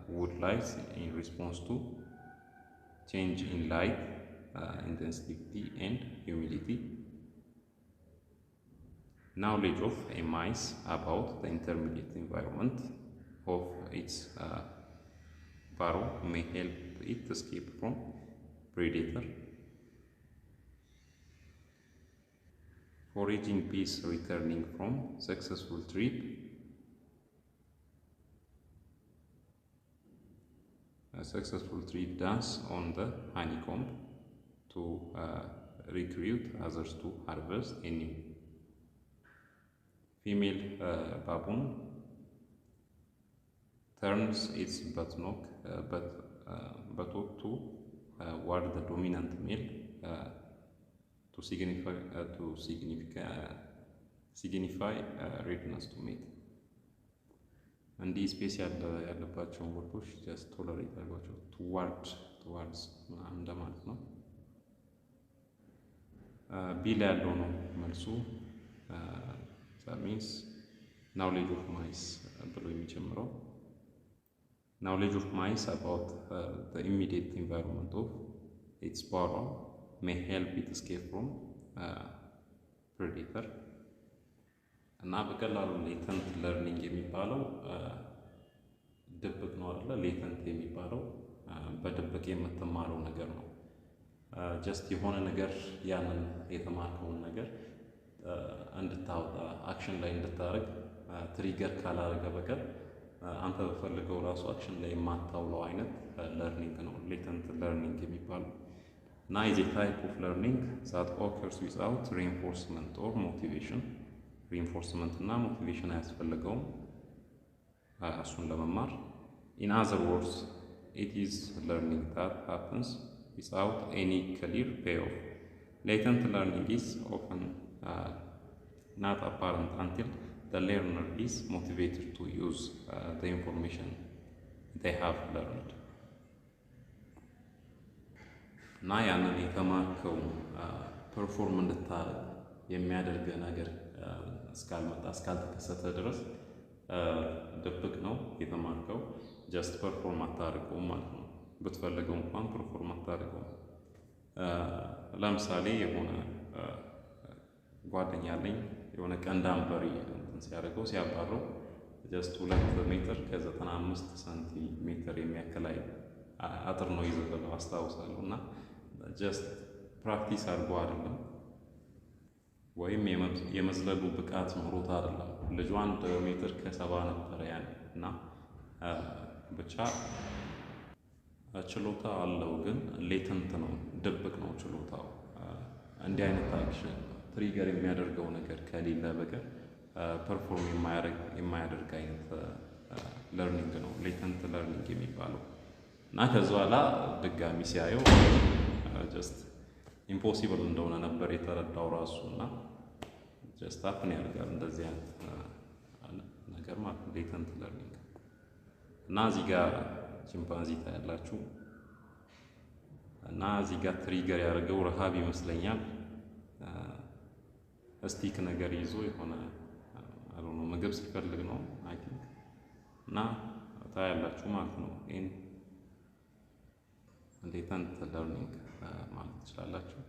wood lights in response to change in light intensity and humidity. Knowledge of a mice about the intermediate environment of its burrow may help it escape from predator. Foraging bees returning from successful trip. A successful trip dance on the honeycomb to recruit others to harvest a new. Female baboon turns its buttock toward the dominant male to signify readiness to mate. እንዲህ ስፔስ ያለባቸውን ወርዶች ጀስት ቶለሬት አድርጓቸው። ቱዋርድስ እንደማለት ነው። ቢል ያለው ነው መልሱ። ሚንስ ናውሌጅ ኦፍ ማይስ ብሎ የሚጀምረው ናውሌጅ ኦፍ ማይስ አባውት ዘ ኢሚዲየት ኢንቫይሮንመንት ኦፍ ኢትስ burrow may help it escape from predator። እና በቀላሉ ሌተንት ለርኒንግ የሚባለው ድብቅ ነው አይደለ? ሌተንት የሚባለው በድብቅ የምትማረው ነገር ነው። ጀስት የሆነ ነገር ያንን የተማርከውን ነገር እንድታወጣ አክሽን ላይ እንድታደርግ ትሪገር ካላደረገ በቀር አንተ በፈልገው ራሱ አክሽን ላይ የማታውለው አይነት ለርኒንግ ነው ሌተንት ለርኒንግ የሚባለው። እና ኢዝ ኤ ታይፕ ኦፍ ለርኒንግ ዛት ኦከርስ ዊዝአውት ሪኢንፎርስመንት ኦር ሞቲቬሽን። ሪኢንፎርስመንት እና ሞቲቬሽን አያስፈልገውም እሱን ለመማር። ኢን አዘር ወርድስ ኢት ኢዝ ለርኒንግ ዛት ሃፕንስ ዊዝአውት ኤኒ ክሊር ፔይኦፍ። ሌተንት ለርኒንግ ኢዝ ኦፍን not apparent until the learner is motivated to use the information they have learned. እና ያንን የተማርከው ፐርፎርም እንድታረግ የሚያደርግ ነገር እስካልመጣ እስካልተከሰተ ድረስ ድብቅ ነው የተማርከው። ጀስት ፐርፎርም አታደርገውም ማለት ነው። ብትፈልገው እንኳን ፐርፎርም አታደርገውም። ለምሳሌ የሆነ ጓደኛ አለኝ የሆነ ቀንዳም በሬ ሲያደርገው ሲያባረው ጀስት 2 ሜትር ከ95 ሴንቲሜትር የሚያክል አጥር ነው ይዘለው አስታውሳለሁ። እና ጀስት ፕራክቲስ አድርጎ አይደለም ወይም የመዝለሉ ብቃት ኖሮት አይደለም። ልጁ 1 ሜትር ከ70 ነበር ያን። እና ብቻ ችሎታ አለው፣ ግን ሌተንት ነው፣ ድብቅ ነው ችሎታው። እንዲህ አይነት አክሽን ትሪገር የሚያደርገው ነገር ከሌለ በቀር ፐርፎርም የማያደርግ አይነት ለርኒንግ ነው ሌተንት ለርኒንግ የሚባለው። እና ከዛ በኋላ ድጋሚ ሲያየው ጀስት ኢምፖሲብል እንደሆነ ነበር የተረዳው ራሱ። እና ጀስት አፕን ያደርጋል እንደዚህ አይነት ነገር ማለት ሌተንት ለርኒንግ። እና እዚህ ጋር ቺምፓንዚ ታያላችሁ። እና እዚህ ጋር ትሪገር ያደርገው ረሃብ ይመስለኛል። ስቲክ ነገር ይዞ የሆነ አልሆነ ምግብ ሲፈልግ ነው አይ ቲንክ። እና ታያላችሁ ማለት ነው። ይሄን ሌተንት ለርኒንግ ማለት ትችላላችሁ።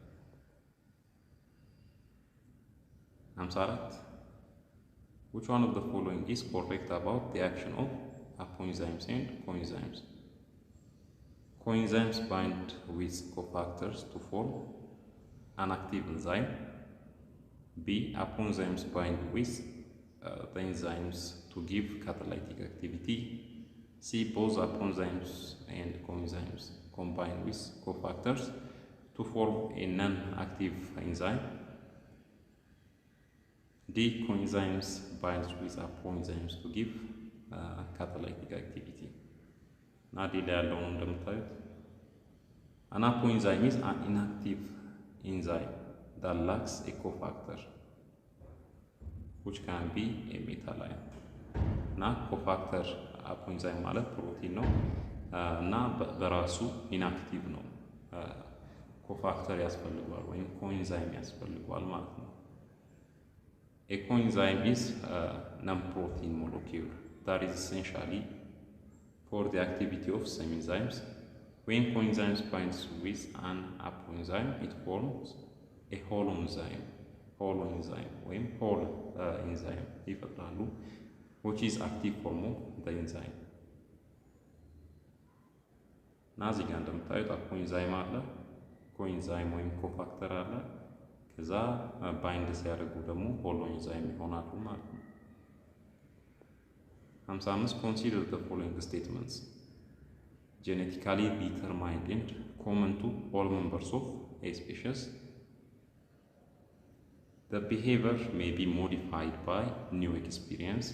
54 which one of the following is correct about the action of apoenzymes and coenzymes? Coenzymes bind with cofactors to form an active enzyme. B. Apoenzymes bind with the enzymes to give catalytic activity. C. Both apoenzymes and coenzymes combine with cofactors to form a non-active enzyme. D. Coenzymes binds with apoenzymes to give catalytic activity. እና ዲ ላይ ያለውን እንደምታዩት an apoenzyme is an inactive enzyme that lacks a cofactor which can be a metal ion. እና ኮፋክተር አፖንዛይም ማለት ፕሮቲን ነው እና በራሱ ኢንአክቲቭ ነው። ኮፋክተር ያስፈልገዋል ወይም ኮኤንዛይም ያስፈልገዋል ማለት ነው። A coenzyme is a non-protein molecule that is essentially for the activity of some enzymes. When coenzymes binds with an apoenzyme, it forms a holoenzyme ወይም whole enzyme ይፈጥራሉ, which is active form of the enzyme. እና እዚህ ጋር እንደምታዩት አፖንዛይም አለ፣ ኮኤንዛይም ወይም ኮፋክተር አለ። ከዛ ባይንድ ሲያደርጉ ደግሞ ሆሎኤንዛይም ይሆናሉ ማለት ነው። 55 Consider the following statements genetically determined and common to all members of a species. The behavior may be modified by new experience.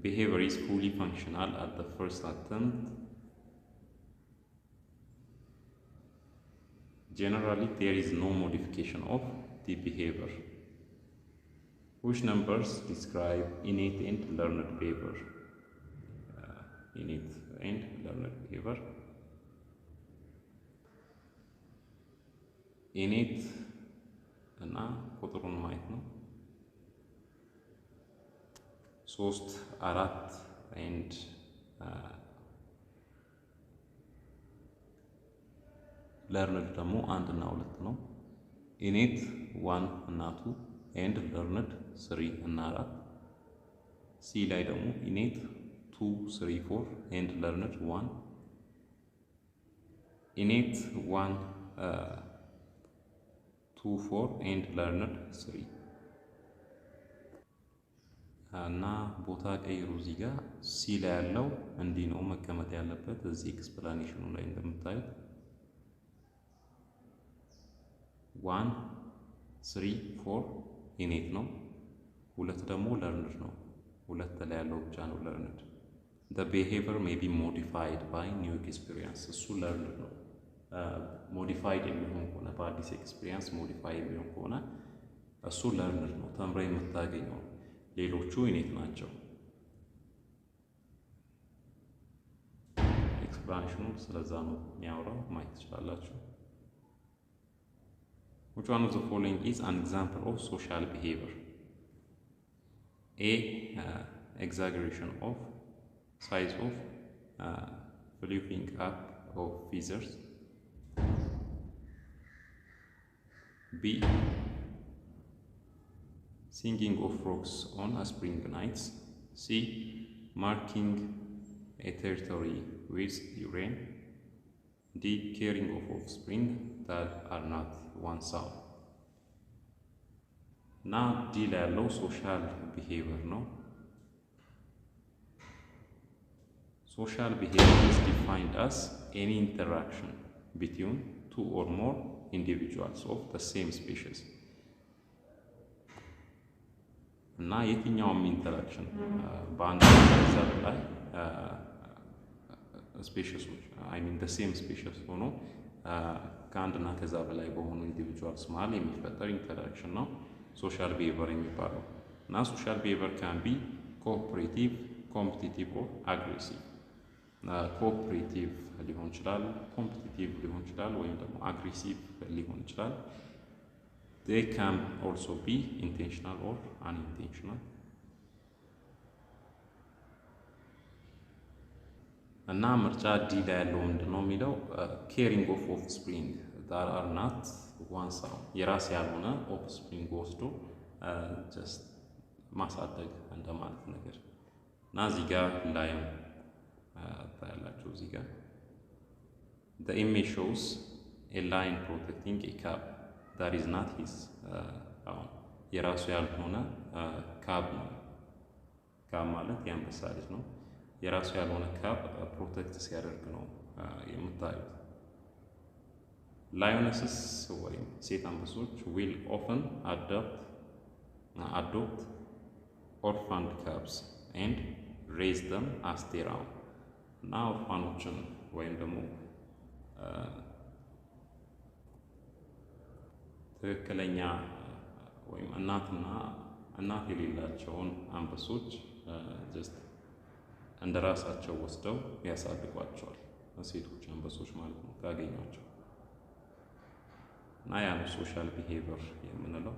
Behavior is fully functional at the first attempt. Generally, there is no modification of the behavior. Which numbers describe innate and learned behavior? Innate and learned behavior. Innate እና ቁጥሩን ማየት ነው። 3 4 and learned ደግሞ 1 እና 2 ነው። innate 1 እና 2 and learned 3 እና 4። ሲ ላይ ደግሞ innate 2 3 4 and learned 1 innate 1 2 4 and learned 3 እና ቦታ ቀይሩ። እዚህ ጋር ሲ ላይ ያለው እንዲህ ነው መቀመጥ ያለበት። እዚህ ኤክስፕላኔሽኑ ላይ እንደምታዩት 1 3 4 innate ነው፣ 2 ደግሞ learned ነው። 2 ላይ ያለው ብቻ ነው learned። The behavior may be modified by new experience። እሱ learned ነው። ሞዲፋይድ የሚሆን ከሆነ በአዲስ ኤክስፒሪየንስ ሞዲፋይ የሚሆን ከሆነ እሱ ለርንድ ነው፣ ተምረ የምታገኘው። ሌሎቹ ኢኔት ናቸው። ኤክስፕላኔሽኑ ስለዛ ነው የሚያወራው፣ ማየት ትችላላችሁ። Which one of the following is an example of social behavior? A. Exaggeration of size of fluffing up of feathers. B. Singing of frogs on a spring nights. C. Marking a territory with urine. D. Caring of offspring that are not one sound. Now, D ላይ ያለው social behavior ነው። Social behavior is defined as any interaction between two or more individuals of the same species. እና የትኛውም ኢንተራክሽን በአንድ ከዛ በላይ ስፔሽሶች አይ ሚን the same species ሆኖ ከአንድና ከዛ በላይ በሆኑ ኢንዲቪጁዋልስ መሀል የሚፈጠር ኢንተራክሽን ነው ሶሻል ቢሄቪየር የሚባለው። እና ሶሻል ቢሄቪየር ካን ቢ ኮኦፕሬቲቭ፣ ኮምፒቲቲቭ ኦር አግሬሲቭ። ኮኦፕሬቲቭ ሊሆን ይችላል፣ ኮምፒቲቲቭ ሊሆን ይችላል፣ ወይም ደግሞ አግሬሲቭ ሊሆን ይችላል። they can also be intentional or unintentional. እና ምርጫ ዲ ላይ ያለው ምንድነው የሚለው caring of offspring that are not one sound። የራስ ያልሆነ ኦፍስፕሪንግ ወስዶ ጀስት ማሳደግ እንደማለት ነገር። እና እዚህ ጋር ላይም ታያላችሁ። እዚህ ጋር the image shows a lion protecting a cub that is not his አሁን የራሱ ያልሆነ ካብ ነው። ካብ ማለት የአንበሳ ልጅ ነው። የራሱ ያልሆነ ካብ ፕሮቴክት ሲያደርግ ነው የምታዩት። ላዮነስስ ወይም ሴት አንበሶች will often adopt adopt orphaned cubs and raise them as their own. እና ኦርፋኖችን ወይም ደግሞ ትክክለኛ ወይም እናት የሌላቸውን አንበሶች ጀስት እንደ ራሳቸው ወስደው ያሳድጓቸዋል። ሴቶች አንበሶች ማለት ነው ካገኟቸው። እና ያ ነው ሶሻል ቢሄቪየር የምንለው።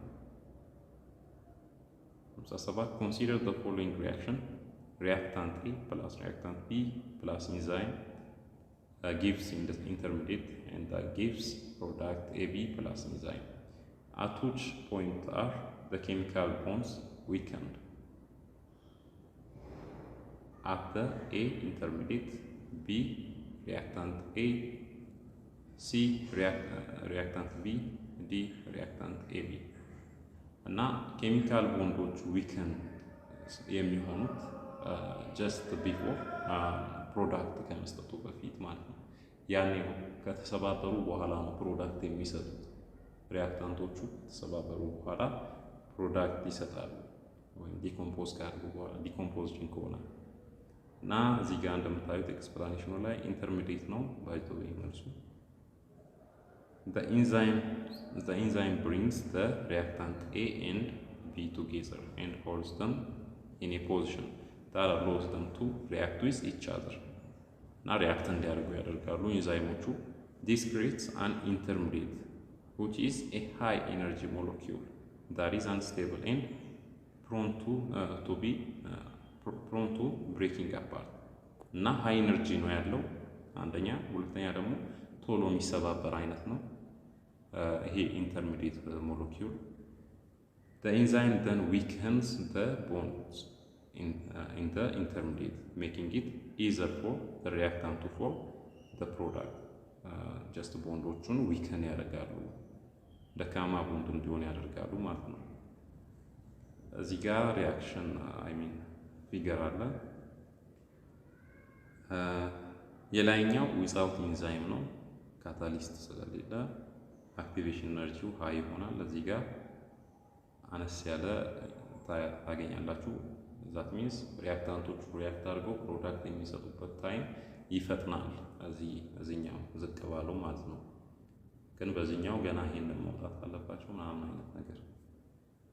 57 consider the following reaction: reactant A plus reactant B plus enzyme gives intermediate and that gives product AB plus enzyme. At which point are the chemical bonds weakened? At the A intermediate, B reactant A, C reactant B, D reactant AB. እና ኬሚካል ቦንዶቹ ዊከን የሚሆኑት ጀስት ቢፎር ፕሮዳክት ከመስጠቱ በፊት ማለት ነው። ያኔ ከተሰባበሩ በኋላ ነው ፕሮዳክት የሚሰጡት። ሪያክታንቶቹ ከተሰባበሩ በኋላ ፕሮዳክት ይሰጣሉ ወይም ዲኮምፖዝ ካደረጉ በኋላ ዲኮምፖዚሽን ከሆነ እና እዚህ ጋር እንደምታዩት ኤክስፕላኔሽኑ ላይ ኢንተርሚዲየት ነው ባይቶ ይመልሱ። The enzyme brings the reactant A and B together and holds them in a position that allows them to react with each other. Now react እንዲያደርጉ ያደርጋሉ ኢንዛይሞቹ። This creates an intermediate which is a high energy molecule that is unstable and prone to breaking apart. እና ሃይ ኤነርጂ ነው ያለው አንደኛ፣ ሁለተኛ ደግሞ ቶሎ የሚሰባበር አይነት ነው ይሄ ኢንተርሚዲየት ሞለኪውል። The enzyme then weakens the bonds in the intermediate, making it easier for the reactant to form the product. Just ቦንዶቹን ዊከን ያደርጋሉ፣ ደካማ ቦንድ እንዲሆን ያደርጋሉ ማለት ነው። እዚህ ጋር ሪያክሽን ፊገር አለ። የላይኛው ዊዛውት ኢንዛይም ነው፣ ካታሊስት ስለሌለ አክቲቬሽን ኤነርጂው ሃይ ይሆናል። እዚህ ጋር አነስ ያለ ታገኛላችሁ። ዛት ሚንስ ሪያክታንቶቹ ሪያክት አድርገው ፕሮዳክት የሚሰጡበት ታይም ይፈጥናል። እዚህኛው ዝቅ ባለው ማለት ነው። ግን በዚህኛው ገና ይሄንን መውጣት አለባቸው ምናምን አይነት ነገር።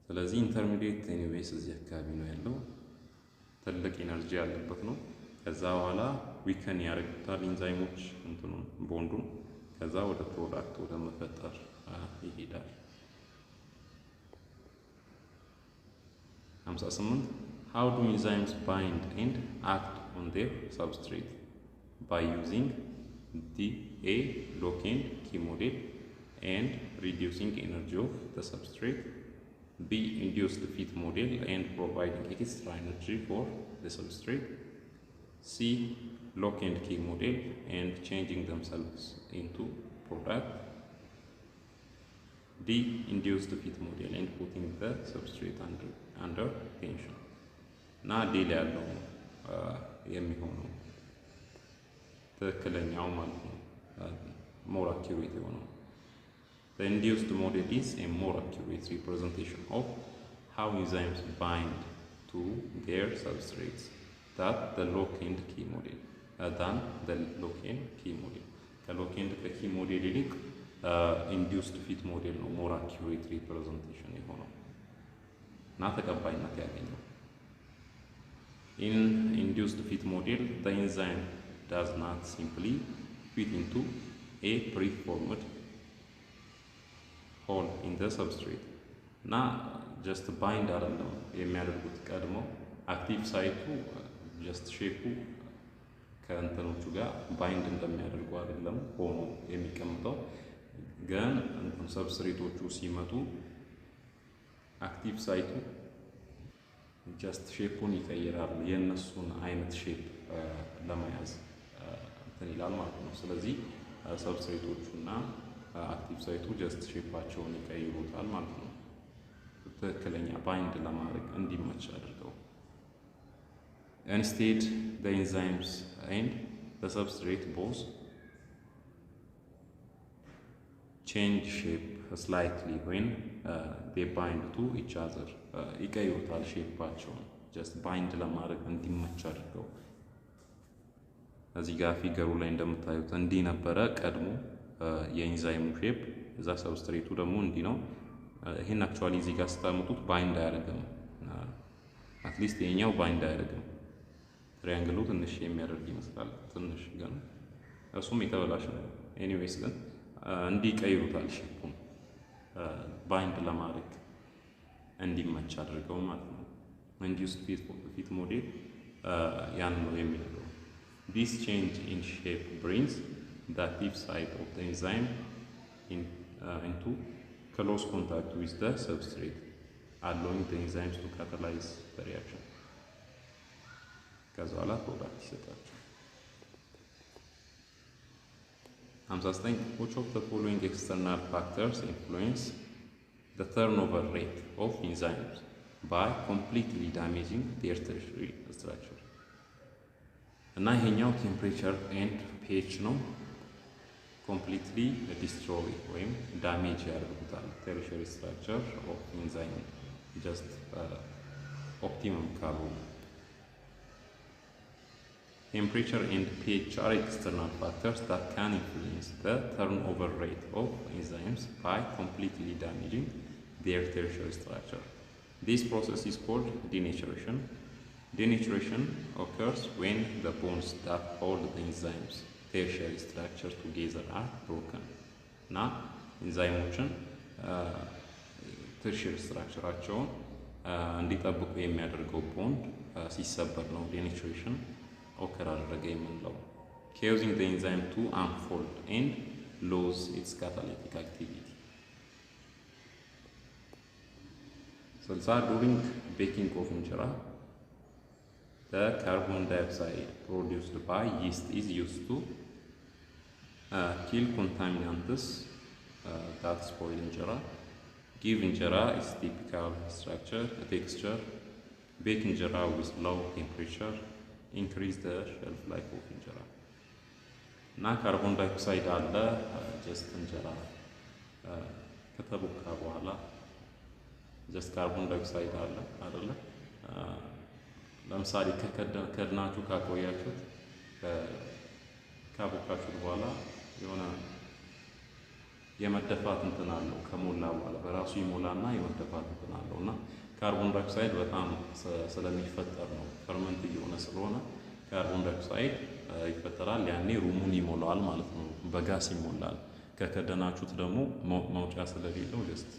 ስለዚህ ኢንተርሚዲየት ኤኒዌይስ እዚህ አካባቢ ነው ያለው። ትልቅ ኢነርጂ ያለበት ነው። ከዛ በኋላ ዊከን ያደርጉታል ኢንዛይሞች እንትኑን ቦንዱን። ከዛ ወደ ፕሮዳክት ወደ መፈጠር ይሄዳል። 58 How do enzymes bind and act on their substrate? By using the A lock-and key model and reducing energy of the substrate, B induced fit model and providing extra energy for the substrate, C lock and key model and changing themselves into product, D induced fit model and putting the substrate under tension. Na D ላይ ያለው የሚሆነው ትክክለኛው ማለት ነው፣ more accurate የሆነው። The induced model is a more accurate representation of how enzymes bind to their substrates that the lock and key model than the lock and key model. ከሎክ ኤንድ ከኪ ሞዴል ይልቅ ኢንዲዩስድ ፊት ሞዴል ነው ሞር አኪዩሬት ሪፕሬዘንቴሽን የሆነው እና ተቀባይነት ያገኘው። In induced fit model, the enzyme does not simply fit into a preformed hole in the substrate. እና ጀስት ባይንድ አይደለም የሚያደርጉት ቀድሞ አክቲቭ ሳይቱ ጀስት ሼፑ ከእንትኖቹ ጋር ባይንድ እንደሚያደርጉ አይደለም ሆኖ የሚቀምጠው። ግን እንትን ሰብስትሬቶቹ ሲመጡ አክቲቭ ሳይቱ ጀስት ሼፑን ይቀይራል፣ የእነሱን አይነት ሼፕ ለመያዝ እንትን ይላል ማለት ነው። ስለዚህ ሰብስትሬቶቹና አክቲቭ ሳይቱ ጀስት ሼፓቸውን ይቀይሩታል ማለት ነው፣ ትክክለኛ ባይንድ ለማድረግ እንዲመች አድርገው። Instead, the enzymes and the substrate both change shape ስላይትሊ ወይም they bind to each other ይቀይሩታል ሼፓቸውን ጀስት ባይንድ ለማድረግ እንዲመች አድርገው። እዚህ ጋር ፊገሩ ላይ እንደምታዩት እንዲህ ነበረ ቀድሞ የኢንዛይሙ ሼፕ፣ እዛ ሰብስትሬቱ ደግሞ እንዲህ ነው። ይሄን አክቹአሊ እዚህ ጋር ስታመጡት ባይንድ አያደርግም። አትሊስት የኛው ባይንድ አያደርግም። ትሪያንግሉ ትንሽ የሚያደርግ ይመስላል፣ ትንሽ ግን እሱም የተበላሸ ነው። ኤኒዌይስ ግን እንዲቀይሩታል ሼፑን ባይንድ ለማድረግ እንዲመች አድርገው ማለት ነው። ኢንዲዩስድ ፊት ሞዴል ያን ነው የሚለው። This change in shape brings the active site of the enzyme into close contact with the substrate, allowing the enzymes to catalyze the reaction. ከዛ በኋላ ፕሮዳክት ይሰጣቸው። 59 which of the following external factors influence the turnover rate of enzymes by completely damaging their tertiary structure? እና ይሄኛው ቴምፕሬቸር ኤንድ ፒኤች ነው። ኮምፕሊትሊ ዲስትሮይ ወይም ዳሜጅ ያደርጉታል ቴሪሸሪ ስትራክቸር ኦፍ ኢንዛይም ጀስት ኦፕቲመም ካልሆነ። ቴምፕሬቸር ኤንድ ፒኤች አር ኤክስተርናል ፋክተርስ ዳት ካን ኢንፍሉዌንስ ዘ ተርንኦቨር ሬት ኦፍ ኢንዛይምስ ባይ ኮምፕሊትሊ ዳሜጂንግ ዜር ቴሪሸሪ ስትራክቸር። ዲስ ፕሮሰስ ኢዝ ኮልድ ዲኔቸሬሽን. Denaturation occurs when the bonds that hold the enzymes tertiary structure together are broken. Now, enzymoችን tertiary structureአቸውን እንዲጠብቁ የሚያደርገው ቦንድ ሲሰበር ነው denaturation occur አደረገ የምንለው። Causing the enzyme to unfold and lose its catalytic activity. So, during baking of injera, the carbon dioxide produced by yeast is used to kill contaminants that spoil injera, give injera its typical structure, texture, bake injera with low temperature, increase the shelf life of injera. እና ካርቦን ዳይኦክሳይድ አለ ጀስት እንጀራ ከተቦካ በኋላ ጀስት ካርቦን ዳይኦክሳይድ አለ አይደለ? ለምሳሌ ከድናችሁ ካቆያችሁት ካቦካችሁት በኋላ የሆነ የመደፋት እንትን አለው። ከሞላ በኋላ በራሱ ይሞላና የመደፋት እንትን አለው እና ካርቦን ዳይኦክሳይድ በጣም ስለሚፈጠር ነው። ፈርመንት እየሆነ ስለሆነ ካርቦን ዳይኦክሳይድ ይፈጠራል። ያኔ ሩሙን ይሞላዋል ማለት ነው። በጋስ ይሞላል። ከከደናችሁት ደግሞ መውጫ ስለሌለው ጀስት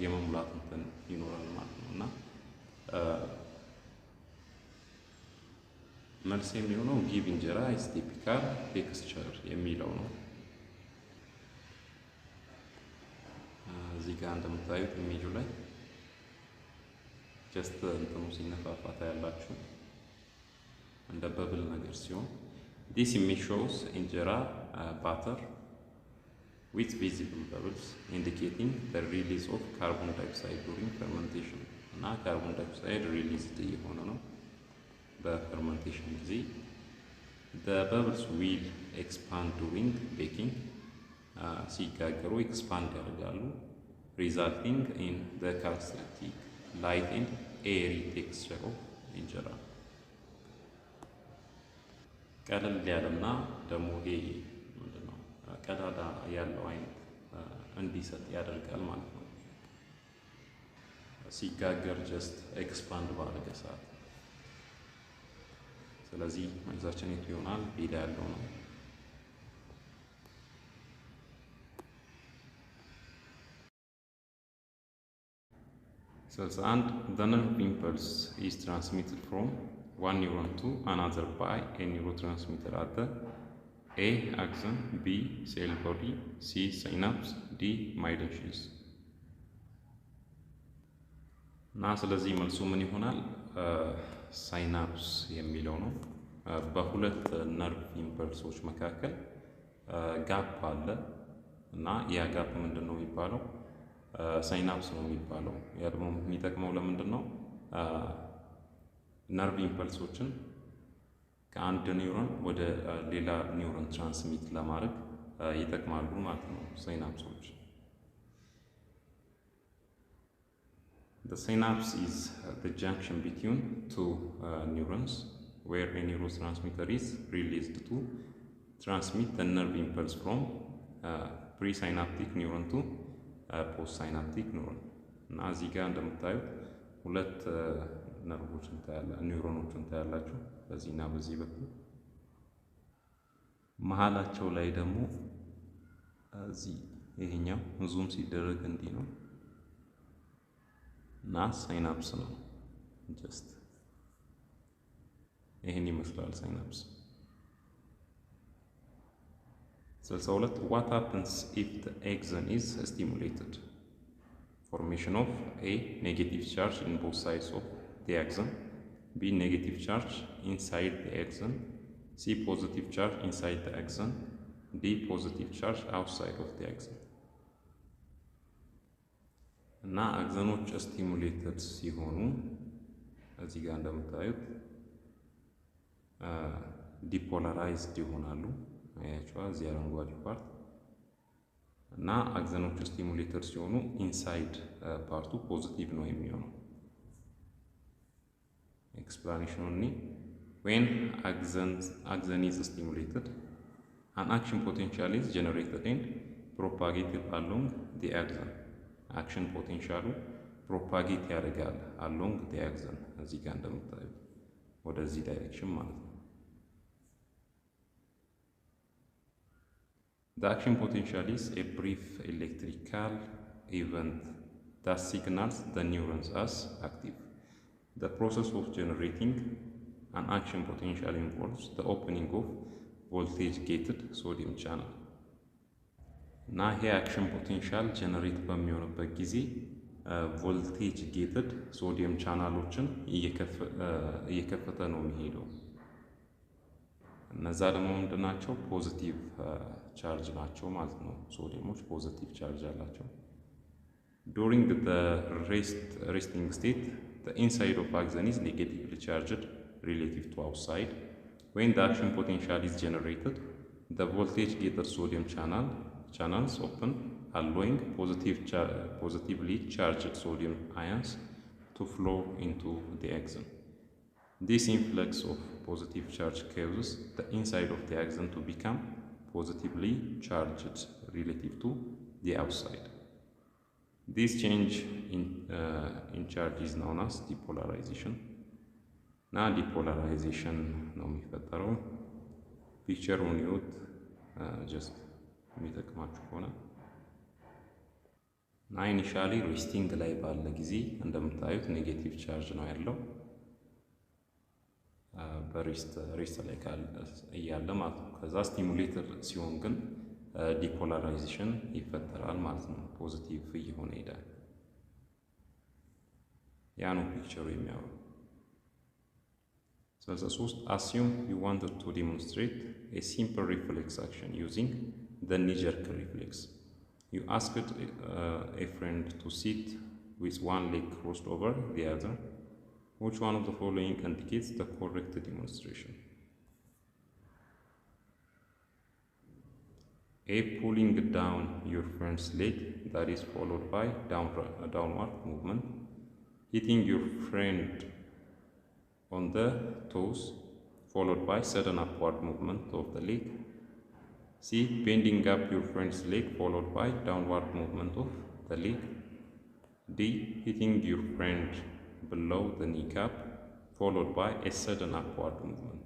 የመሙላት እንትን ይኖራል ማለት ነው እና መልስ የሚሆነው ጊቭ እንጀራ ኢዝ ቲፒካል ቴክስቸር የሚለው ነው። እዚህ ጋር እንደምታዩት ኢሜጁ ላይ ጀስት እንትኑ ሲነፋፋታ ያላችሁ እንደ በብል ነገር ሲሆን this image shows እንጀራ batter with visible bubbles indicating the release of carbon dioxide during fermentation እና ካርቦን ዳይኦክሳይድ ሪሊዝድ እየሆነ ነው በፈርመንቴሽን ጊዜ። the bubbles will expand during baking ሲጋገሩ ኤክስፓንድ ያደርጋሉ resulting in the characteristic light and airy texture of እንጀራ። ቀለል ያለና ደግሞ ይሄ ምንድነው ቀዳዳ ያለው አይነት እንዲሰጥ ያደርጋል ማለት ነው ሲጋገር ጀስት ኤክስፓንድ ባደረገ ሰዓት። ስለዚህ መልሳችን የቱ ይሆናል? ቢዳ ያለው ነው። and the nerve impulse is transmitted from one neuron to another by a neurotransmitter at the A axon, B cell body, C synapse, D myelin sheath. እና ስለዚህ መልሱ ምን ይሆናል? ሳይናፕስ የሚለው ነው። በሁለት ነርቭ ኢምፐልሶች መካከል ጋፕ አለ እና ያ ጋፕ ምንድነው የሚባለው? ሳይናፕስ ነው የሚባለው። ያ ደግሞ የሚጠቅመው ለምንድን ነው? ነርቭ ኢምፐልሶችን ከአንድ ኒውሮን ወደ ሌላ ኒውሮን ትራንስሚት ለማድረግ ይጠቅማሉ ማለት ነው ሳይናፕሶች። The synapse is the junction between two neurons where a neurotransmitter is released to transmit the nerve impulse from presynaptic neuron to postsynaptic neuron. እና እዚህ ጋር እንደምታዩት ሁለት ነርቮችን ኒውሮኖችን ታያላችሁ በዚህና በዚህ በኩል መሃላቸው ላይ ደግሞ እዚህ ይሄኛው ዙም ሲደረግ እንዲህ ነው እና ሳይናፕስ ነው ጀስት ይሄን ይመስላል ሳይናፕስ። So what happens if the axon is stimulated? Formation of A, negative charge in both sides of the axon, B, negative charge inside the axon, C, positive charge inside the axon, D, positive charge outside of the axon. እና አክሰኖች ስቲሙሌትድ ሲሆኑ እዚህ ጋር እንደምታዩት ዲፖላራይዝድ ይሆናሉ። አያችኋ እዚህ አረንጓዴ ፓርት እና አክሰኖች ስቲሙሌትድ ሲሆኑ ኢንሳይድ ፓርቱ ፖዚቲቭ ነው የሚሆነው። ኤክስፕላኔሽኑ when axon is stimulated, an action potential is generated and propagated along the axon. Action potential propagate ያደርጋል along the axon እዚህ ጋር እንደምታዩት ወደዚህ ዳይሬክሽን ማለት ነው። The action potential is a brief electrical event that signals the neurons as active. The process of generating an action potential involves the opening of voltage-gated sodium channel. እና ይሄ አክሽን ፖቴንሻል ጀነሬት በሚሆንበት ጊዜ ቮልቴጅ ጌትድ ሶዲየም ቻናሎችን እየከፈተ ነው የሚሄደው። እነዛ ደግሞ ምንድናቸው? ፖዚቲቭ ቻርጅ ናቸው ማለት ነው። ሶዲየሞች ፖዚቲቭ ቻርጅ አላቸው። During the resting state, the inside of axon is negatively charged relative to outside. When the action potential is generated, the voltage-gated sodium channels open, allowing positively charged sodium ions to flow into the axon. This influx of positive charge causes the inside of the axon to become positively charged relative to the outside. This change in charge is known as depolarization. Now depolarization ነው የሚፈጠረው። ፒክቸሩን ይዩት ጀስት የሚጠቅማችሁ ከሆነ እና ኢኒሻሊ ሬስቲንግ ላይ ባለ ጊዜ እንደምታዩት ኔጌቲቭ ቻርጅ ነው ያለው በሬስት ላይ እያለ ማለት ነው። ከዛ ስቲሙሌተር ሲሆን ግን ዲፖላራይዜሽን ይፈጠራል ማለት ነው። ፖዚቲቭ እየሆነ ይሄዳል። ያ ነው ፒክቸሩ የሚያወራው። So assume you wanted to demonstrate a simple reflex action using the knee-jerk reflex. You asked a friend to sit with one leg crossed over the other. Which one of the following indicates the correct demonstration? A, pulling down your friend's leg, that is followed by downward movement, hitting your friend on the toes, followed by sudden upward movement of the leg. C, bending up your friend's leg, followed by downward movement of the leg. D, hitting your friend below the kneecap, followed by a sudden upward movement.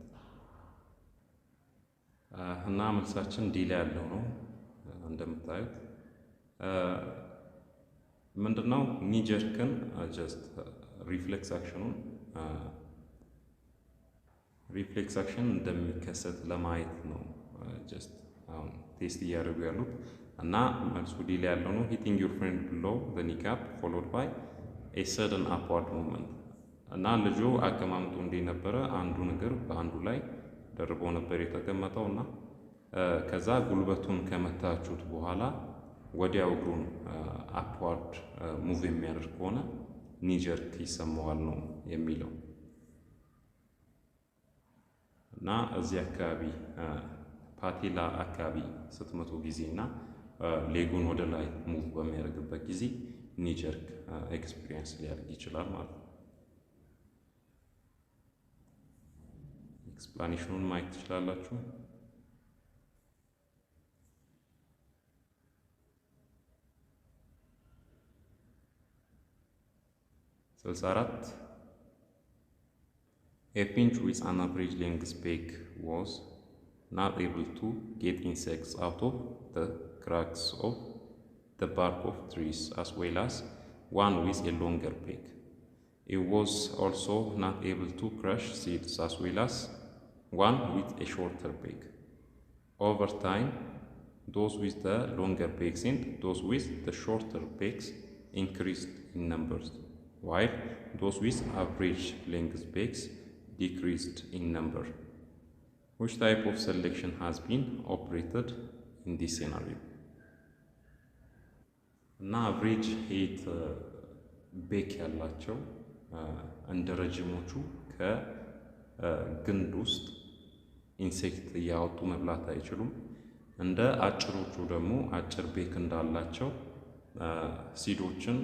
እና መልሳችን ዲ ላይ ያለው ነው። እንደምታዩት ምንድነው ኒጀርክን ጀስት ሪፍሌክስ አክሽን እንደሚከሰት ለማየት ነው ጀስት አሁን ቴስት እያደረጉ ያሉት እና መልሱ ዲ ላይ ያለው ነው። hitting your friend below the kneecap followed by a sudden upward movement እና ልጁ አቀማመጡ እንደነበረ አንዱን እግር በአንዱ ላይ ደርቦ ነበር የተቀመጠው እና ከዛ ጉልበቱን ከመታችሁት በኋላ ወዲያው እግሩን አፕዋርድ ሙቭ የሚያደርግ ከሆነ ኒጀርክ ይሰማዋል ነው የሚለው እና እዚህ አካባቢ ፓቴላ አካባቢ ስትመቱ ጊዜና ሌጉን ወደ ላይ ሙቭ በሚያደርግበት ጊዜ ኒጀርክ ኤክስፒሪየንስ ሊያደርግ ይችላል ማለት ነው። ኤክስፕላኔሽኑን ማየት ትችላላችሁ። ስልሳ4 A finch with an average length peg was not able to get insects out of the cracks of the bark of trees as well as one with a longer peg. It was also not able to crush seeds as well as one with a shorter peg. Over time, those with the longer pegs and those with the shorter pegs increased in numbers, while those with average length pegs decreased in number. Which type of selection has been operated in this scenario? እና አቨሬጅ ሄት ቤክ ያላቸው እንደ ረጅሞቹ ከግንድ ውስጥ ኢንሴክት እያወጡ መብላት አይችሉም። እንደ አጭሮቹ ደግሞ አጭር ቤክ እንዳላቸው ሲዶችን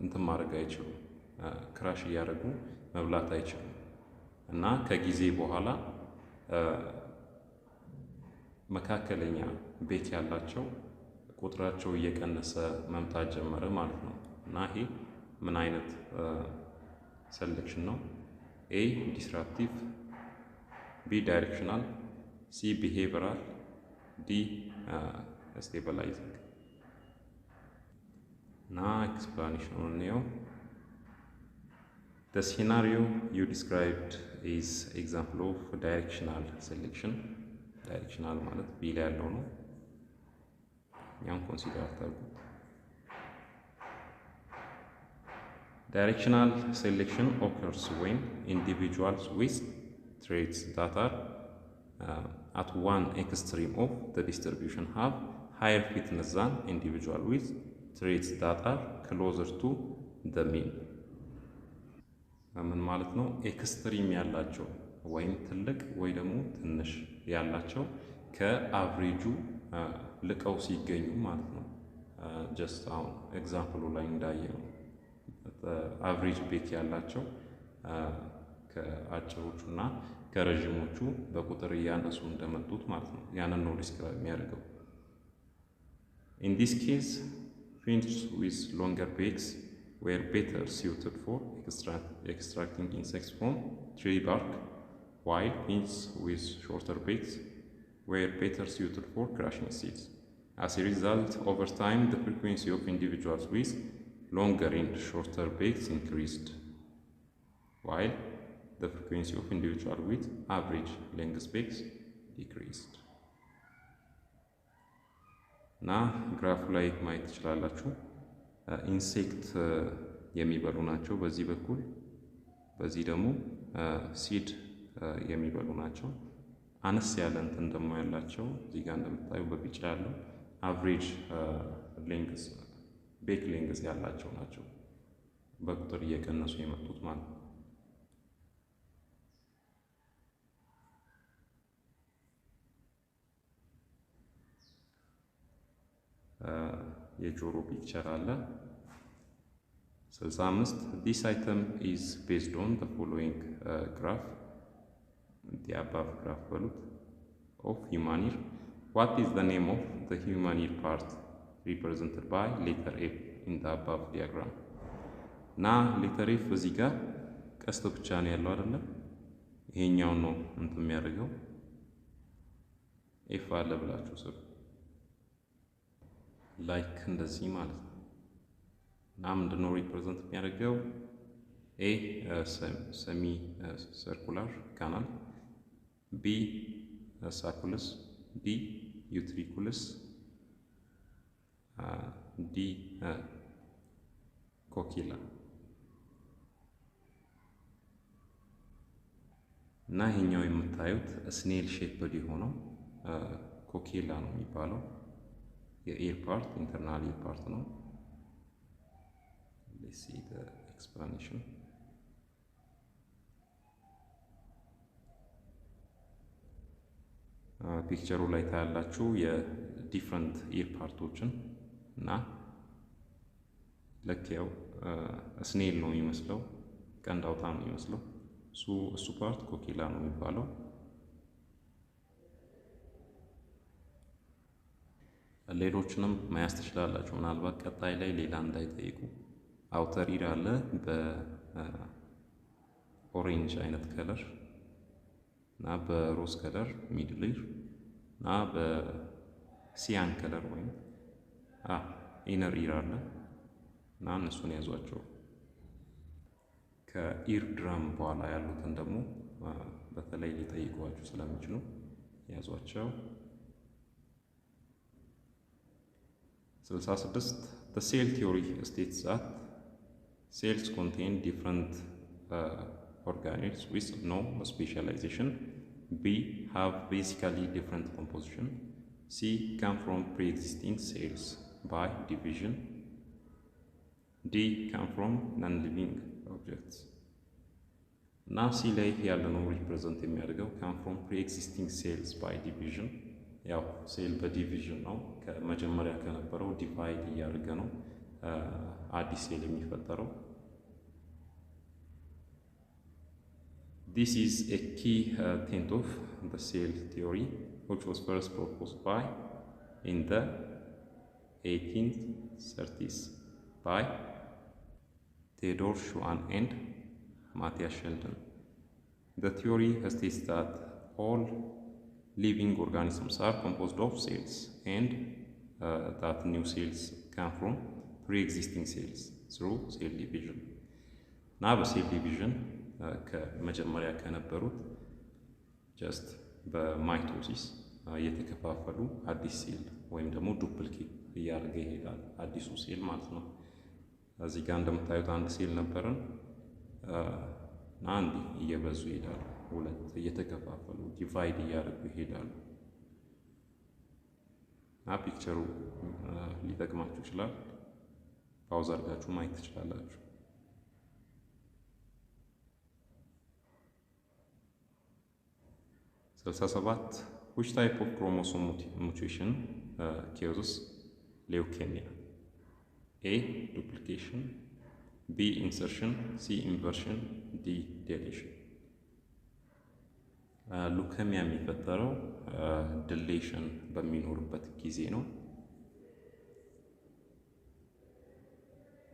እንትን ማድረግ አይችሉም፣ ክራሽ እያደረጉ መብላት አይችሉም። እና ከጊዜ በኋላ መካከለኛ ቤክ ያላቸው ቁጥራቸው እየቀነሰ መምጣት ጀመረ ማለት ነው። እና ይሄ ምን አይነት ሴሌክሽን ነው? ኤ ዲስራፕቲቭ፣ ቢ ዳይሬክሽናል፣ ሲ ቢሄቪራል፣ ዲ ስቴቢላይዚንግ። እና ኤክስፕላኔሽኑን ነው። The scenario you described is example of directional selection. Directional ማለት ቢ ላይ ያለው ነው። ያን ኮንሲደር አድርጉት። Directional selection occurs when individuals with traits that are at one extreme of the distribution have higher fitness than individuals with traits that are closer to the mean. ምን ማለት ነው? ኤክስትሪም ያላቸው ወይም ትልቅ ወይ ደግሞ ትንሽ ያላቸው ከአቨሬጁ ልቀው ሲገኙ ማለት ነው። ጀስት አሁን ኤግዛምፕሉ ላይ እንዳየነው አቨሬጅ ቤክ ያላቸው ከአጭሮቹና ከረዥሞቹ በቁጥር እያነሱ እንደመጡት ማለት ነው። ያንን ነው ዲስክራይብ የሚያደርገው። In this case, finches with longer beaks were better suited for extracting insects from tree bark, while finches with shorter beaks were better suited for crushing seeds. As a result, over time, the frequency of individuals with longer and shorter beaks increased, while the frequency of individuals with average length beaks decreased. እና ግራፍ ላይ ማየት ትችላላችሁ። ኢንሴክት የሚበሉ ናቸው በዚህ በኩል፣ በዚህ ደግሞ ሲድ የሚበሉ ናቸው። አነስ ያለ እንትን ደግሞ ያላቸው እዚህ ጋር እንደምታዩ በቢጫ ያለው አቨሬጅ ሌንግዝ ቤክ ሌንግዝ ያላቸው ናቸው፣ በቁጥር እየቀነሱ የመጡት ማለት ነው። የጆሮ ፒክቸር አለ 65 This item is based on the following graph, the above graph በሉት of human ear. What is the name of the human ear part represented by letter F in the above diagram? ና ሌተር ኤፍ እዚህ ጋር ቀስት ብቻ ነው ያለው አይደለ? ይሄኛው ነው እንትን የሚያደርገው ኤፍ አለ ብላችሁ ስሩ። ላይክ እንደዚህ ማለት ነው። እና ምንድነው ሪፕሬዘንት የሚያደርገው? ኤ ሰሚ ሰርኩላር ካናል፣ ቢ ሳኩለስ፣ ዲ ዩትሪኩለስ፣ ዲ ኮኪላ። እና ይሄኛው የምታዩት ስኔል ሼፕድ የሆነው ኮኪላ ነው የሚባለው። የኤር ፓርት ኢንተርናል ኤር ፓርት ነው። Let's see the explanation. ፒክቸሩ ላይ ታያላችሁ የዲፍረንት ኤር ፓርቶችን እና ልክ ያው ስኔል ነው የሚመስለው፣ ቀንድ አውጣ ነው የሚመስለው። እሱ ፓርት ኮኪላ ነው የሚባለው። ሌሎችንም መያዝ ትችላላችሁ፣ ምናልባት ቀጣይ ላይ ሌላ እንዳይጠይቁ። አውተር ኢር አለ በኦሬንጅ አይነት ከለር እና በሮዝ ከለር ሚድል ኢር እና በሲያን ከለር ወይም ኢነር ኢር አለ እና እነሱን ያዟቸው። ከኢር ድራም በኋላ ያሉትን ደግሞ በተለይ ሊጠይቋችሁ ስለሚችሉ ያዟቸው። 66 The cell theory states that cells contain different organelles with no specialization. B. Have basically different composition. C. Come from pre-existing cells by division. D. Come from non-living objects. Now C ላይ ያለነው ሪፕሬዘንት የሚያደርገው come from pre-existing cells by division። ያው ሴል በዲቪዥን ነው ከመጀመሪያ ከነበረው ዲቫይድ እያደረገ ነው አዲስ ሴል የሚፈጠረው። This is a key tenet of the cell theory which was first proposed by in the 1830s by Theodore Schwann and Matthias Sheldon. The theory states that all living organisms are composed of cells and that new cells come from pre-existing cells through cell division. Now በሴል ዲቪዥን ከመጀመሪያ ከነበሩት ጀስት በማይቶሲስ እየተከፋፈሉ አዲስ ሴል ወይም ደግሞ ዱፕሊኬት እያደረገ ይሄዳል አዲሱ ሴል ማለት ነው። እዚህ ጋር እንደምታዩት አንድ ሴል ነበረን እና አንድ እየበዙ ይሄዳሉ፣ ሁለት እየተከፋፈሉ ዲቫይድ እያደረጉ ይሄዳሉ። እና ፒክቸሩ ሊጠቅማችሁ ይችላል፣ ፓውዝ አድርጋችሁ ማየት ትችላላችሁ። 67 Which type of chromosome mutation causes leukemia? A. Duplication. B. Insertion. C. Inversion. D. Deletion. ሉኬሚያ የሚፈጠረው ዲሌሽን በሚኖርበት ጊዜ ነው።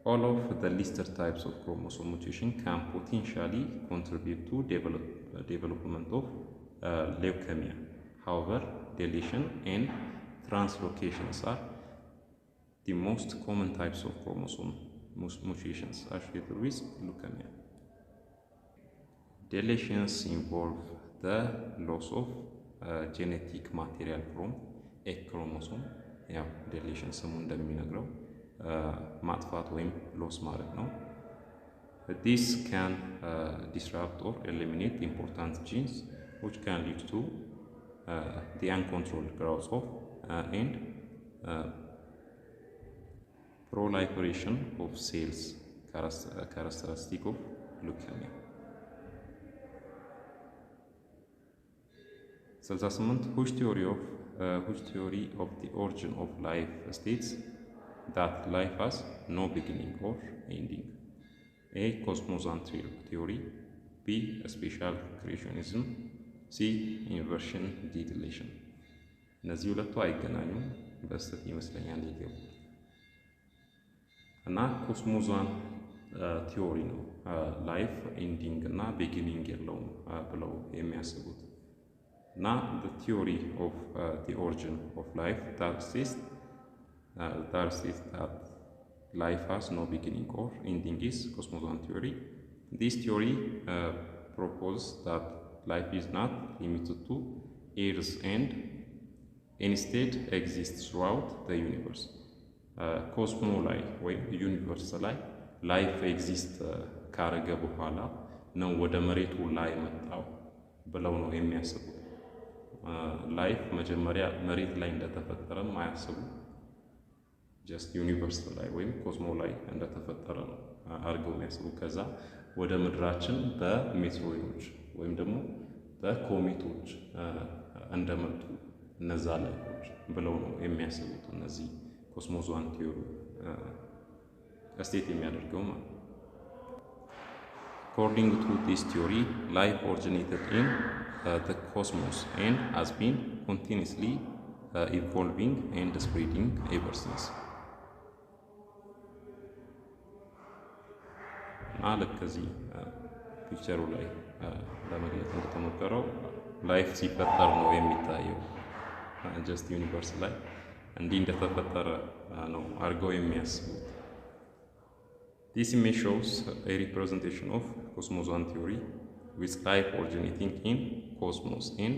All of the listed types of chromosome mutation can potentially contribute to development of leukemia. However, deletion and translocations are the most common types of chromosome mutations associated with leukemia. Deletions involve the loss of genetic material from a chromosome. ያው ዴሌሽን ስሙ እንደሚነግረው ማጥፋት ወይም ሎስ ማድረግ ነው። This can disrupt or eliminate important genes which can lead to the uncontrolled growth of and proliferation of cells characteristic of leukemia. 68 Which theory of the origin of life states that life has no beginning or ending? A. Cosmos theory. B. Special creationism. C. Inversion. D. Deletion. እነዚህ ሁለቱ አይገናኙም፣ በስተት ይመስለኛል ይገቡ እና ኮስሞዛን ቲዮሪ ነው ላይፍ ኤንዲንግ እና ቢጊኒንግ የለውም ብለው የሚያስቡት እና the theory of the origin of life that says that life has no beginning or ending is cosmosan theory. This theory proposes that life is not limited to Earth and instead exists throughout the universe. ኮስሞ ላይ ወይም ዩኒቨርስ ላይ ላይፍ ኤግዚስት ካረገ በኋላ ነው ወደ መሬቱ ላይ መጣው ብለው ነው የሚያስቡት። ላይፍ መጀመሪያ መሬት ላይ እንደተፈጠረም አያስቡ፣ ጀስት ዩኒቨርስ ላይ ወይም ኮስሞ ላይ እንደተፈጠረ ነው አድርገው የሚያስቡ። ከዛ ወደ ምድራችን በሜትሮይዶች ወይም ደግሞ በኮሜቶች እንደመጡ እነዛ ላይፎች ብለው ነው የሚያስቡት እነዚህ ኮስሞዛን ስቴት የሚያደርገው ማለት ነው። According to this theory, life originated in the cosmos and has been continuously evolving and spreading ever since. ልክ ከዚህ ፒክቸሩ ላይ ለመግለጽ እንደተሞከረው ላይፍ ሲፈጠር ነው የሚታየው። ጀስት ዩኒቨርስ ላይ እንዲህ እንደተፈጠረ ነው አድርገው የሚያስቡት። This image shows a representation of cosmos-one theory with life originating in cosmos and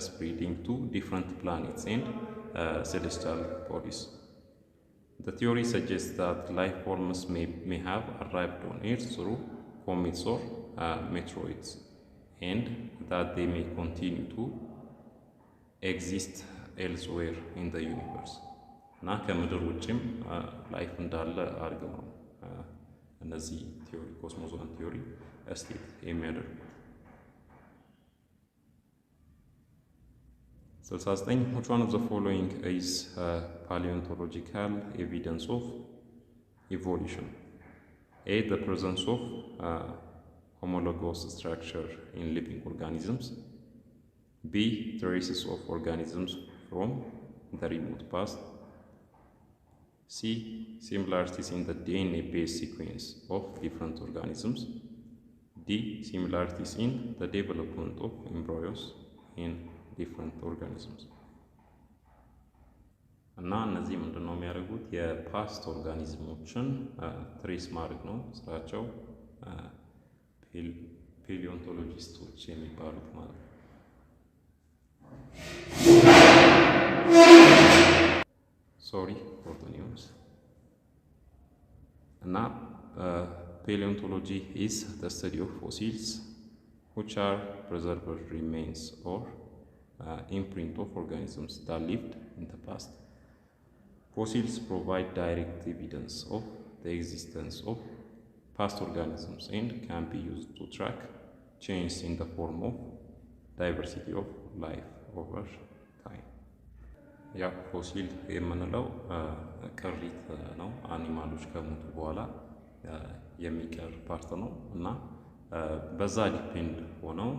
spreading to different planets and celestial bodies. The theory suggests that life forms may have arrived on Earth through comets or meteoroids, and that they may continue to exist elsewhere in the universe. እና ከምድር ውጭም ላይፍ እንዳለ አድርገው ነው እነዚህ ቲዮሪ ኮስሞስ-ዋን ቲዮሪ ስቴት የሚያደርጉት። 69 Which one of the following is paleontological evidence of evolution? A. The presence of homologous structure in living organisms. B. Traces of organisms from the remote past. C. Similarities in the DNA-based sequence of different organisms. D. Similarities in the development of embryos in different organisms. እና እነዚህ ምንድነው የሚያደርጉት? የፓስት ኦርጋኒዝሞችን ትሬስ ማድረግ ነው ስራቸው። ፔሊዮንቶሎጂስቶች የሚባሉት ማለት ነው። ሶሪ ፎር ዘ ኒውስ። እና paleontology is the study of fossils which are preserved remains or imprint of organisms that lived in the past. Fossils provide direct evidence of the existence of past organisms and can be used to track change in the form of diversity of life over time. ያ ፎሲል የምንለው ቅሪት ነው። አኒማሎች ከሞቱ በኋላ የሚቀር ፓርት ነው እና በዛ ዲፔንድ ሆነው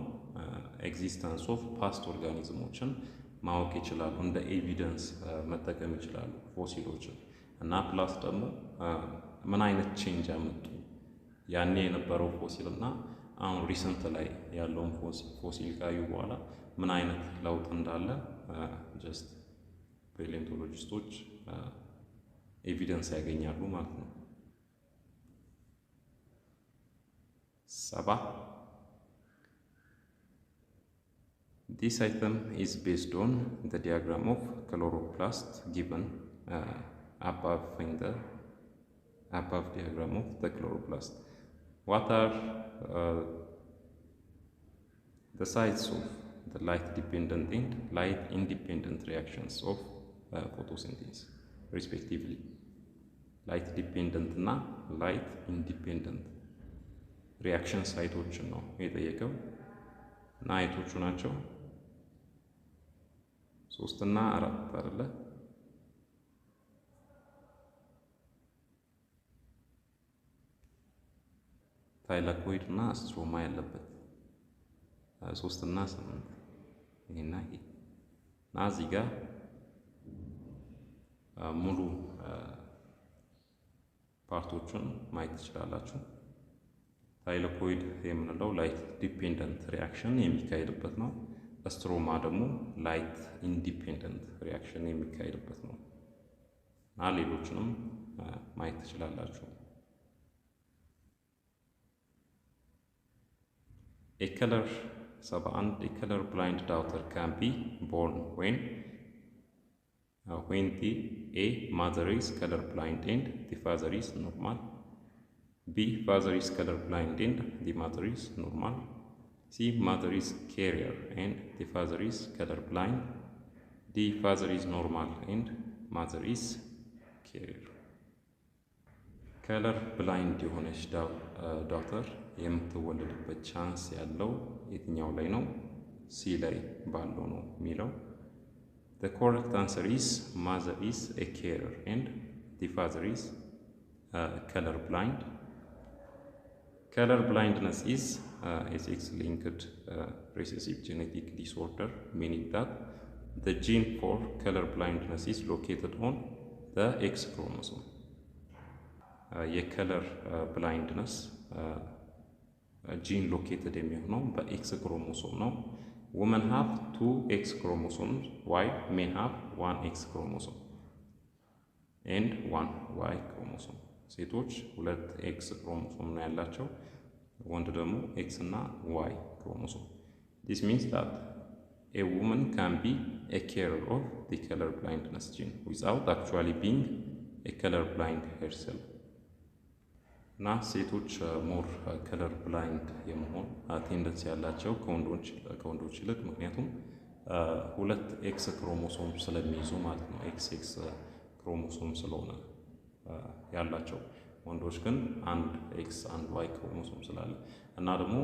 ኤግዚስተንስ ኦፍ ፓስት ኦርጋኒዝሞችን ማወቅ ይችላሉ። እንደ ኤቪደንስ መጠቀም ይችላሉ ፎሲሎችን እና ፕላስ ደግሞ ምን አይነት ቼንጅ አመጡ ያኔ የነበረው ፎሲል እና አሁን ሪሰንት ላይ ያለውን ፎሲል ካዩ በኋላ ምን አይነት ለውጥ እንዳለ ጀስት ፔሊዮንቶሎጂስቶች ኤቪደንስ ያገኛሉ ማለት ነው። 7 This item is based on the diagram of chloroplast given above in the above diagram of the chloroplast. What are the sites of the light-dependent and light-independent reactions of photosynthesis, respectively? Light-dependent እና light-independent reaction ሳይቶችን ነው የጠየቀው እና አይቶቹ ናቸው 3 እና 4 አይደለ? ታይላኮይድ እና ስትሮማ ያለበት 3 እና 8 ይሄና ይሄ እና እዚህ ጋር ሙሉ ፓርቶቹን ማየት ትችላላችሁ። ታይላኮይድ የምንለው ላይት ዲፔንደንት ሪያክሽን የሚካሄድበት ነው። ስትሮማ ደግሞ ላይት ኢንዲፔንደንት ሪያክሽን የሚካሄድበት ነው እና ሌሎችንም ማየት ትችላላችሁ። A color blind daughter can be born when the A. mother is color blind and the father is normal. B. father is color blind and the mother is normal. C. mother is carrier and the father is color blind. D. father is normal and mother is carrier. color blind የሆነች ዳውተር የምትወለድበት ቻንስ ያለው የትኛው ላይ ነው? ሲ ላይ ባለው ነው የሚለው። The correct answer is mother is a carrier and the father is color blind. Color blindness is a sex-linked recessive genetic disorder, meaning that the gene for color blindness is located on the X chromosome. የከለር ብላይንድነስ gene located የሚሆነው በኤክስ ክሮሞሶም ነው። women have 2 X chromosomes, while men have 1 X chromosome and 1 Y chromosome. ሴቶች 2 ኤክስ ክሮሞሶም ነው ያላቸው፣ ወንድ ደግሞ ኤክስ እና ዋይ ክሮሞሶም። this means that a woman can be a carrier of the color blindness gene without actually being a color blind herself. እና ሴቶች ሞር ከለር ብላይንድ የመሆን ቴንደንሲ ያላቸው ከወንዶች ይልቅ፣ ምክንያቱም 2 ኤክስ ክሮሞሶም ስለሚይዙ ማለት ነው። ኤክስ ክሮሞሶም ስለሆነ ያላቸው፣ ወንዶች ግን 1 ኤክስ 1 ዋይ ክሮሞሶም ስላለ እና ደግሞ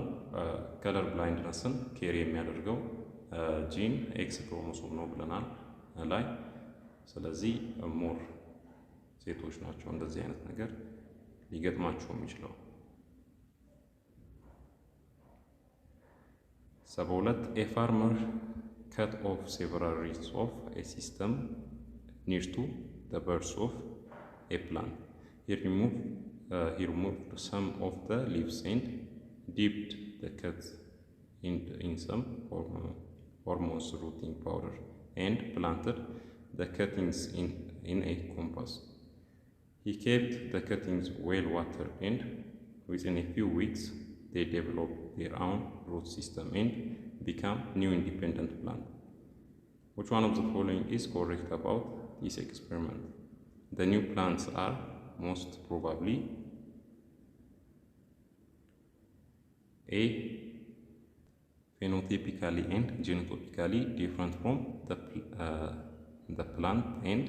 ከለር ብላይንድነስን ኬሪ የሚያደርገው ጂን ኤክስ ክሮሞሶም ነው ብለናል ላይ። ስለዚህ ሞር ሴቶች ናቸው እንደዚህ አይነት ነገር ሊገጥማቸው የሚችለው። 72 a farmer cut off several roots of a system near to the birth of a plant. He removed some of the leaves and dipped the cut in some hormones rooting powder and planted the cuttings in a compass. He kept the cuttings well watered, and within a few weeks they developed their own root system and become new independent plant. Which one of the following is correct about this experiment? The new plants are most probably A. phenotypically and genotypically different from the plant and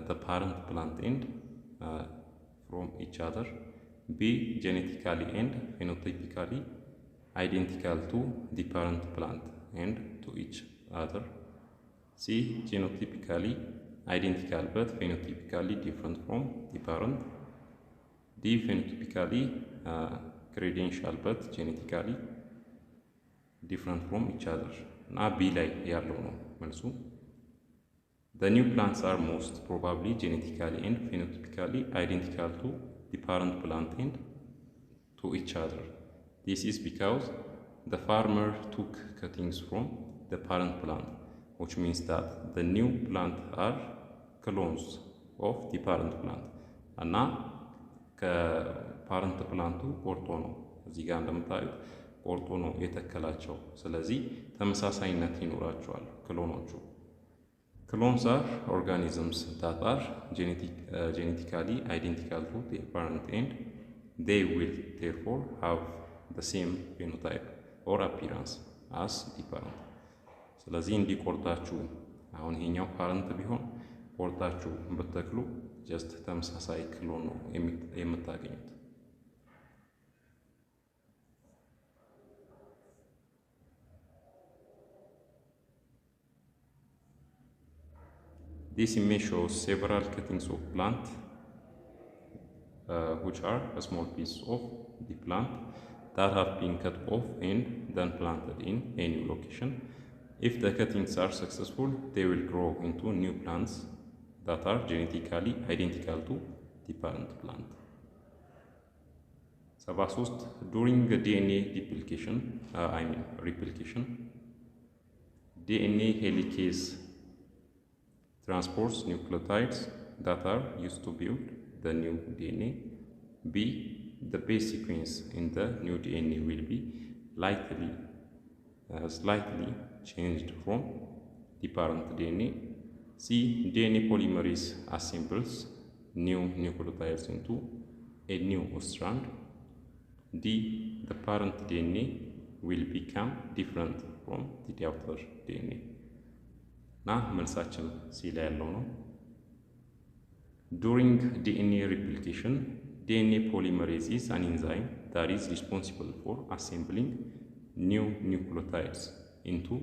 the parent plant and from each other. B. genetically and phenotypically identical to the parent plant and to each other. C. genotypically identical but phenotypically different from the parent. D. phenotypically credential but genetically different from each other. Na B ላይ ያለው ነው መልሱ። The new plants are most probably genetically and phenotypically identical to the parent plant and to each other. This is because the farmer took cuttings from the parent plant, which means that the new plant are clones of the parent plant. እና ከፓረንት ፕላንቱ ቆርጦ ነው እዚህ ጋር እንደምታዩት ቆርጦ ነው የተከላቸው። ስለዚህ ተመሳሳይነት ይኖራቸዋል ክሎኖቹ። Clones are organisms that are genetically identical to their parent and they will therefore have the same phenotype or appearance as the parent. ስለዚህ እንዲቆርጣችሁ አሁን ይሄኛው ፓረንት ቢሆን ቆርጣችሁ ብትተክሉ ጀስት ተመሳሳይ ክሎን ነው የምታገኙት። This image shows several cuttings of plant, which are a small piece of the plant that have been cut off and then planted in a new location. If the cuttings are successful, they will grow into new plants that are genetically identical to the parent plant. 73 During the DNA replication, DNA helicase transports nucleotides that are used to build the new DNA. B. The base sequence in the new DNA will be slightly changed from the parent DNA. C. DNA polymerase assembles new nucleotides into a new strand. D. The parent DNA will become different from the daughter DNA. Now, መልሳችን C ላይ ያለው ነው። During DNA replication, DNA polymerase is an enzyme that is responsible for assembling new nucleotides into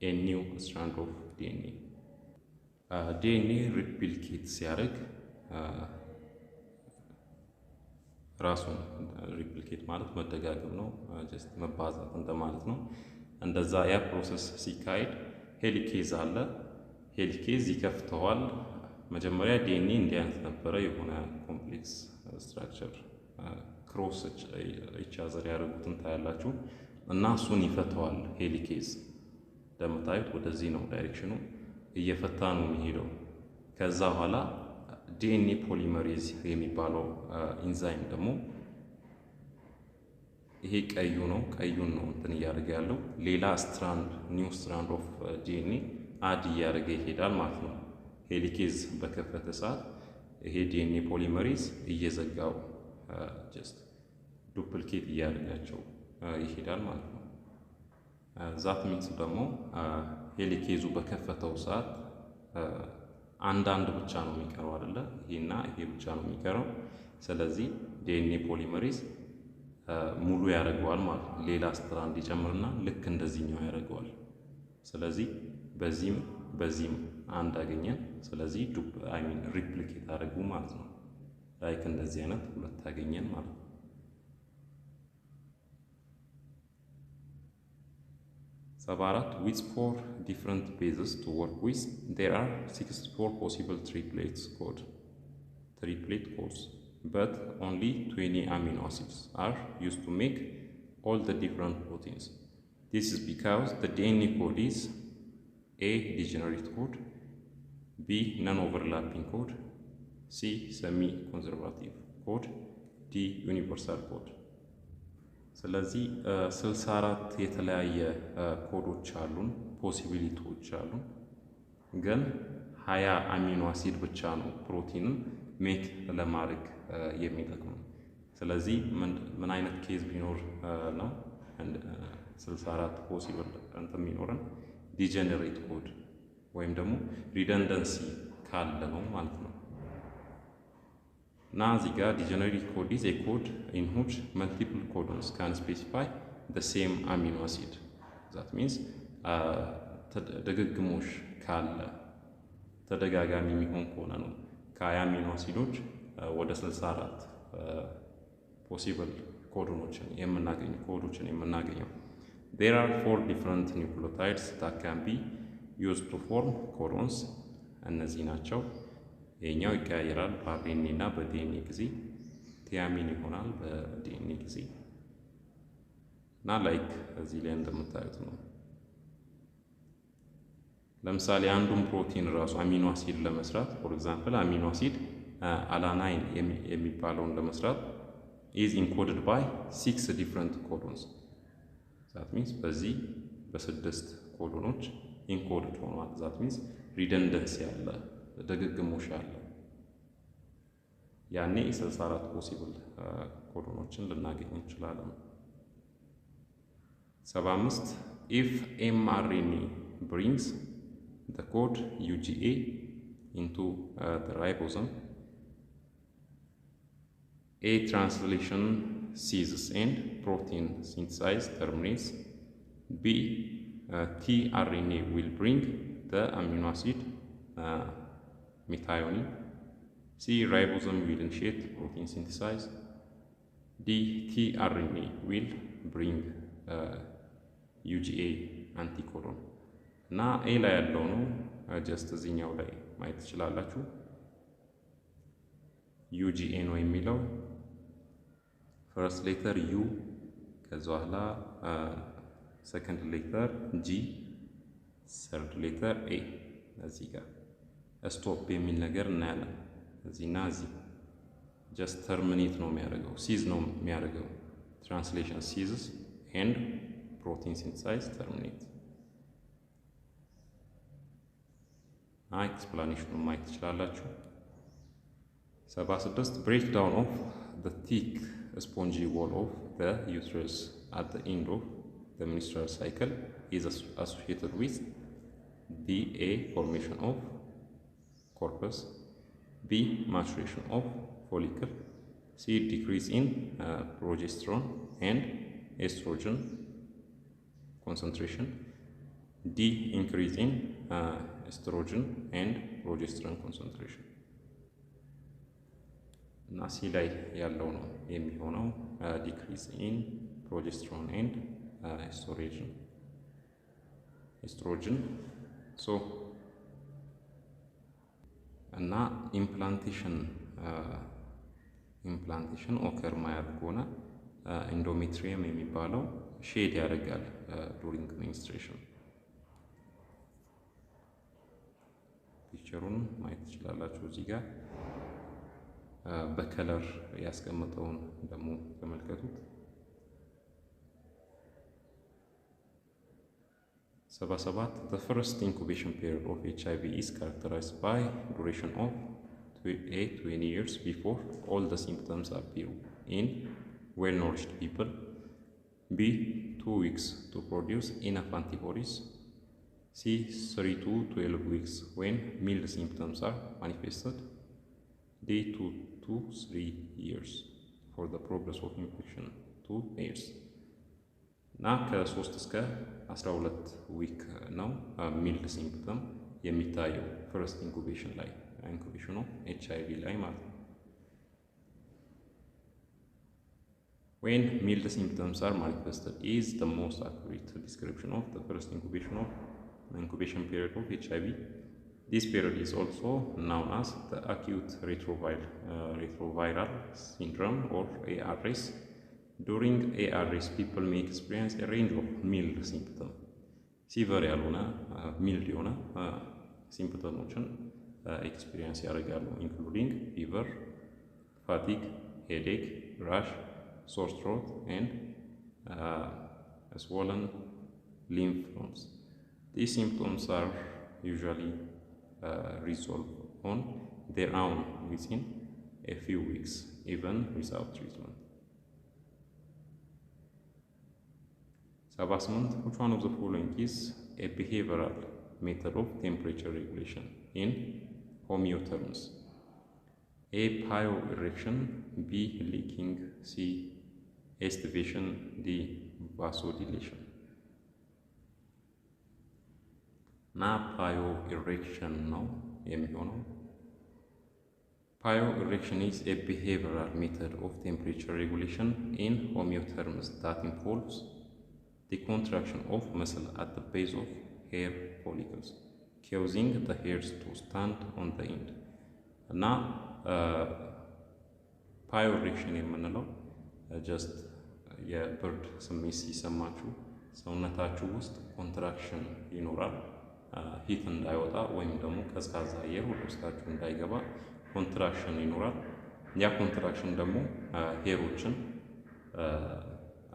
a new strand of DNA. DNA replicate ሲያደርግ ራሱን ሪፕሊኬት ማለት መደጋገም ነው፣ ጀስት መባዛት እንደማለት ነው። እንደዛ ያ ፕሮሰስ ሲካሄድ ሄሊኬዝ አለ። ሄሊኬዝ ይከፍተዋል። መጀመሪያ ዲኤንኤ እንዲህ አይነት ነበረ፣ የሆነ ኮምፕሌክስ ስትራክቸር ክሮስ ኢቻዘር ያደረጉትን ታያላችሁ እና እሱን ይፈተዋል ሄሊኬዝ። እንደምታዩት ወደዚህ ነው ዳይሬክሽኑ፣ እየፈታ ነው የሚሄደው። ከዛ በኋላ ዲኤንኤ ፖሊመሬዝ የሚባለው ኢንዛይም ደግሞ ይሄ ቀዩ ነው፣ ቀዩን ነው እንትን እያደረገ ያለው። ሌላ ስትራንድ ኒው ስትራንድ ኦፍ ዲኤንኤ አድ እያደረገ ይሄዳል ማለት ነው። ሄሊኬዝ በከፈተ ሰዓት ይሄ ዲኤንኤ ፖሊመሬዝ እየዘጋው ጀስት ዱፕሊኬት እያደረጋቸው ይሄዳል ማለት ነው። ዛት ሚንስ ደግሞ ሄሊኬዙ በከፈተው ሰዓት አንዳንድ ብቻ ነው የሚቀረው አይደለ? ይሄና ይሄ ብቻ ነው የሚቀረው። ስለዚህ ዲኤንኤ ፖሊመሬዝ ሙሉ ያደርገዋል ማለት ነው። ሌላ ስትራንድ ይጨምርና ልክ እንደዚህኛው ያደርገዋል። ስለዚህ በዚህም አንድ አገኘን። ስለዚህ ሪፕሊኬት አደረጉ ማለት ነው። ላይክ እንደዚህ አይነት ሁለት አገኘን ማለት ነው። with 4 different bases to work with, there are 64 possible triplet codes, but only 20 amino acids are used to make all the different proteins. This is because the DNA code is A. degenerate code, B. non-overlapping code, C. semi-conservative code, D. universal code. ስለዚህ 64 የተለያየ ኮዶች አሉን፣ ፖሲቢሊቲዎች አሉን። ግን 20 አሚኖ አሲድ ብቻ ነው ፕሮቲንን ሜክ ለማድረግ የሚጠቅሙ። ስለዚህ ምን አይነት ኬዝ ቢኖር ነው 64 ፖሲብል እንትን የሚኖረን? ዲጀነሬት ኮድ ወይም ደግሞ ሪደንደንሲ ካለ ነው ማለት ነው። እና እዚህ ጋር ዲጀነሬት ኮድ ኢዝ ኤ ኮድ ኢን which multiple codons can specify the same amino acid. that means ድግግሞሽ ካለ ተደጋጋሚ የሚሆን ከሆነ ነው ከ20 አሚኖ አሲዶች ወደ 64 ፖሲብል ኮዶችን የምናገኘው። There are 4 different nucleotides that can be used to form codons. እነዚህ ናቸው። ይሄኛው ይቀያየራል በአርኤንኤ እና በዲኤንኤ ጊዜ፣ ቲያሚን ይሆናል በዲኤንኤ ጊዜ እና ላይክ እዚህ ላይ እንደምታዩት ነው። ለምሳሌ አንዱን ፕሮቲን ራሱ አሚኖ አሲድ ለመስራት ፎር ኤግዛምፕል አሚኖ አሲድ አላናይን የሚባለውን ለመስራት is encoded by 6 different codons. that means በዚህ በ6 ኮዶኖች ኢንኮድድ ሆኗል። that means ሪደንደንሲ ያለ ድግግሞሽ ያለ ያኔ 64 ፖሲብል ኮዶኖችን ልናገኝ እንችላለን። 75 if mRNA brings the code UGA into the ribosome, A translation ceases and protein synthesis terminates. B tRNA will bring the amino acid methionine. C ribosome will initiate protein synthesis. D tRNA will bring UGA anticodon. እና ኤ ላይ ያለው ነው ጀስት እዚህኛው ላይ ማየት ትችላላችሁ። UGA ነው የሚለው ፈርስት ሌተር ዩ፣ ከዛ በኋላ ሰከንድ ሌተር ጂ፣ ሰርድ ሌተር ኤ። እዚህ ጋር ስቶፕ የሚል ነገር እናያለን። እዚህና እዚህ ጀስት ተርሚኔት ነው የሚያደርገው፣ ሲዝ ነው የሚያደርገው። ትራንስሌሽን ሲዝስ ኤንድ ፕሮቲን ሲንተሳይዝ ተርሚኔት። ኤክስፕላኔሽኑን ማየት ትችላላችሁ። 76 breakdown of the thick spongy wall of the uterus at the end of the menstrual cycle is associated with the A formation of corpus, B maturation of follicle, C decrease in progesterone and estrogen concentration, D increase in estrogen and progesterone concentration. እና ሲ ላይ ያለው ነው የሚሆነው ዲክሪዝ ኢን ፕሮጀስትሮን ኤንድ ኤስትሮጅን ሶ እና ኢምፕላንቴሽን ኦከር ማያደርግ ከሆነ ኢንዶሜትሪየም የሚባለው ሼድ ያደርጋል ዱሪንግ ሜንስትሬሽን። ፒክቸሩን ማየት ትችላላችሁ። እዚህ ጋር በከለር ያስቀመጠውን ደግሞ ተመልከቱት። 77 The first incubation period of HIV is characterized by duration of 20 years before all the symptoms appear in well-nourished people. B 2 weeks to produce enough antibodies. C 3 to 12 weeks when mild symptoms are manifested. D 2 to 3 years for the progress of infection to AIDS. እና ከ3 እስከ 12 ዊክ ነው ሚልድ ሲምፕተም የሚታየው ፈርስት ኢንኩቤሽን ላይ ኢንኩቤሽኑ HIV ላይ ማለት ነው። When mild symptoms are manifested is the most accurate description of the first incubation period of HIV. This period is also known as the acute retroviral syndrome or ARS. During ARS, people may experience a range of mild symptoms. Severe ያልሆነ mild የሆነ ሲምፕተሞችን ኤክስፒሪየንስ ያደርጋሉ including fever, fatigue, headache, rash, sore throat, and swollen lymph nodes. These symptoms are usually resolved on their own within a few weeks, even without treatment. 78 Which one of the following is a behavioral method of temperature regulation in homeotherms? A pyoerection, B leaking, C estivation, D vasodilation. Na pyoerection ነው የሚሆነው። Pyoerection is a behavioral method of temperature regulation in homeotherms that involves the contraction of muscle at the base of hair follicles, causing the hairs to stand on the end. እና pyoerection የምንለው ጀስት የብርድ ስሜት ሲሰማችሁ ሰውነታችሁ ውስጥ ኮንትራክሽን ይኖራል። ሂት እንዳይወጣ ወይም ደግሞ ቀዝቃዛ አየር ወደ ውስጣችሁ እንዳይገባ ኮንትራክሽን ይኖራል። ያ ኮንትራክሽን ደግሞ ሄሮችን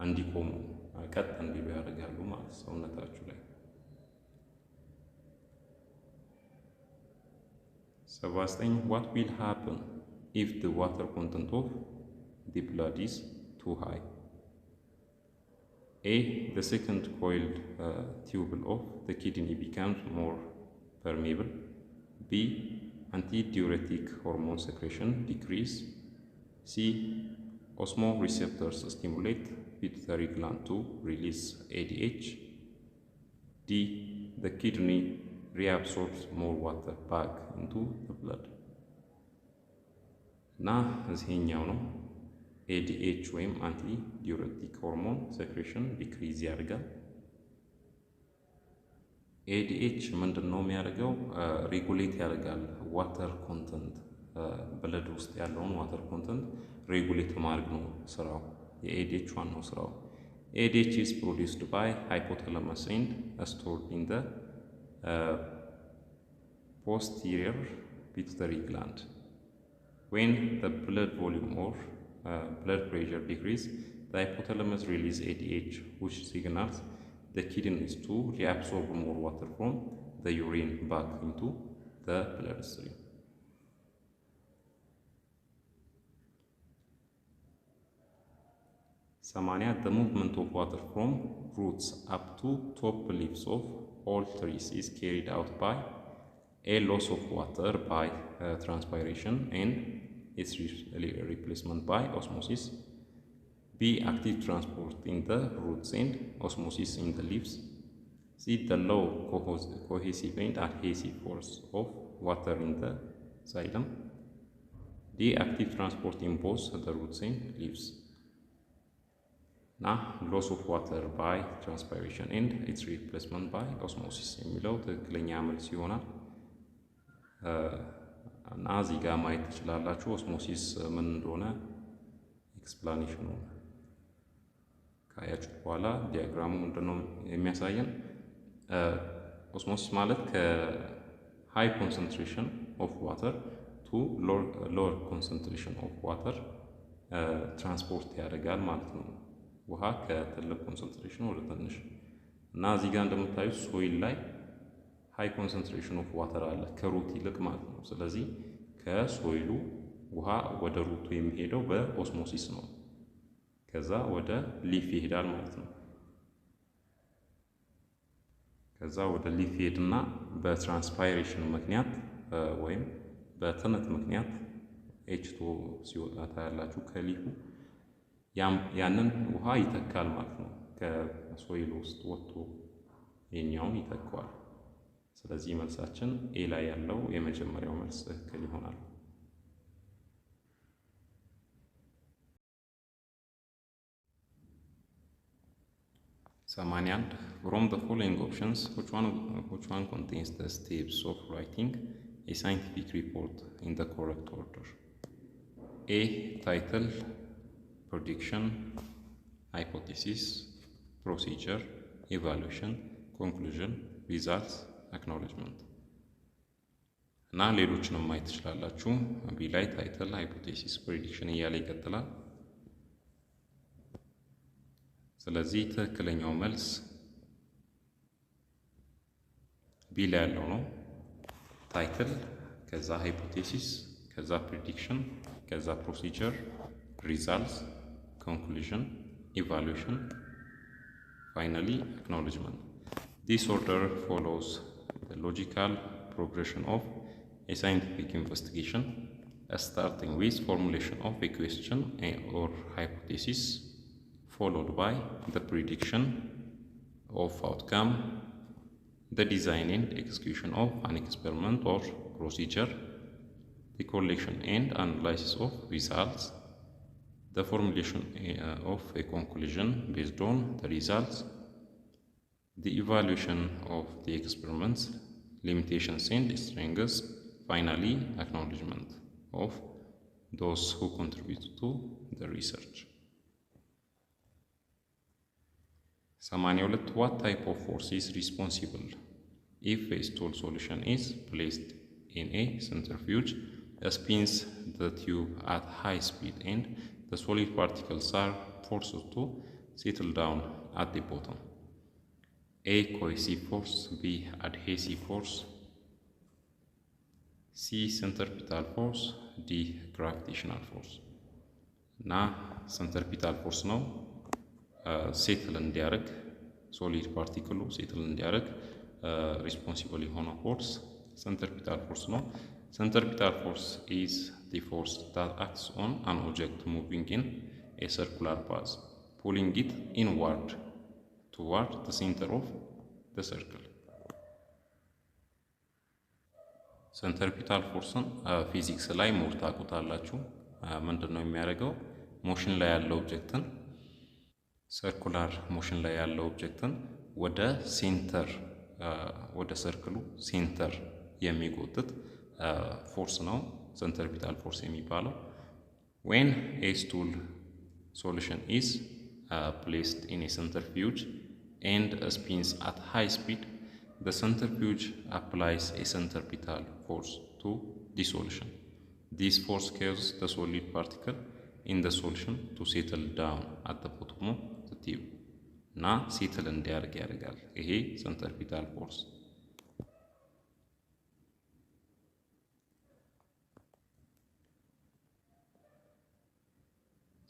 እንዲቆሙ ቀጥ እንዲሉ ያደርጋሉ ማለት ሰውነታችሁ ላይ። 79 What will happen if the water content of the blood is too high? A. The second coiled tubule of the kidney becomes more permeable. B. Antidiuretic hormone secretion decrease. C. Osmoreceptors stimulate pituitary gland to release ADH. D. The kidney reabsorbs more water back into the blood. Na እዚህኛው ነው ADH ወይም አንቲ ዲዩሬቲክ ሆርሞን ሴክሬሽን ዲክሪዝ ያደርጋል። ADH ምንድነው የሚያደርገው? ሬጉሌት ያደርጋል ዋተር ኮንተንት ብለድ ውስጥ ያለውን ዋተር ኮንተንት ሬጉሌት ማድረግ ነው ስራው። የADH ዋናው ስራው። ADH is produced by hypothalamus and stored in the posterior pituitary gland. When the blood volume or blood pressure decrease, the hypothalamus release ADH, which signals the kidneys to reabsorb more water from the urine back into the bloodstream. The movement of water from roots up to top leaves of all trees is carried out by a loss of water by transpiration and its replacement by osmosis. B. Active transport in the roots and osmosis in the leaves. C. The low cohesive and adhesive force of water in the xylem. ዲ active transport in both the roots and leaves እና loss of water by transpiration and its replacement by osmosis የሚለው ትክክለኛ መልስ ይሆናል። እና እዚህ ጋር ማየት ትችላላችሁ ኦስሞሲስ ምን እንደሆነ ኤክስፕላኔሽኑ ካያችሁ በኋላ ዲያግራሙ ምንድነው የሚያሳየን? ኦስሞሲስ ማለት ከሃይ ኮንሰንትሬሽን ኦፍ ዋተር ቱ ሎወር ኮንሰንትሬሽን ኦፍ ዋተር ትራንስፖርት ያደርጋል ማለት ነው። ውሃ ከትልቅ ኮንሰንትሬሽን ወደ ትንሽ እና እዚህ ጋር እንደምታዩት ሶይል ላይ ሃይ ኮንሰንትሬሽን ኦፍ ዋተር አለ ከሩት ይልቅ ማለት ነው። ስለዚህ ከሶይሉ ውሃ ወደ ሩቱ የሚሄደው በኦስሞሲስ ነው። ከዛ ወደ ሊፍ ይሄዳል ማለት ነው። ከዛ ወደ ሊፍ ይሄድና በትራንስፓይሬሽን ምክንያት ወይም በትነት ምክንያት H2O ሲወጣ ታያላችሁ ከሊፉ ያንን ውሃ ይተካል ማለት ነው። ከሶይል ውስጥ ወጥቶ የኛውን ይተካዋል። ስለዚህ መልሳችን ኤ ላይ ያለው የመጀመሪያው መልስ ትክክል ይሆናል። ሰማንያን from the following options which one contains the steps of writing a scientific report in the correct order? A. Title, prediction, hypothesis, procedure, evaluation, conclusion, results, acknowledgement እና ሌሎችንም ማየት ትችላላችሁ። ቢ ላይ ታይትል፣ ሃይፖቴሲስ፣ ፕሬዲክሽን እያለ ይቀጥላል። ስለዚህ ትክክለኛው መልስ ቢ ላይ ያለው ነው። ታይትል፣ ከዛ ሃይፖቴሲስ፣ ከዛ ፕሬዲክሽን፣ ከዛ ፕሮሲጀር፣ ሪዛልትስ፣ ኮንክሉዥን፣ ኢቫሉዌሽን፣ ፋይናሊ አክኖሌጅመንት። This order follows the logical progression of a scientific investigation, starting with formulation of a question or hypothesis, followed by the prediction of outcome, the design and execution of an experiment or procedure, the collection and analysis of results, the formulation of a conclusion based on the results, the evaluation of the experiments, limitations and strengths, finally acknowledgement of those who contribute to the research. 82 What type of force is responsible if a stool solution is placed in a centrifuge, spins the tube at high speed and the solid particles are forced to settle down at the bottom? A. Cohesive force, B. Adhesive force, C. Centripetal force, D. Gravitational force. እና centripetal force ነው ሴትል እንዲያደርግ ሶሊድ ፓርቲክሉ ሴትል እንዲያደርግ ሪስፖንሲብል የሆነው ፎርስ centripetal force ነው። Centripetal force is the force that acts on an object moving in a circular path, pulling it inward toward the center of the circle. centripetal forceን ፊዚክስ ላይ ሞር ታውቁታላችሁ። ምንድነው የሚያደርገው? ሞሽን ላይ ያለው ኦብጀክትን ሰርኩላር ሞሽን ላይ ያለው ኦብጀክትን ወደ ሴንተር ወደ ሰርክሉ ሴንተር የሚጎትት ፎርስ ነው centripetal force የሚባለው። when a stool solution is placed in a centrifuge and spins at high speed, the centrifuge applies a centripetal force to the solution. This force causes the solid particle in the solution to settle down at the bottom of the tube. እና ሴትል እንዲያደርግ ያደርጋል። ይሄ centripetal force።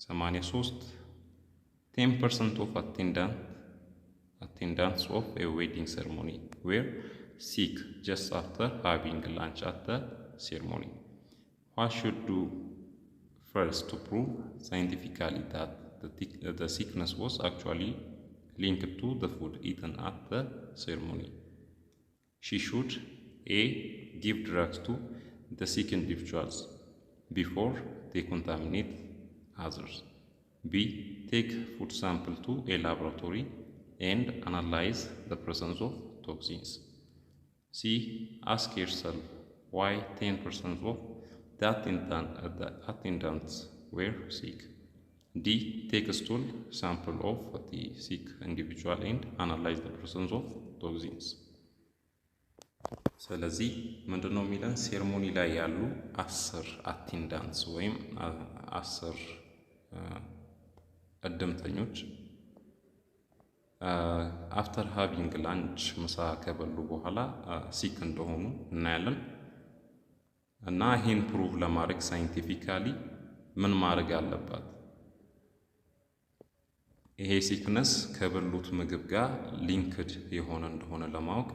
ሰማንያ ሶስት 10% of attendants of a wedding ceremony were sick just after having lunch at the ceremony. What should do first to prove scientifically that the sickness was actually linked to the food eaten at the ceremony? She should A. give drugs to the sick individuals, before they contaminate others. B. Take food sample to a laboratory and analyze the presence of toxins. C. Ask yourself why 10% of the attendants were sick. D. Take a stool sample of the sick individual and analyze the presence of toxins. ስለዚህ ምንድነው የሚለን ሴርሞኒ ላይ ያሉ 10 አቴንዳንትስ ወይም 10 እድምተኞች አፍተር ሃቪንግ ላንች ምሳ ከበሉ በኋላ ሲክ እንደሆኑ እናያለን። እና ይሄን ፕሩቭ ለማድረግ ሳይንቲፊካሊ ምን ማድረግ አለባት? ይሄ ሲክነስ ከበሉት ምግብ ጋር ሊንክድ የሆነ እንደሆነ ለማወቅ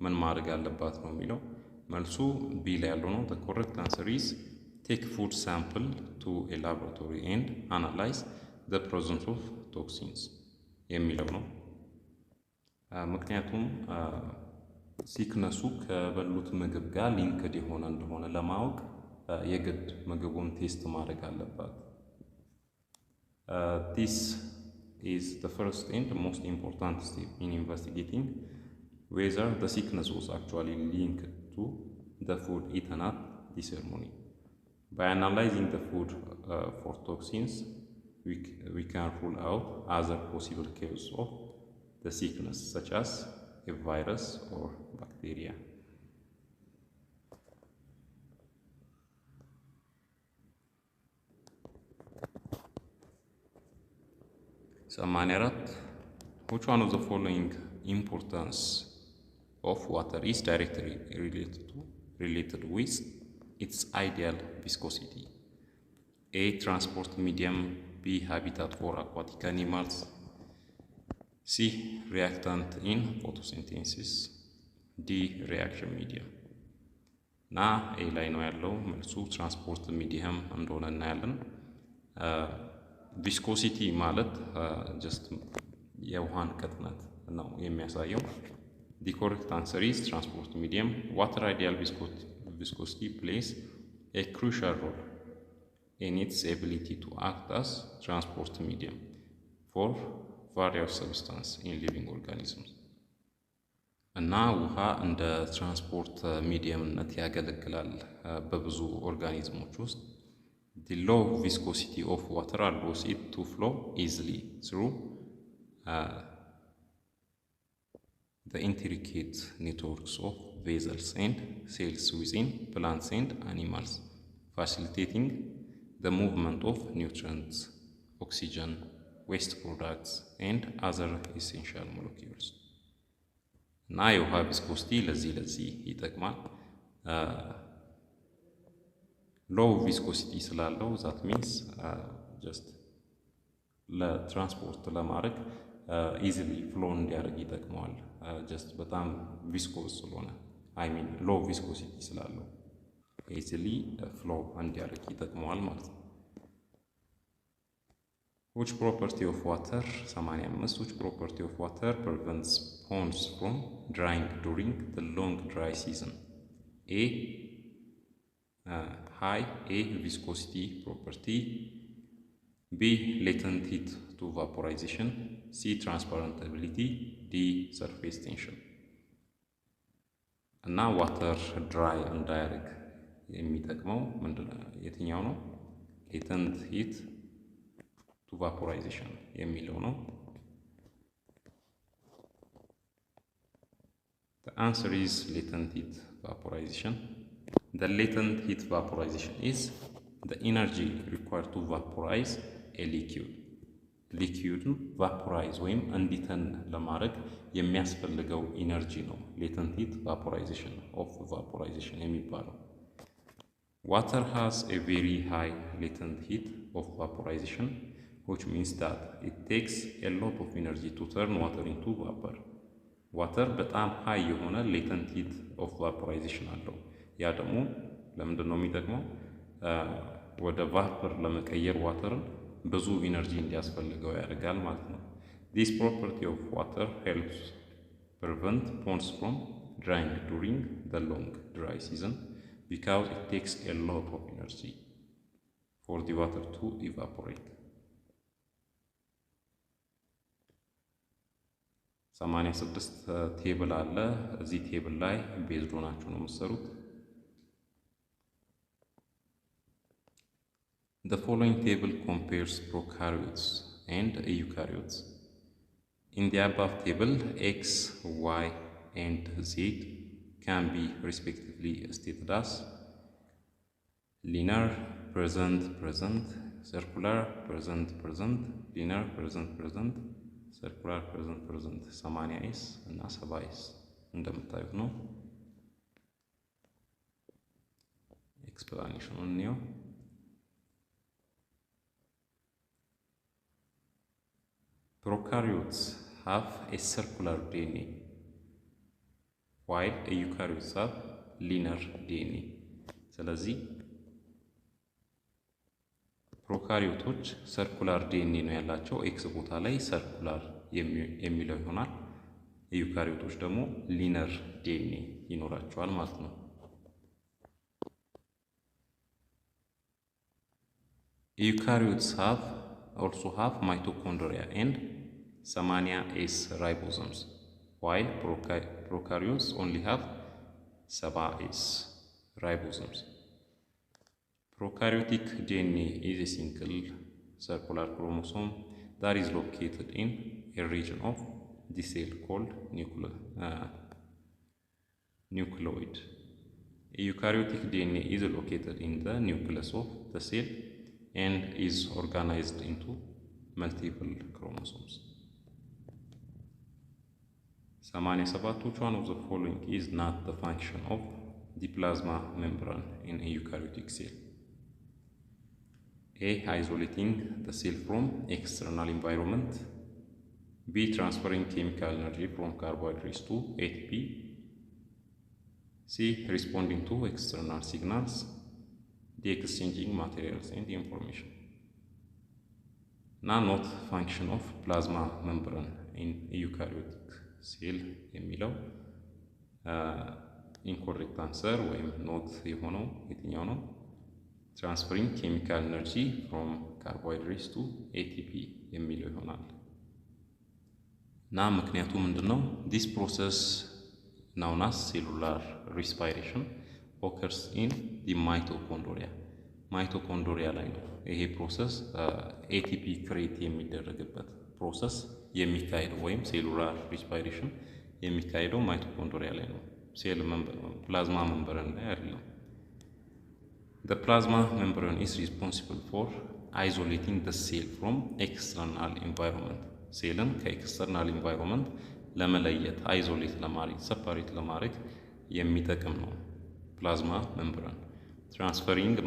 ምን ማድረግ አለባት ነው የሚለው። መልሱ ቢ ላይ ያለው ነው። the correct answer is take food sample to a laboratory and analyze the presence of toxins የሚለው ነው። ምክንያቱም ሲክነሱ ከበሉት ምግብ ጋር ሊንክድ የሆነ እንደሆነ ለማወቅ የግድ ምግቡን ቴስት ማድረግ አለባት። this is the first and most important step in investigating whether the sickness was actually linked to the food eaten at the ceremony. By analyzing the food for toxins, we can rule out other possible causes of the sickness, such as a virus or bacteria. Samanerat, which one of the following importance of water is directly related with its ideal viscosity? A. Transport medium. B. Habitat for aquatic animals. C. Reactant in photosynthesis. D. Reaction medium. ና ኤ ላይ ነው ያለው መልሱ ትራንስፖርት ሚዲየም እንደሆነ እናያለን። ቪስኮሲቲ ማለት ጀስት የውሃን ቅጥነት ነው የሚያሳየው። the correct answer is transport medium. Water ideal viscosity plays a crucial role in its ability to act as transport medium for various substances in living organisms. እና ውሃ እንደ ትራንስፖርት ሚዲየምነት ያገለግላል በብዙ ኦርጋኒዝሞች ውስጥ። the low viscosity of water allows it to flow easily through the intricate networks of vessels and cells within plants and animals, facilitating the movement of nutrients, oxygen, waste products, and other essential molecules. እና የውሃ ቪስኮሲቲ ለዚህ ይጠቅማል። ሎው ቪስኮሲቲ ስላለው ዛት ሚንስ ጀስት ለትራንስፖርት ለማድረግ ኢዚሊ ፍሎ እንዲያደርግ ይጠቅመዋል። ጀስት በጣም ቪስኮስ ስለሆነ ሎው ቪስኮሲቲ ስላለው ኢዚሊ ፍሎ እንዲያደርግ ይጠቅመዋል ማለት ነው። which property of water 85 which property of water prevents ponds from drying during the long dry season? A. High viscosity property. B. Latent heat to vaporization. C. Transparentability. D. Surface tension. እና ዋተር ድራይ እንዳያደርግ የሚጠቅመው የትኛው ነው? ሌተንት ሂት ቱ ቫፖራይዜሽን የሚለው ነው። The answer is latent heat vaporization. The latent heat vaporization is the energy required to vaporize a liquid. ሊኩዊድን ቫፖራይዝ ወይም እንዲተን ለማድረግ የሚያስፈልገው ኢነርጂ ነው ሌተንት ሂት ቫፖራይዜሽን ኦፍ ቫፖራይዜሽን የሚባለው። Water has a very high latent heat of vaporization, which means that it takes a lot of energy to turn water into vapor. Water በጣም ሃይ የሆነ ሌተንት ሂት ኦፍ ቫፖራይዜሽን አለው። ያ ደግሞ ለምንድን ነው የሚጠቅመው? ወደ ቫፐር ለመቀየር ዋተርን ብዙ ኢነርጂ እንዲያስፈልገው ያደርጋል ማለት ነው። This property of water helps prevent ponds from drying during the long dry season because it takes a lot of energy for the water to evaporate. 86 ቴብል አለ። እዚህ ቴብል ላይ ቤዝድ ሆናችሁ ነው የምትሰሩት። The following table compares prokaryotes and eukaryotes. In the above table, X, Y, and Z can be respectively stated as linear, present, present, circular, present, present, linear, present, present, circular, present, present. 80s እና 70s እንደምታዩት ነው። ኤክስፕላኔሽኑን ነው። Prokaryotes have a circular DNA, while eukaryotes have linear DNA. ስለዚህ ፕሮካሪዮቶች ሰርኩላር ዲኤንኤ ነው ያላቸው። ኤክስ ቦታ ላይ ሰርኩላር የሚለው ይሆናል። ዩካሪዮቶች ደግሞ ሊነር ዲኤንኤ ይኖራቸዋል ማለት ነው። Eukaryotes also have mitochondria and 80S ribosomes, while prokaryotes only have 70S ribosomes. Prokaryotic DNA is a single circular chromosome that is located in a region of the cell called nucleoid. Eukaryotic DNA is located in the nucleus of the cell and is organized into multiple chromosomes. 87 which one of the following is not the function of the plasma membrane in a eukaryotic cell? A. Isolating the cell from external environment. B. Transferring chemical energy from carbohydrates to ATP. C. Responding to external signals. D. Exchanging materials and information. Now, not function of plasma membrane in eukaryotic cell የሚለው incorrect answer ወይም not የሆነው የትኛው ነው? Transferring chemical energy from carbohydrates to ATP የሚለው ይሆናል። እና ምክንያቱ ምንድነው? This process known as cellular respiration occurs in the mitochondria. Mitochondria ላይ ነው ይሄ ፕሮሰስ ATP ክሬት የሚደረግበት ፕሮሰስ የሚካሄደው ወይም ሴሉላር ሪስፓይሬሽን የሚካሄደው ማይቶኮንድሪያ ላይ ነው። ሴል ፕላዝማ ሜምብሬን ላይ አይደለም። The plasma membrane is responsible for isolating the cell from external environment. ሴልን ከኤክስተርናል ኢንቫይሮንመንት ለመለየት አይዞሌት ለማድረግ ሰፓሬት ለማድረግ የሚጠቅም ነው ፕላዝማ ሜምብሬን። ትራንስፈሪንግ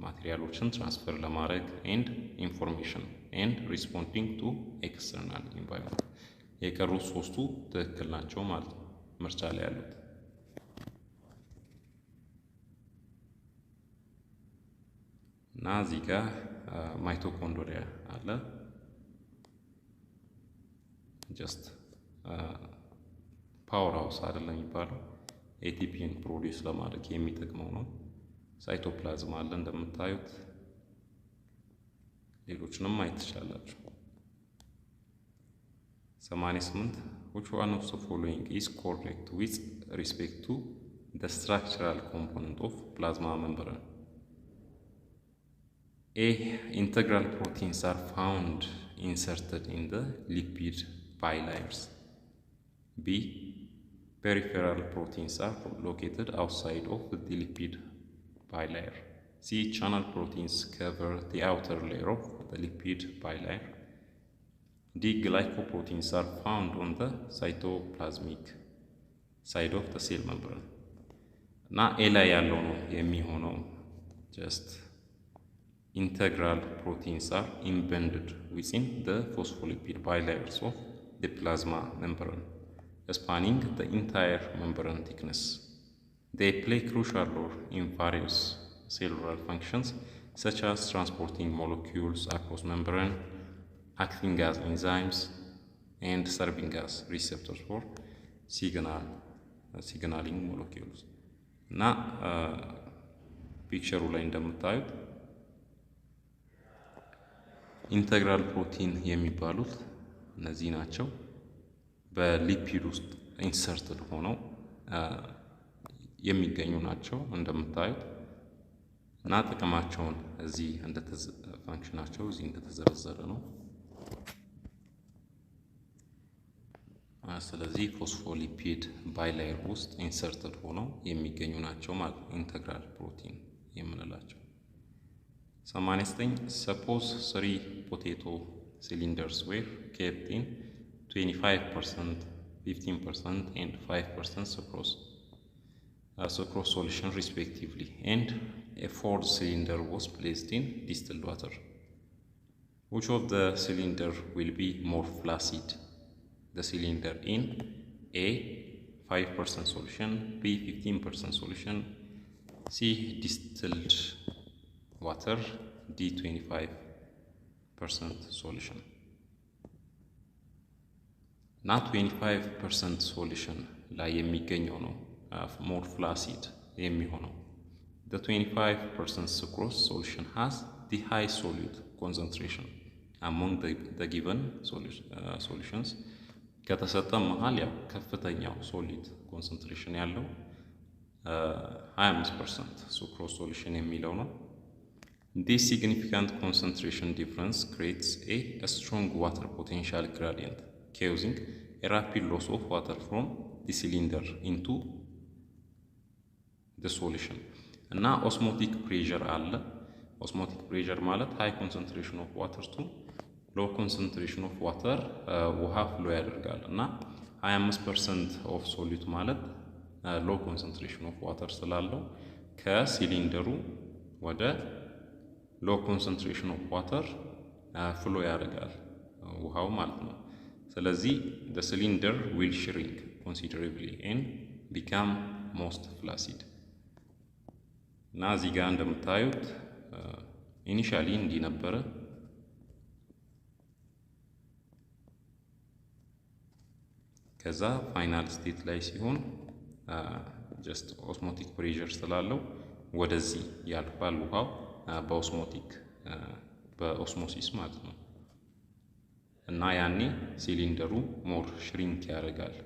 ማቴሪያሎችን ትራንስፈር ለማድረግ ኤንድ ኢንፎርሜሽን ኤንድ ሪስፖንዲንግ ቱ ኤክስተርናል ኢንቫይሮንመንት። የቀሩት ሶስቱ ትክክል ናቸው ማለት ነው ምርጫ ላይ ያሉት። እና እዚህ ጋር ማይቶኮንድሪያ አለ። ጀስት ፓወር ሃውስ አይደለም የሚባለው ኤቲፒን ፕሮዲዩስ ለማድረግ የሚጠቅመው ነው። ሳይቶፕላዝም አለ እንደምታዩት። ሌሎችንም ማየት ትችላላችሁ። 88 which one of the following is correct with respect to the structural component of plasma membrane? A. Integral proteins are found inserted in the lipid bilayers. B. Peripheral proteins are located outside of the lipid bilayer. C. Channel proteins cover the outer layer of the lipid bilayer. D. Glycoproteins are found on the cytoplasmic side of the cell membrane. Na A ላይ ያለው ነው የሚሆነው just integral proteins are embedded within the phospholipid bilayers of the plasma membrane, spanning the entire membrane thickness. They play crucial role in various cellular functions, such as transporting molecules across membrane, acting as enzymes, and serving as receptors for signaling molecules. Na picture ላይ እንደምታዩት ኢንተግራል ፕሮቲን የሚባሉት እነዚህ ናቸው። በሊፒድ ውስጥ ኢንሰርትድ ሆነው የሚገኙ ናቸው እንደምታዩት እና ጥቅማቸውን እዚህ ፋንክሽናቸው እዚህ እንደተዘረዘረ ነው። ስለዚህ ፎስፎሊፒድ ባይላየር ውስጥ ኢንሰርትድ ሆነው የሚገኙ ናቸው ማለት ነው ኢንተግራል ፕሮቲን የምንላቸው። 89 suppose 3 potato cylinders were kept in 25%, 15% and 5% sucrose solution respectively, and a fourth cylinder was placed in distilled water. Which of the cylinder will be more flaccid? The cylinder in A 5% solution, B 15% solution, C distilled water, D 25% solution. Not 25% solution ላይ የሚገኘው ነው more flaccid የሚሆነው። The 25% sucrose solution has the high solute concentration among the given solutions. ከተሰጠ መሃል ያው ከፍተኛው ሶሊድ ኮንሰንትሬሽን ያለው 25% sucrose solution የሚለው ነው። This significant concentration difference creates a strong water potential gradient, causing a rapid loss of water from the cylinder into the solution. እና osmotic pressure አለ። osmotic pressure ማለት high concentration of water to low concentration of water ውሃ ፍሎ ያደርጋል እና 25% of solute ማለት low concentration of water ስላለው ከሲሊንደሩ ወደ low concentration of water ፍሎ ያደርጋል ውሃው ማለት ነው። ስለዚህ the cylinder will shrink considerably and become most flaccid። እና እዚህ ጋር እንደምታዩት ኢኒሻሊ እንዲህ ነበረ። ከዛ ፋይናል ስቴት ላይ ሲሆን ጀስት ኦስሞቲክ ፕሬሸር ስላለው ወደዚህ ያልፋል ውሃው በኦስሞሲስ ማለት ነው። እና ያኔ ሲሊንደሩ ሞር ሽሪንክ ያደርጋል።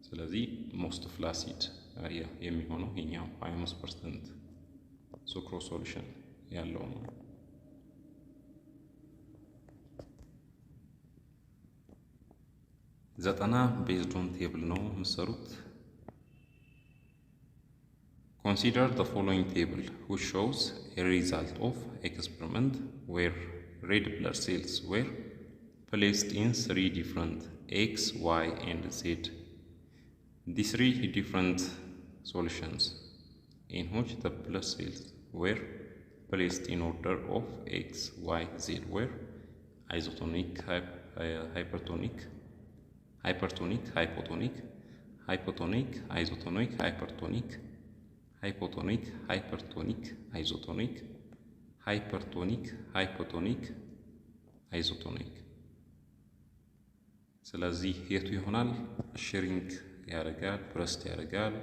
ስለዚህ ሞስት ፍላሲድ የሚሆነው ይሄኛው 25% sucrose solution ያለው ነው። ዘጠና ቤዝድ ኦን ቴብል ነው የምሰሩት። Consider the following table which shows a result of experiment where red blood cells were placed in 3 different X, Y and Z. The 3 different solutions in which the blood cells were placed in order of X, Y, Z were isotonic, hypertonic, hypertonic, hypotonic, hypotonic, isotonic, hypertonic, hypotonic, hypertonic, isotonic, hypertonic, hypotonic, isotonic። ስለዚህ የቱ ይሆናል? ሽሪንክ ያደርጋል፣ ብረስት ያደርጋል፣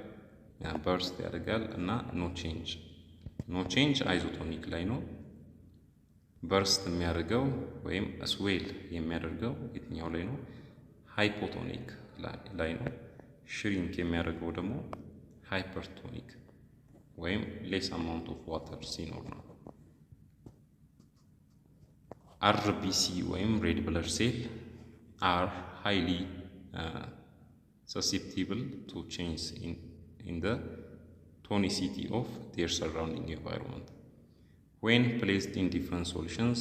በርስት ያደርጋል እና ኖ ቼንጅ አይዞቶኒክ ላይ ነው። በርስት የሚያደርገው ወይም ስዌል የሚያደርገው የትኛው ላይ ነው? ሃይፖቶኒክ ላይ ነው። ሽሪንክ የሚያደርገው ደግሞ ሃይፐርቶኒክ ወይም ሌስ አማውንት ኦፍ ዋተር ሲኖር ነው። አርቢሲ ወይም ሬድ ብለድ ሴል are highly susceptible to change in the tonicity of their surrounding environment. When placed in different solutions,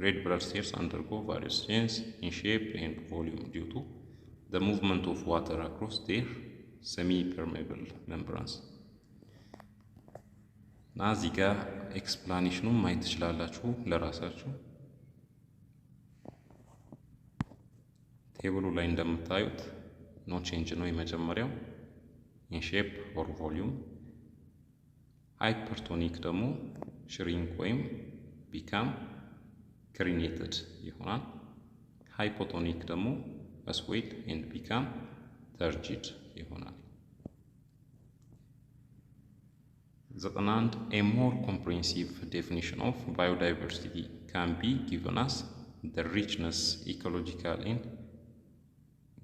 red blood cells undergo various changes in shape and volume due to the movement of water across their semi-permeable membranes. እና እዚህ ጋር ኤክስፕላኔሽኑን ማየት ትችላላችሁ ለራሳችሁ። ቴብሉ ላይ እንደምታዩት ኖ ቼንጅ ነው የመጀመሪያው ኢን ሼፕ ኦር ቮሊዩም። ሃይፐርቶኒክ ደግሞ ሽሪንክ ወይም ቢካም ክሪኔትድ ይሆናል። ሃይፖቶኒክ ደግሞ ስዌል ኤንድ ቢካም ተርጂድ ይሆናል። 91 a more comprehensive definition of biodiversity can be given as the richness ecological and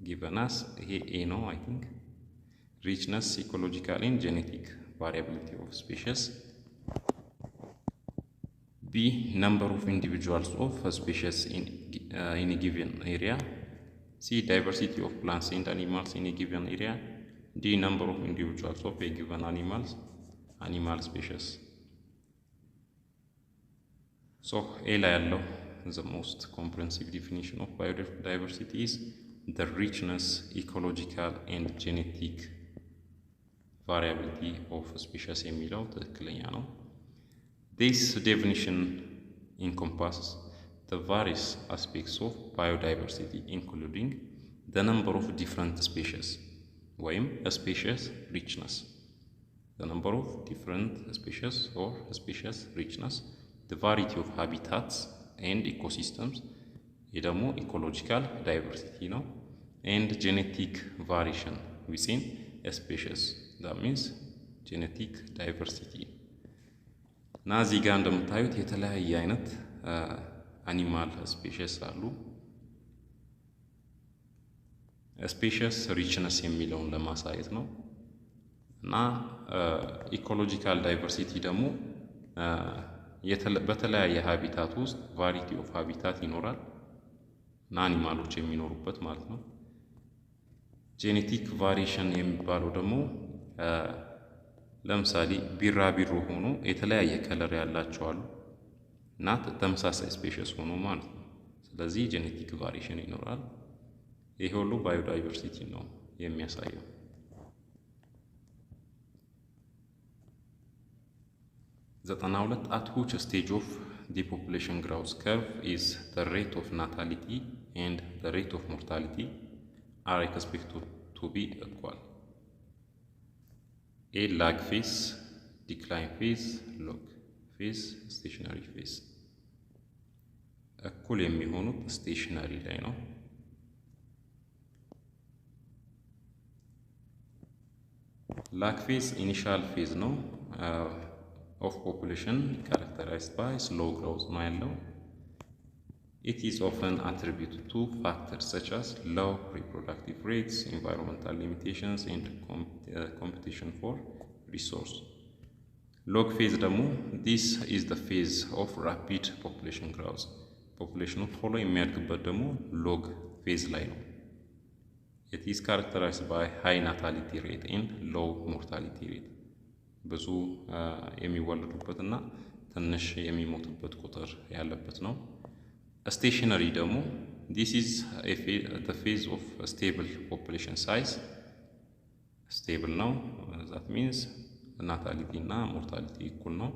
given as a no I think richness ecological and genetic variability of species. B number of individuals of species in a given area. C diversity of plants and animals in a given area. D number of individuals of a given animal species. So A la yallo the most comprehensive definition of biodiversity is the richness ecological and genetic variability of species የሚለው ትክክለኛ ነው። This definition encompasses the various aspects of biodiversity including the number of different species ወይም species richness, the number of different species or species richness, the variety of habitats and ecosystems, ይህ ደግሞ ecological diversity ነው, and genetic variation within a species, that means genetic diversity። እና እዚህ ጋር እንደምታዩት የተለያየ አይነት አኒማል ስፔሽስ አሉ። ስፔሽስ ሪችነስ የሚለውን ለማሳየት ነው። እና ኢኮሎጂካል ዳይቨርሲቲ ደግሞ በተለያየ ሃቢታት ውስጥ ቫሪቲ ኦፍ ሃቢታት ይኖራል እና አኒማሎች የሚኖሩበት ማለት ነው። ጄኔቲክ ቫሪዬሽን የሚባለው ደግሞ ለምሳሌ ቢራቢሮ ሆኖ የተለያየ ከለር ያላቸው አሉ እና ተመሳሳይ ስፔሽስ ሆኖ ማለት ነው። ስለዚህ ጄኔቲክ ቫሪዬሽን ይኖራል። ይሄ ሁሉ ባዮዳይቨርሲቲ ነው የሚያሳየው። ዘጠና ሁለት at which stage of the population growth curve is the rate of natality and the rate of mortality are expected to be equal? A lag phase, decline phase, log phase, stationary phase። እኩል የሚሆኑት ስቴሽነሪ ላይ ነው። lag phase initial phase ነው of population characterized by slow growth ነው ያለው። It is often attributed to factors such as low reproductive rates, environmental limitations, and competition for resource. Log phase ደግሞ this is the phase of rapid population growth. Population ቶሎ የሚያድግበት ደግሞ log phase ላይ ነው። It is characterized by high natality rate and low mortality rate. ብዙ የሚወለዱበትና ትንሽ የሚሞቱበት ቁጥር ያለበት ነው። Stationary ደግሞ this is the phase of stable population size. Stable ነው, that means natality እና mortality እኩል ነው።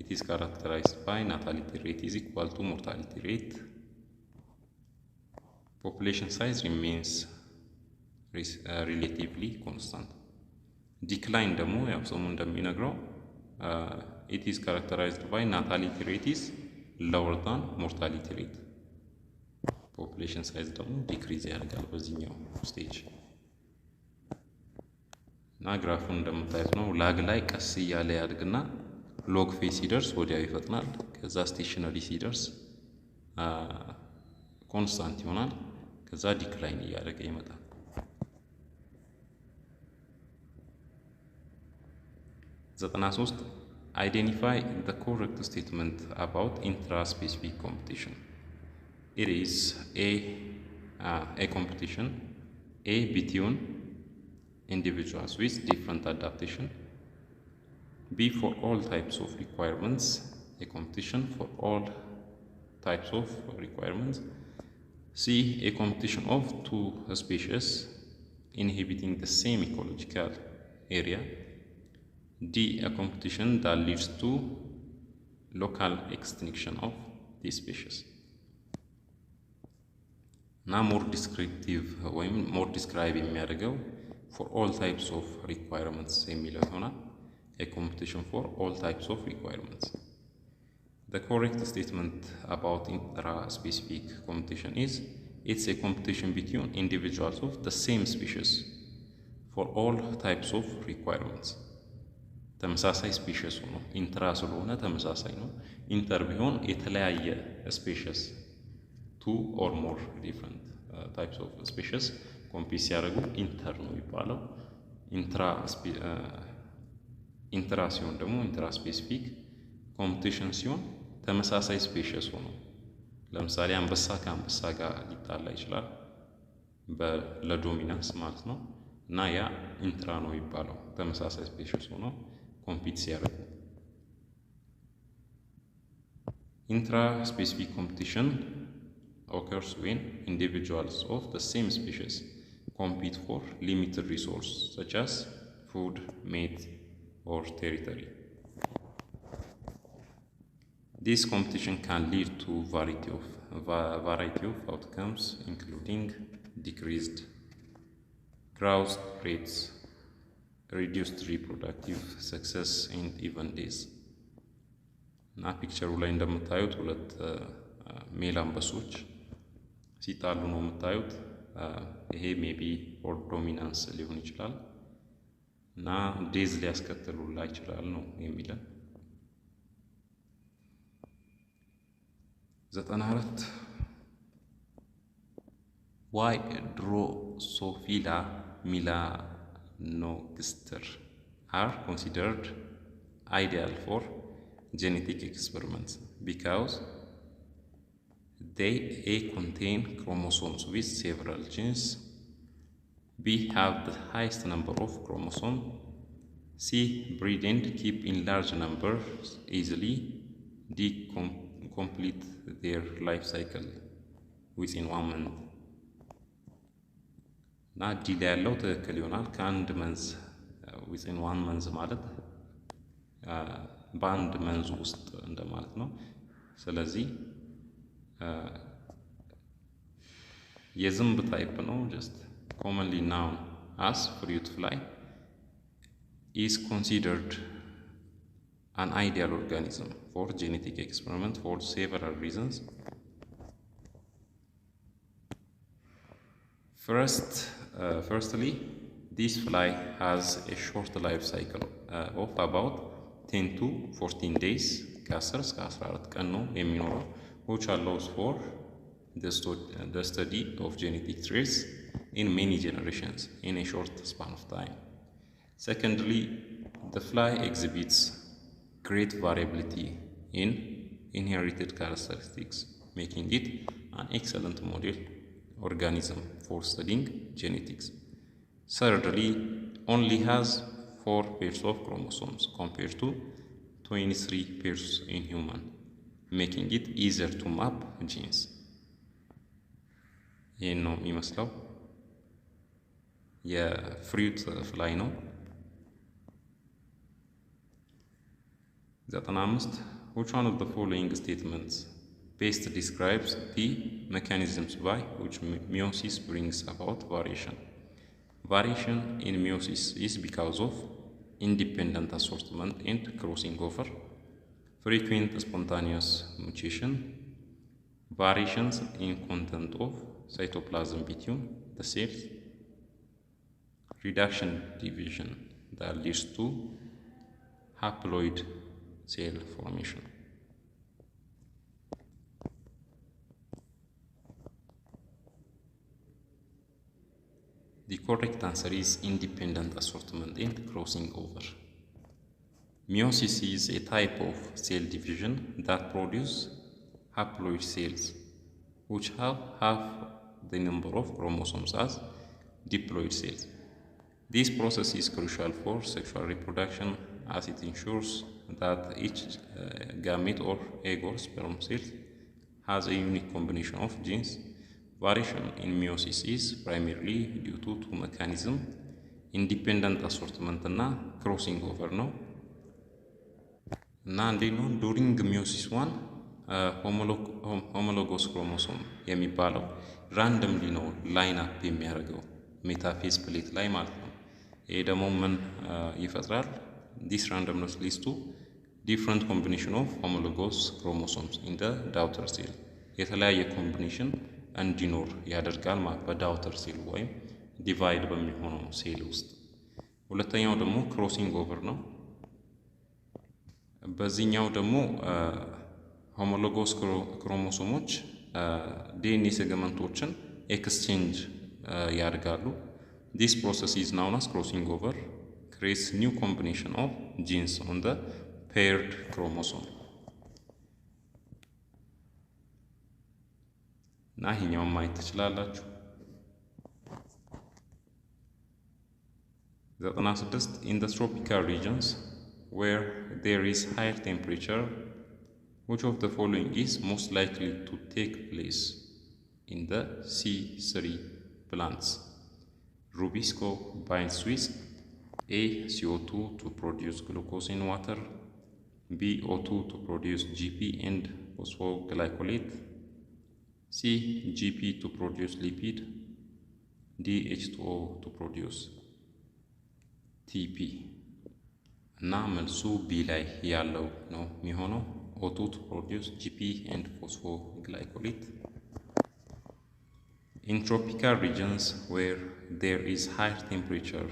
It is characterized by natality rate is equal to mortality rate. Population size remains relatively constant. Decline ደግሞ ያው ስሙ እንደሚነግረው it is characterized by natality rate is lower than mortality rate. Population size ደግሞ ዲክሪዝ ያደርጋል በዚህኛው ስቴጅ። እና ግራፉን እንደምታዩት ነው። ላግ ላይ ቀስ እያለ ያድግና ሎግ ፌዝ ሲደርስ ወዲያው ይፈጥናል። ከዛ ስቴሽነሪ ሲደርስ ኮንስታንት ይሆናል። ከዛ ዲክላይን እያደረገ ይመጣል። ዘጠና ሶስት Identify the correct statement about intra-specific competition. It is a competition between individuals with different adaptation. B for all types of requirements, a competition for all types of requirements. C a competition of two species inhabiting the same ecological area. D a competition that leads to local extinction of these species. Now more descriptive or more describe የሚያደርገው for all types of requirements የሚለው ይሆናል። A competition for all types of requirements. The correct statement about intra-specific competition is it's a competition between individuals of the same species for all types of requirements. ተመሳሳይ ስፔሽስ ሆኖ ኢንትራ ስለሆነ ተመሳሳይ ነው። ኢንተር ቢሆን የተለያየ ስፔሽስ 2 or more different types of species ኮምፒት ሲያደርጉ ኢንተር ነው የሚባለው። ኢንትራ ሲሆን ደግሞ ኢንትራ ስፔሲፊክ፣ ኮምፒቲሽን ሲሆን ተመሳሳይ ስፔሽስ ሆኖ ለምሳሌ አንበሳ ከአንበሳ ጋር ሊጣላ ይችላል ለዶሚናንስ ማለት ነው። እና ያ ኢንትራ ነው የሚባለው ተመሳሳይ ስፔሽስ ሆኖ ኮምፒት ሲያደርጉ። ኢንትራ ስፔሲፊክ ኮምፒቲሽን occurs when individuals of the same species compete for limited resources such as food, mate, or territory. This competition can lead to variety of outcomes, including decreased growth rates, reduced reproductive success, and even death. እና ፒክቸሩ ላይ እንደምታዩት ሁለት ሜል አንበሶች ሲጣሉ ነው የምታዩት። ይሄ ሜቢ ፎር ዶሚናንስ ሊሆን ይችላል እና ዴዝ ሊያስከትሉላ ይችላል ነው የሚለን። 94 Why Drosophila melanogaster are considered ideal for genetic experiments? Because they A. contain chromosomes with several genes, B. have the highest number of chromosomes, C. breed and keep in large numbers easily, D. complete their life cycle within 1 month. እና ዲ ላይ ያለው ትክክል ይሆናል። ከአንድ መንዝ within 1 month ማለት በአንድ መንዝ ውስጥ እንደማለት ነው። ስለዚህ የዝንብ ታይፕ ነው። just commonly known as fruit fly is considered an ideal organism for genetic experiment for several reasons. Firstly, this fly has a short life cycle of about 10 to 14 days, ከ10 እስከ 14 ቀን ነው የሚኖረው, which allows for the study of genetic traits in many generations in a short span of time. Secondly, the fly exhibits great variability in inherited characteristics, making it an excellent model organism for studying genetics. Thirdly, only has 4 pairs of chromosomes compared to 23 pairs in human, making it easier to map genes. ይህን ነው የሚመስለው። የፍሩት ፍላይ ነው። 95 Which one of the following statements best describes the mechanisms by which meiosis brings about variation? Variation in meiosis is because of independent assortment and crossing over, frequent spontaneous mutation, variations in content of cytoplasm between the cells, reduction division that leads to haploid cell formation. The correct answer is independent assortment and crossing over. Meiosis is a type of cell division that produces haploid cells, which have half the number of chromosomes as diploid cells. This process is crucial for sexual reproduction as it ensures that each gamete or egg or sperm cell has a unique combination of genes. Variation in meiosis is primarily due to 2 mechanisms, independent assortment and crossing over. No? During meiosis 1, homologous chromosome የሚባለው ራንደምሊ ነው ላይን አፕ የሚያደርገው ሜታፌዝ ፕሌት ላይ ማለት ነው። ይሄ ደግሞ ምን ይፈጥራል? This randomness leads to different combination of homologous chromosomes in the daughter cell. የተለያየ ኮምቢኔሽን እንዲኖር ያደርጋል ማለት በዳውተር ሴል ወይም ዲቫይድ በሚሆነው ሴል ውስጥ። ሁለተኛው ደግሞ ክሮሲንግ ኦቨር ነው። በዚህኛው ደግሞ ሆሞሎጎስ ክሮሞሶሞች ዲኤንኤ ሴግመንቶችን ኤክስቼንጅ ያደርጋሉ። This process is known as crossing over, creates new combination of genes on the paired chromosome. እና ይሄኛውን ማየት ትችላላችሁ። 96 In the tropical regions where there is higher temperature, which of the following is most likely to take place in the C3 plants? Rubisco binds with A. CO2 to produce glucose in water, B. O2 to produce GP and phosphoglycolate, C. GP to produce lipid, D. H2O to produce TP. እና መልሱ ቢ ላይ ያለው ነው የሚሆነው። O2 to produce GP and phosphoglycolate. In tropical regions where there is higher temperature,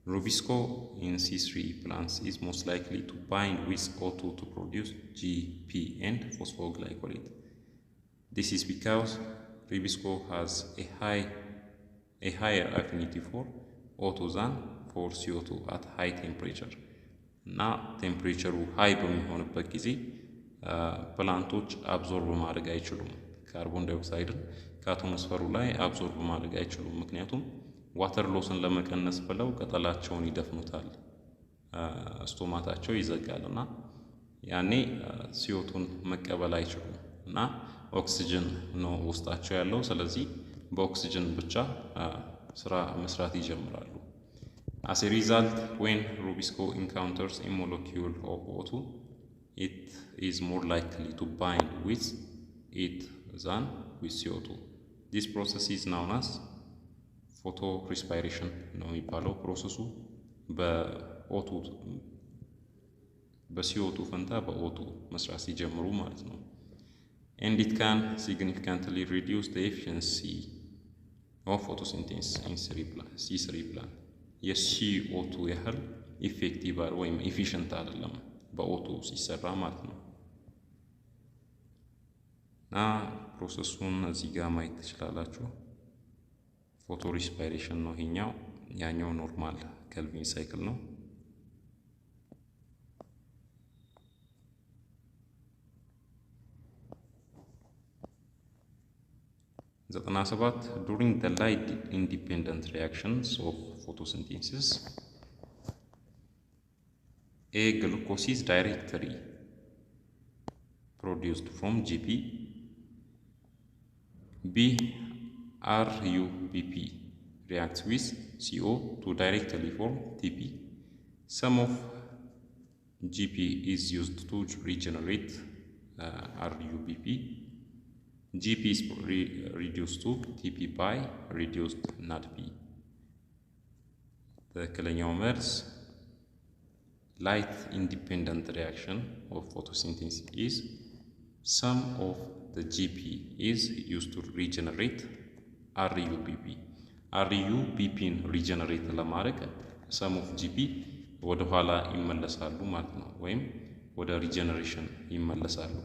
Rubisco in C3 plants is most likely to bind with O2 to produce GP and phosphoglycolate. This is because Rubisco has a higher affinity for O2 than for CO2 at high temperature. እና ቴምፕሬቸሩ ሃይ በሚሆንበት ጊዜ ፕላንቶች አብዞርብ ማድረግ አይችሉም። ካርቦን ዳይኦክሳይድን ከአቶሞስፈሩ ላይ አብዞርብ ማድረግ አይችሉም። ምክንያቱም ዋተር ሎስን ለመቀነስ ብለው ቅጠላቸውን ይደፍኑታል፣ ስቶማታቸው ይዘጋልና ያኔ CO2ን መቀበል አይችሉም እና ኦክሲጅን ነው ውስጣቸው ያለው። ስለዚህ በኦክሲጅን ብቻ ስራ መስራት ይጀምራሉ። As a result, when Rubisco encounters a molecule of O2, it is more likely to bind with it than with CO2. This process is known as photorespiration ነው የሚባለው። ፕሮሰሱ በሲኦ2 ፈንታ በኦ2 መስራት ሲጀምሩ ማለት ነው። And it can significantly reduce the efficiency of photosynthesis in C3 plant. የሲኦ2 ያህል ኢፌክቲቭ ወይም ኤፊሽንት አይደለም በኦ2 ሲሰራ ማለት ነው። እና ፕሮሰሱን እዚህ ጋር ማየት ትችላላችሁ። ፎቶ ሪስፓይሬሽን ነው ይሄኛው፣ ያኛው ኖርማል ከልቪን ሳይክል ነው። During the light independent reactions of photosynthesis, A. Glucose is directly produced from GP, B. RUBP reacts with CO to directly form TP. Some of GP is used to regenerate RUBP. GP is reduced to TP by reduced NADP. ትክክለኛው መልስ light independent reaction of photosynthesis is some of the GP is used to regenerate RUBP. RUBPን regenerate ለማድረግ some of GP ወደ ኋላ ይመለሳሉ ማለት ነው፣ ወይም ወደ regeneration ይመለሳሉ።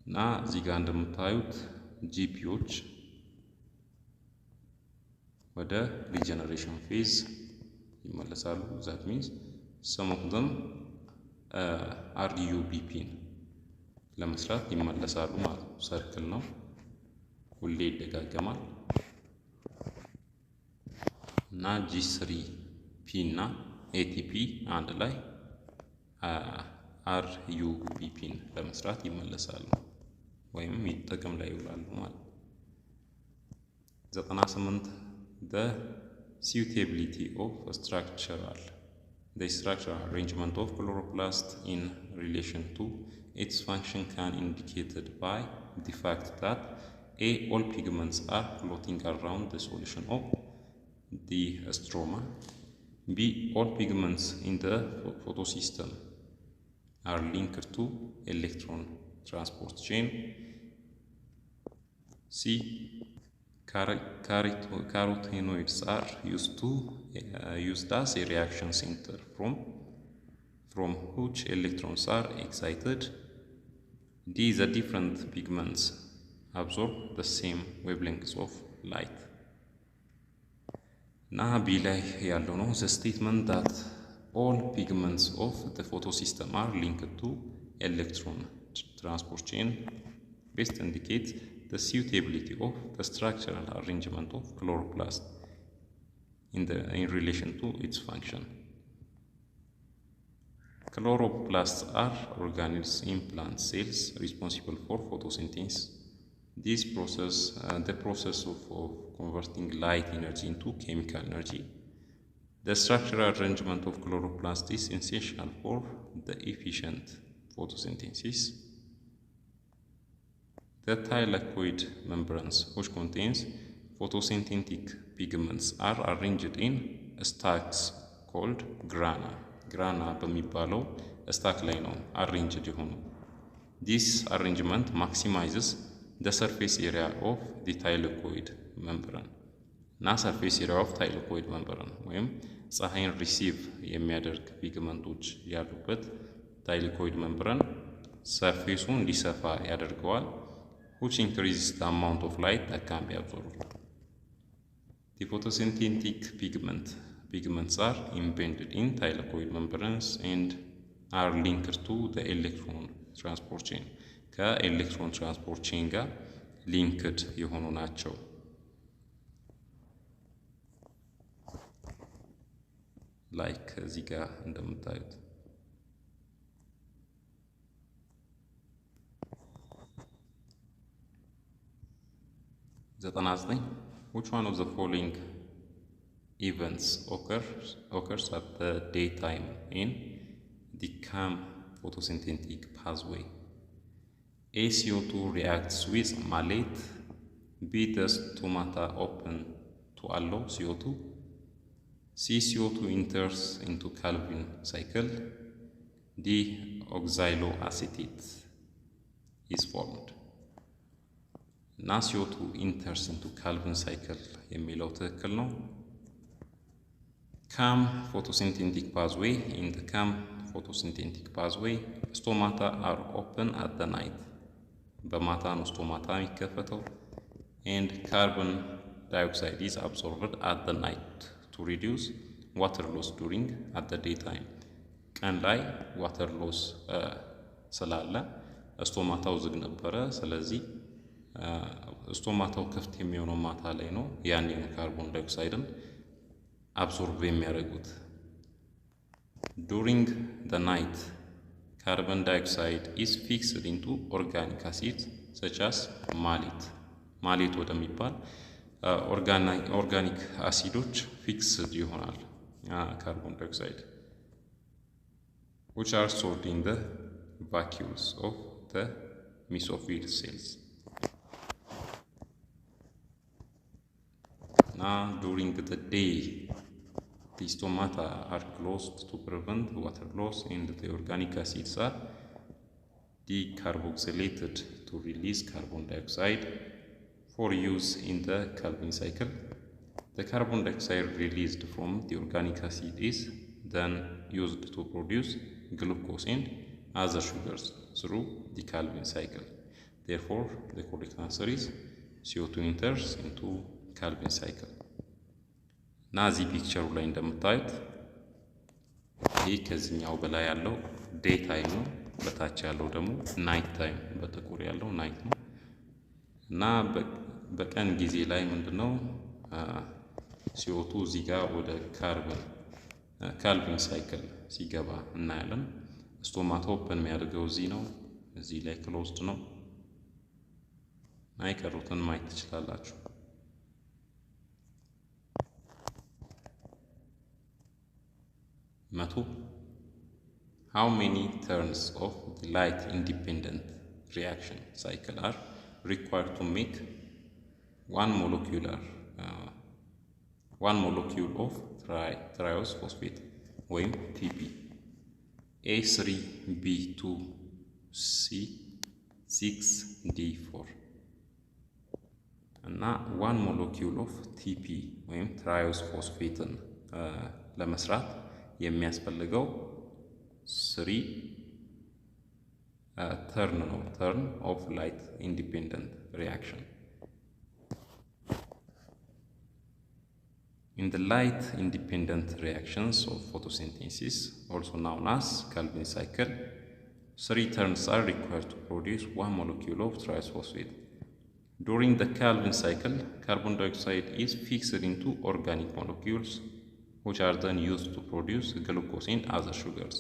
እና እዚህ ጋር እንደምታዩት ጂፒዎች ወደ regeneration phase ይመለሳሉ። that means some of them RUBPን ለመስራት ይመለሳሉ ማለት ነው። ሰርክል ነው፣ ሁሌ ይደጋገማል። እና G3P እና ATP አንድ ላይ RUBPን ለመስራት ይመለሳሉ ወይም ጥቅም ላይ ይውላሉ ማለት ነው። 98 The suitability of the structural arrangement of chloroplast in relation to its function can indicated by the fact that A. All pigments are floating around the solution of the stroma, B. All pigments in the photosystem are linked to electron transport chain, C. carotenoids are used as a reaction center from which electrons are excited. D. The different pigments absorb the same wavelengths of light. Now, B ላይ ያለው ነው the statement that all pigments of the photosystem are linked to electron transport chain best indicates the suitability of the structural arrangement of chloroplast in relation to its function. Chloroplasts are organelles in plant cells responsible for photosynthesis. This process, the process of converting light energy into chemical energy. The structural arrangement of chloroplast is essential for the efficient photosynthesis. The thylakoid membranes, which contains photosynthetic pigments, are arranged in stacks called grana. Grana በሚባለው stack ላይ ነው arranged የሆኑ. This arrangement maximizes the surface area of the thylakoid membrane. Na surface area of thylakoid membrane ወይም ፀሐይን ሪሲቭ የሚያደርግ ፒግመንቶች ያሉበት thylakoid membrane surface እንዲሰፋ ያደርገዋል, which increases the amount of light that can be absorbed. The photosynthetic pigments are embedded in thylakoid membranes and are linked to the electron transport chain. ከኤሌክትሮን ትራንስፖርት ቼን ጋር ሊንክድ የሆኑ ናቸው። ላይክ እዚህ ጋር እንደምታዩት which one of the following events occurs at the daytime in the CAM photosynthetic pathway? A. CO2 reacts with malate. B. The stomata open to allow CO2. C. CO2 enters into Calvin cycle. D. Oxaloacetate is formed. Na CO2 enters into Calvin cycle የሚለው ትክክል ነው። CAM photosynthetic pathway. In the CAM photosynthetic pathway, stomata are open at the night. በማታ ነው ስቶማታ የሚከፈተው. And carbon dioxide is absorbed at the night to reduce water loss during at the daytime. ቀን ላይ water loss ስላለ ስቶማታው ዝግ ነበረ። ስለዚህ ስቶማታው ክፍት የሚሆነው ማታ ላይ ነው። ያኔ ካርቦን ዳይኦክሳይድን አብሶርብ የሚያደርጉት. During the night, carbon dioxide is fixed into organic acids such as malate ወደሚባል ኦርጋኒክ አሲዶች ፊክስድ ይሆናል ካርቦን ዳይኦክሳይድ, which are stored in the vacuoles of the mesophyll cells. Now, during the day, the stomata are closed to prevent water loss and the organic acids are decarboxylated to release carbon dioxide for use in the Calvin cycle. The carbon dioxide released from the organic acid is then used to produce glucose and other sugars through the Calvin cycle. Therefore, the correct answer is CO2 enters into Calvin cycle. ናዚ ፒክቸሩ ላይ እንደምታዩት ይህ ከዚህኛው በላይ ያለው ዴይ ታይም ነው፣ በታች ያለው ደግሞ ናይት ታይም በጥቁር ያለው ናይት ነው። እና በቀን ጊዜ ላይ ምንድነው CO2 እዚህ ጋር ወደ ካልቪን ሳይክል ሲገባ እናያለን። ስቶማታ ኦፕን የሚያደርገው እዚህ ነው፣ እዚህ ላይ ክሎዝድ ነው። አይቀሩትን ማየት ትችላላችሁ። How many turns of the light independent reaction cycle are required to make one molecule of triose phosphate ወይም TP? A3, B2, C6, D4 እና 1 ሞለኪውል ኦፍ ቲፒ ወይም ትራዮስ ፎስፌትን ለመስራት የሚያስፈልገው 3 ተርን ነው። ተርን ኦፍ ላይት ኢንዲፔንደንት ሪአክሽን። In the light independent reactions of photosynthesis, also known as Calvin cycle, 3 turns are required to produce 1 molecule of triphosphate. During the Calvin cycle, carbon dioxide is fixed into organic molecules, which are then used to produce glucose and other sugars.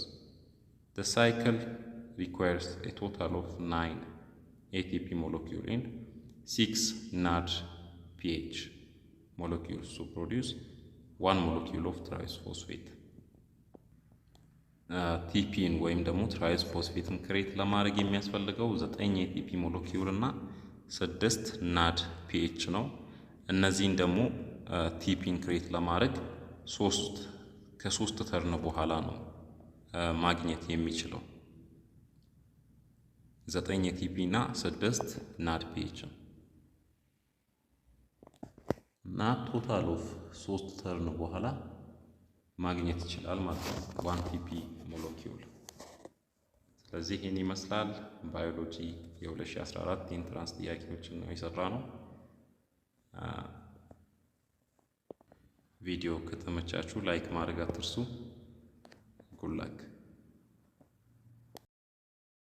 The cycle requires a total of 9 ATP molecules and 6 NADPH molecules to produce 1 molecule of triphosphate. ቲፒን ወይም ደግሞ ትራይፎስፌትን ክሬት ለማድረግ የሚያስፈልገው 9 ATP ሞለኪውል እና 6 ናድ ፒኤች ነው። እነዚህን ደግሞ ቲፒን ክሬት ለማድረግ ከ3 ተርን በኋላ ነው ማግኘት የሚችለው 9 ATP እና 6 ናድ ፒኤች እና ቶታል ኦፍ 3 ተርን በኋላ ማግኘት ይችላል ማለት ነው 1 ቲፒ ሞለኪውል። ስለዚህ ይሄን ይመስላል ባዮሎጂ የ2014 ኢንትራንስ ጥያቄዎችን ነው የሰራነው። ቪዲዮ ከተመቻችሁ ላይክ ማድረግ አትርሱ። ጉድ ላክ